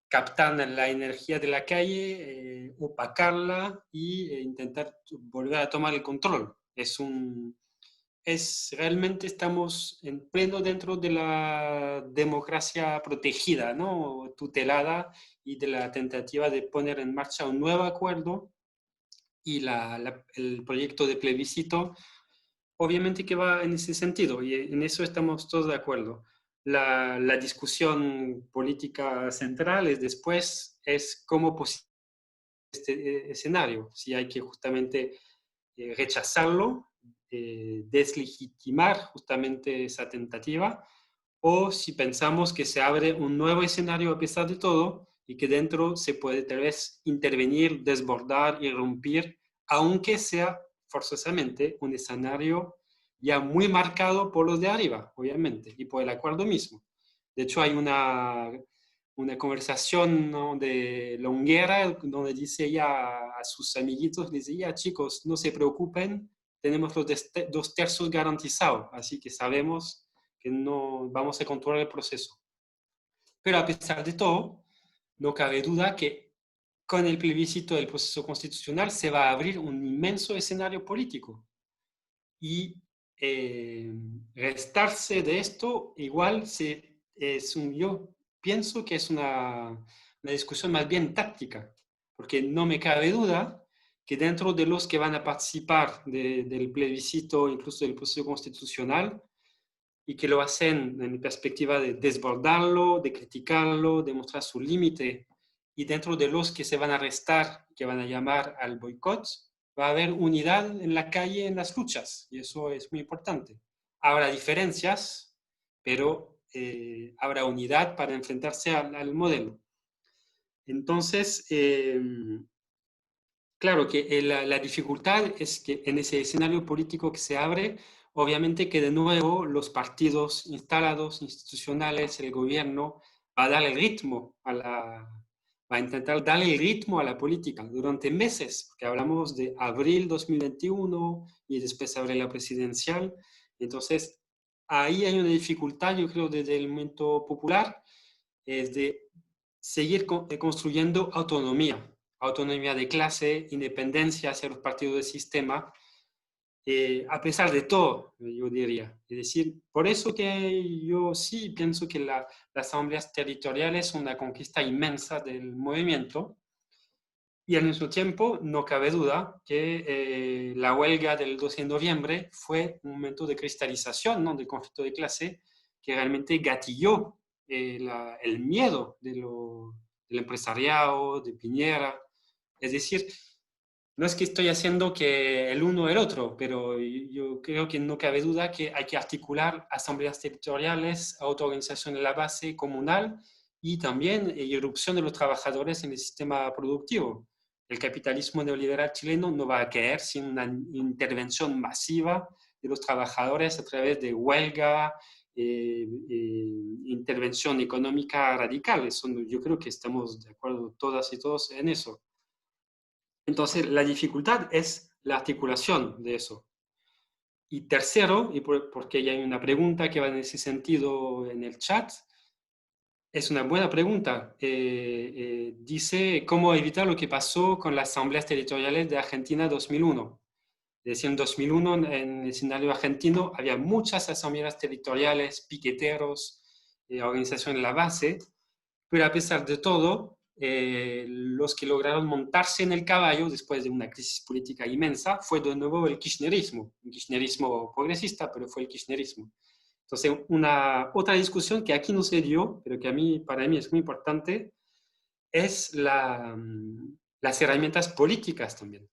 captar la energía de la calle, opacarla e intentar volver a tomar el control. Realmente estamos en pleno dentro de la democracia protegida, ¿no? Tutelada, y de la tentativa de poner en marcha un nuevo acuerdo y el proyecto de plebiscito, obviamente que va en ese sentido, y en eso estamos todos de acuerdo. La discusión política central es cómo posicionar este escenario, si hay que justamente rechazarlo, deslegitimar justamente esa tentativa, o si pensamos que se abre un nuevo escenario a pesar de todo y que dentro se puede tal vez intervenir, desbordar, irrumpir, aunque sea forzosamente un escenario ya muy marcado por los de arriba, obviamente, y por el acuerdo mismo. De hecho, hay una conversación, ¿no?, de Longuera, donde dice ella a sus amiguitos, dice, ya chicos, no se preocupen, tenemos los 2/3 garantizados, así que sabemos que no vamos a controlar el proceso. Pero a pesar de todo, no cabe duda que con el plebiscito del proceso constitucional se va a abrir un inmenso escenario político. Y restarse de esto igual yo pienso que es una discusión más bien táctica, porque no me cabe duda que dentro de los que van a participar del plebiscito, incluso del proceso constitucional, y que lo hacen en perspectiva de desbordarlo, de criticarlo, de mostrar su límite, y dentro de los que se van a restar, que van a llamar al boicot, va a haber unidad en la calle, en las luchas, y eso es muy importante. Habrá diferencias, pero habrá unidad para enfrentarse al modelo. Entonces, claro que la dificultad es que en ese escenario político que se abre, obviamente que de nuevo los partidos instalados, institucionales, el gobierno, va a dar el ritmo va a intentar darle el ritmo a la política durante meses, porque hablamos de abril 2021 y después abre la presidencial. Entonces, ahí hay una dificultad, yo creo, desde el movimiento popular, es de seguir construyendo autonomía autonomía de clase, independencia hacia los partidos del sistema, a pesar de todo, yo diría. Es decir, por eso que yo sí pienso que las asambleas territoriales son una conquista inmensa del movimiento, y al mismo tiempo no cabe duda que la huelga del 12 de noviembre fue un momento de cristalización, ¿no?, del conflicto de clase, que realmente gatilló el miedo del empresariado, de Piñera. Es decir, no es que estoy haciendo que el uno o el otro, pero yo creo que no cabe duda que hay que articular asambleas territoriales, autoorganización en la base comunal y también irrupción de los trabajadores en el sistema productivo. El capitalismo neoliberal chileno no va a caer sin una intervención masiva de los trabajadores a través de huelga, intervención económica radical. Eso, yo creo que estamos de acuerdo todas y todos en eso. Entonces, la dificultad es la articulación de eso. Y tercero, y porque ya hay una pregunta que va en ese sentido en el chat, es una buena pregunta. Dice, ¿cómo evitar lo que pasó con las asambleas territoriales de Argentina 2001? Es decir, en 2001, en el escenario argentino, había muchas asambleas territoriales, piqueteros, organizaciones en la base, pero a pesar de todo, los que lograron montarse en el caballo después de una crisis política inmensa fue de nuevo el kirchnerismo, un kirchnerismo progresista, pero fue el kirchnerismo. Entonces, otra discusión que aquí no se dio, pero que para mí es muy importante, es las herramientas políticas también.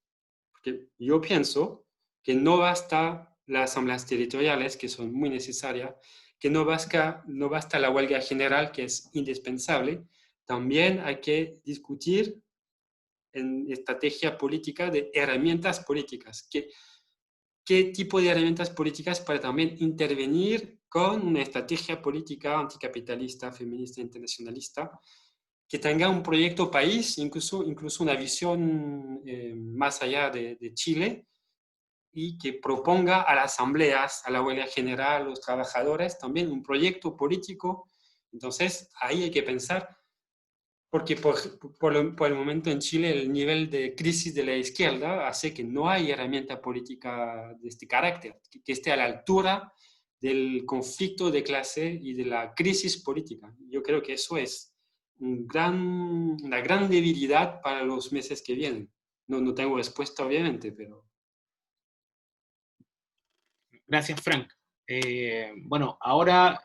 Porque yo pienso que no basta las asambleas territoriales, que son muy necesarias, que no basta la huelga general, que es indispensable. También hay que discutir en estrategia política de herramientas políticas. ¿Qué tipo de herramientas políticas para también intervenir con una estrategia política anticapitalista, feminista, internacionalista, que tenga un proyecto país, incluso una visión más allá de Chile, y que proponga a las asambleas, a la huelga general, a los trabajadores, también un proyecto político? Entonces, ahí hay que pensar, porque por el momento en Chile el nivel de crisis de la izquierda hace que no hay herramienta política de este carácter, que esté a la altura del conflicto de clase y de la crisis política. Yo creo que eso es una gran debilidad para los meses que vienen. No tengo respuesta, obviamente, pero... Gracias, Frank. Bueno, ahora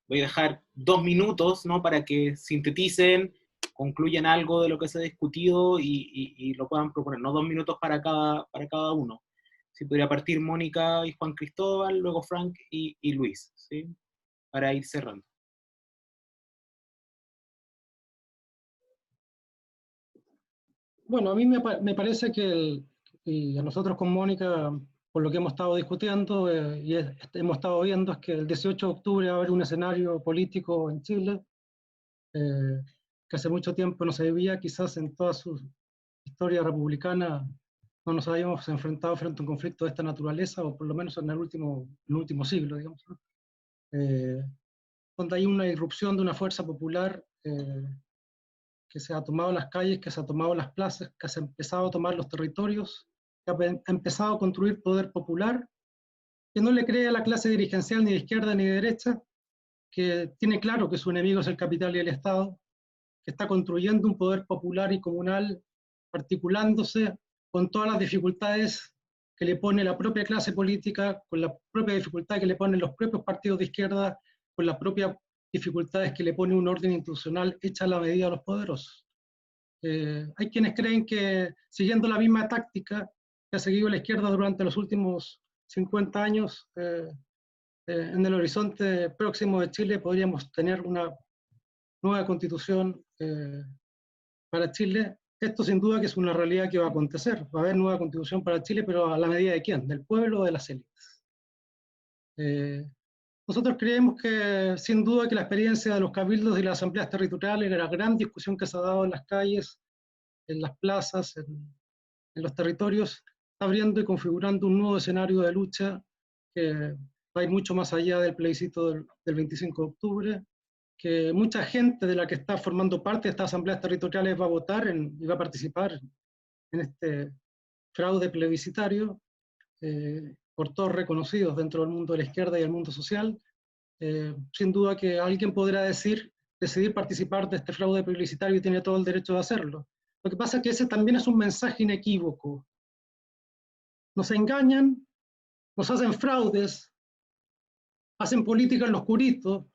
voy a dejar 2 minutos, ¿no?, para que sinteticen, concluyan algo de lo que se ha discutido y lo puedan proponer, ¿no? 2 minutos para cada uno. Si podría partir Mónica y Juan Cristóbal, luego Frank y Luis, ¿sí?, para ir cerrando. Bueno, a mí me parece que y a nosotros con Mónica, por lo que hemos estado discutiendo hemos estado viendo, es que el 18 de octubre va a haber un escenario político en Chile que hace mucho tiempo no se vivía, quizás en toda su historia republicana no nos habíamos enfrentado frente a un conflicto de esta naturaleza, o por lo menos en el último siglo, digamos, ¿no? Donde hay una irrupción de una fuerza popular que se ha tomado las calles, que se ha tomado las plazas, que se ha empezado a tomar los territorios, que ha empezado a construir poder popular, que no le cree a la clase dirigencial ni de izquierda ni de derecha, que tiene claro que su enemigo es el capital y el Estado, que está construyendo un poder popular y comunal, articulándose con todas las dificultades que le pone la propia clase política, con la propia dificultad que le ponen los propios partidos de izquierda, con las propias dificultades que le pone un orden institucional hecha a la medida de los poderosos. Hay quienes creen que, siguiendo la misma táctica que ha seguido la izquierda durante los últimos 50 años, en el horizonte próximo de Chile podríamos tener una nueva constitución para Chile. Esto sin duda que es una realidad que va a acontecer. Va a haber nueva constitución para Chile, pero ¿a la medida de quién? ¿Del pueblo o de las élites? Nosotros creemos que, sin duda, que la experiencia de los cabildos y las asambleas territoriales, la gran discusión que se ha dado en las calles, en las plazas, en los territorios, está abriendo y configurando un nuevo escenario de lucha que va a ir mucho más allá del plebiscito del 25 de octubre, que mucha gente de la que está formando parte de estas asambleas territoriales va a votar y va a participar en este fraude plebiscitario, por todos reconocidos dentro del mundo de la izquierda y el mundo social. Sin duda que alguien podrá decidir participar de este fraude plebiscitario y tiene todo el derecho de hacerlo. Lo que pasa es que ese también es un mensaje inequívoco. Nos engañan, nos hacen fraudes, hacen política en lo oscurito,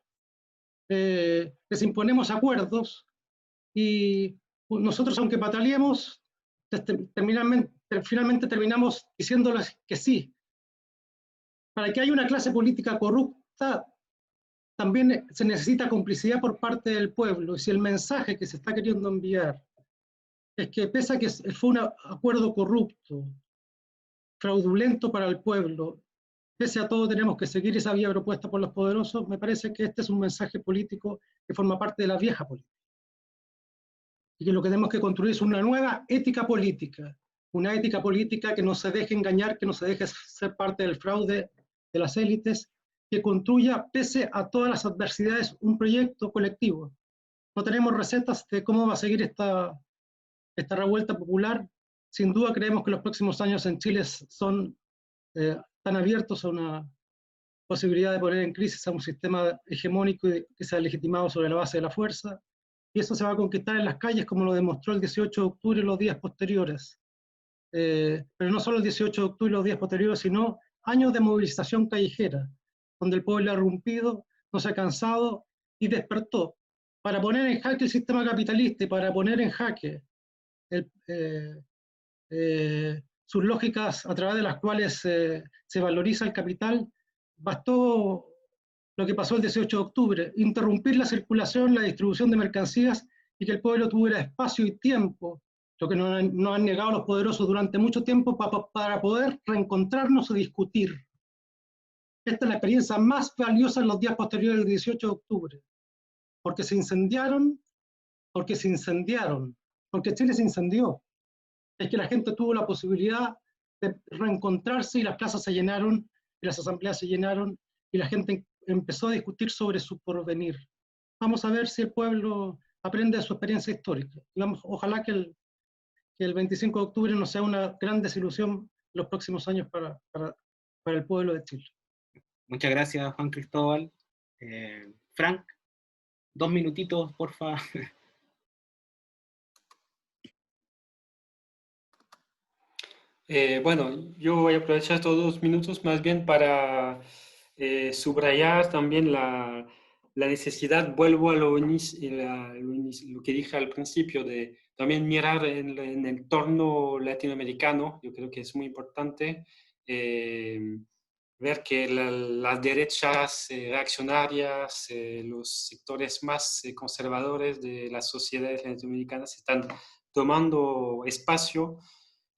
les imponemos acuerdos y nosotros, aunque pataleemos, finalmente terminamos diciéndoles que sí. Para que haya una clase política corrupta, también se necesita complicidad por parte del pueblo. Y si el mensaje que se está queriendo enviar es que pese a que fue un acuerdo corrupto, fraudulento para el pueblo, pese a todo tenemos que seguir esa vía propuesta por los poderosos, me parece que este es un mensaje político que forma parte de la vieja política. Y que lo que tenemos que construir es una nueva ética política, una ética política que no se deje engañar, que no se deje ser parte del fraude de las élites, que construya, pese a todas las adversidades, un proyecto colectivo. No tenemos recetas de cómo va a seguir esta revuelta popular. Sin duda creemos que los próximos años en Chile están abiertos a una posibilidad de poner en crisis a un sistema hegemónico que se ha legitimado sobre la base de la fuerza, y eso se va a conquistar en las calles, como lo demostró el 18 de octubre y los días posteriores. Pero no solo el 18 de octubre y los días posteriores, sino años de movilización callejera, donde el pueblo ha irrumpido, no se ha cansado y despertó para poner en jaque el sistema capitalista y para poner en jaque sus lógicas a través de las cuales se valoriza el capital. Bastó lo que pasó el 18 de octubre, interrumpir la circulación, la distribución de mercancías y que el pueblo tuviera espacio y tiempo, lo que nos han negado los poderosos durante mucho tiempo, para poder reencontrarnos y discutir. Esta es la experiencia más valiosa en los días posteriores del 18 de octubre, porque se incendiaron, porque Chile se incendió. Es que la gente tuvo la posibilidad de reencontrarse y las plazas se llenaron, y las asambleas se llenaron, y la gente empezó a discutir sobre su porvenir. Vamos a ver si el pueblo aprende de su experiencia histórica. Ojalá que el 25 de octubre no sea una gran desilusión en los próximos años para el pueblo de Chile. Muchas gracias, Juan Cristóbal. Frank, 2 minutitos, porfa. Bueno, yo voy a aprovechar estos 2 minutos más bien para subrayar también la necesidad, vuelvo a lo que dije al principio, de también mirar en el entorno latinoamericano. Yo creo que es muy importante ver que las derechas reaccionarias, los sectores más conservadores de las sociedades latinoamericanas están tomando espacio.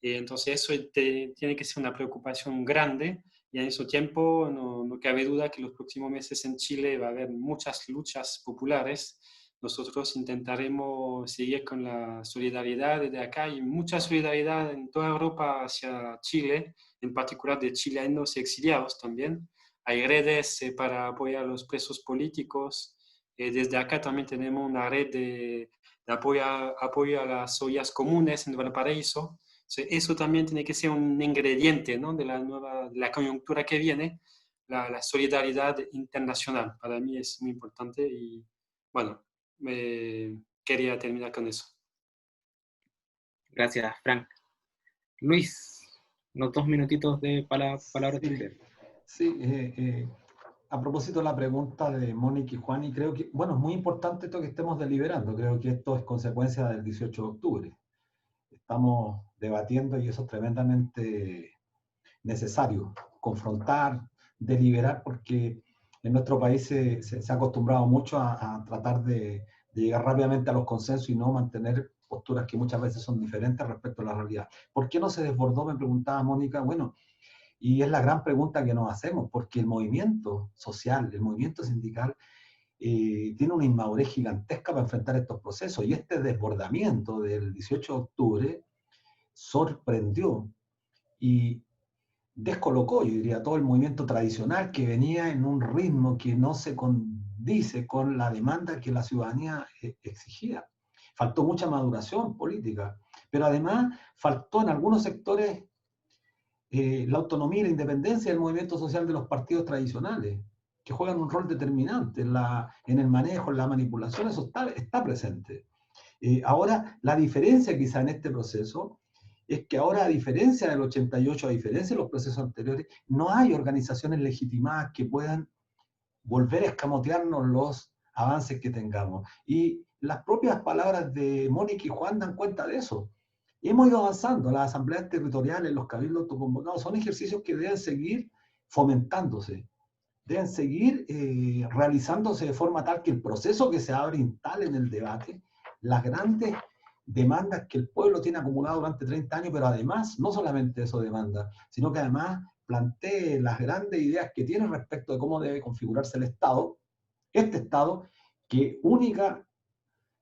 Entonces eso tiene que ser una preocupación grande, y en ese tiempo no cabe duda que los próximos meses en Chile va a haber muchas luchas populares. Nosotros intentaremos seguir con la solidaridad desde acá, y mucha solidaridad en toda Europa hacia Chile, en particular de chilenos exiliados también. Hay redes para apoyar a los presos políticos. Desde acá también tenemos una red de apoyo a las ollas comunes en Valparaíso. Eso también tiene que ser un ingrediente, ¿no?, de la coyuntura que viene, la solidaridad internacional. Para mí es muy importante y, bueno, quería terminar con eso. Gracias, Frank. Luis, unos 2 minutitos de palabras de usted. Sí, a propósito de la pregunta de Mónica y Juan, y creo que, bueno, es muy importante esto que estemos deliberando. Creo que esto es consecuencia del 18 de octubre. Estamos debatiendo y eso es tremendamente necesario, confrontar, deliberar, porque en nuestro país se ha acostumbrado mucho a tratar de llegar rápidamente a los consensos y no mantener posturas que muchas veces son diferentes respecto a la realidad. ¿Por qué no se desbordó? Me preguntaba Mónica. Bueno, y es la gran pregunta que nos hacemos, porque el movimiento social, el movimiento sindical, tiene una inmadurez gigantesca para enfrentar estos procesos, y este desbordamiento del 18 de octubre sorprendió y descolocó, yo diría, todo el movimiento tradicional que venía en un ritmo que no se dice con la demanda que la ciudadanía exigía. Faltó mucha maduración política, pero además faltó en algunos sectores la autonomía y la independencia del movimiento social de los partidos tradicionales, que juegan un rol determinante en el manejo, en la manipulación. Eso está presente. Ahora, la diferencia quizá en este proceso es que ahora, a diferencia del 88, a diferencia de los procesos anteriores, no hay organizaciones legitimadas que puedan volver a escamotearnos los avances que tengamos. Y las propias palabras de Mónica y Juan dan cuenta de eso. Hemos ido avanzando, las asambleas territoriales, los cabildos autoconvocados, son ejercicios que deben seguir fomentándose, deben seguir realizándose de forma tal que el proceso que se abre instale en el debate las grandes demandas que el pueblo tiene acumulado durante 30 años, pero además, no solamente eso demanda, sino que además plantee las grandes ideas que tiene respecto de cómo debe configurarse el Estado, este Estado que única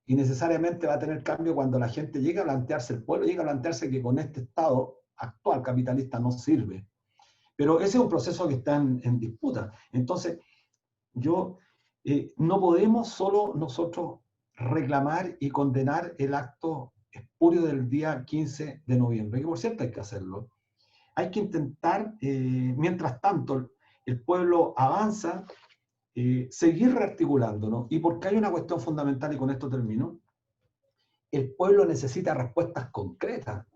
y necesariamente va a tener cambio cuando la gente llegue a plantearse, el pueblo llega a plantearse que con este Estado actual capitalista no sirve. Pero ese es un proceso que está en disputa. Entonces, no podemos solo nosotros reclamar y condenar el acto espurio del día 15 de noviembre, que por cierto hay que hacerlo. Hay que intentar, mientras tanto el pueblo avanza, seguir rearticulándonos. Y porque hay una cuestión fundamental, y con esto termino, el pueblo necesita respuestas concretas.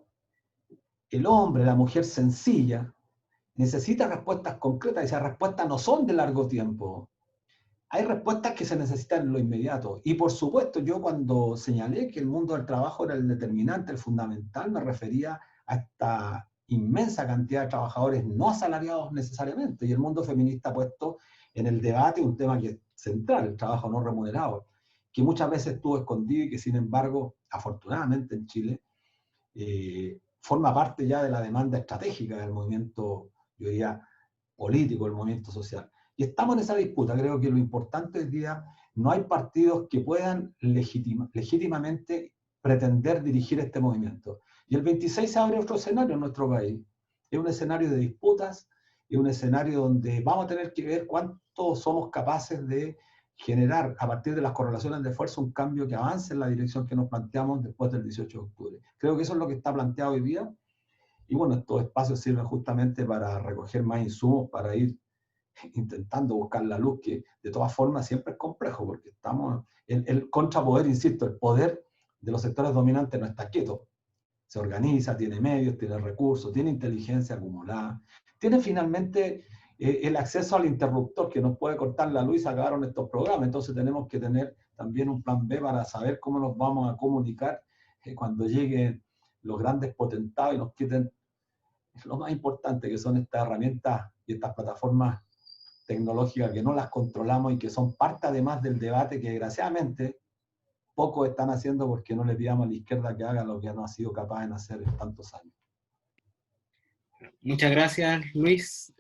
El hombre, la mujer sencilla, necesita respuestas concretas, y esas respuestas no son de largo tiempo. Hay respuestas que se necesitan en lo inmediato. Y por supuesto, yo cuando señalé que el mundo del trabajo era el determinante, el fundamental, me refería a esta inmensa cantidad de trabajadores no asalariados necesariamente. Y el mundo feminista ha puesto en el debate un tema que es central, el trabajo no remunerado, que muchas veces estuvo escondido y que sin embargo, afortunadamente en Chile, forma parte ya de la demanda estratégica del movimiento, yo diría, político, del movimiento social. Y estamos en esa disputa. Creo que lo importante hoy día, no hay partidos que puedan legítimamente pretender dirigir este movimiento. Y el 26 se abre otro escenario en nuestro país. Es un escenario de disputas, es un escenario donde vamos a tener que ver cuánto somos capaces de generar, a partir de las correlaciones de fuerza, un cambio que avance en la dirección que nos planteamos después del 18 de octubre. Creo que eso es lo que está planteado hoy día. Y bueno, estos espacios sirven justamente para recoger más insumos, para ir intentando buscar la luz, que de todas formas siempre es complejo, porque estamos, el contrapoder, insisto, el poder de los sectores dominantes no está quieto. Se organiza, tiene medios, tiene recursos, tiene inteligencia acumulada, tiene finalmente el acceso al interruptor que nos puede cortar la luz y se acabaron estos programas. Entonces tenemos que tener también un plan B para saber cómo nos vamos a comunicar cuando lleguen los grandes potentados y nos quiten lo más importante, que son estas herramientas y estas plataformas tecnológicas que no las controlamos y que son parte además del debate que desgraciadamente pocos están haciendo, porque no le pidamos a la izquierda que haga lo que no ha sido capaz de hacer en tantos años. Muchas gracias, Luis.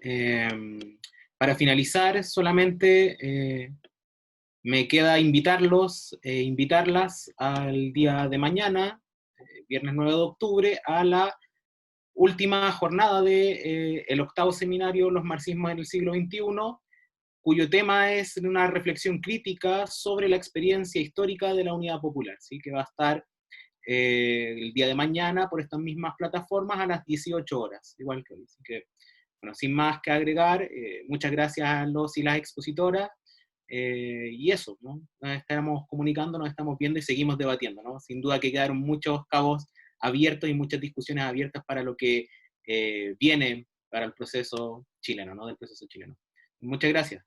Para finalizar, solamente me queda invitarlas al día de mañana, viernes 9 de octubre, a la última jornada del octavo seminario Los marxismos en el siglo XXI, cuyo tema es una reflexión crítica sobre la experiencia histórica de la Unidad Popular, ¿sí? Que va a estar el día de mañana por estas mismas plataformas a las 18 horas, igual que hoy. Así que, bueno, sin más que agregar, muchas gracias a los y las expositoras, y eso, ¿no? Nos estamos comunicando, nos estamos viendo y seguimos debatiendo, ¿no? Sin duda que quedaron muchos cabos abiertos y muchas discusiones abiertas para lo que viene para el proceso chileno, ¿no? Del proceso chileno. Muchas gracias.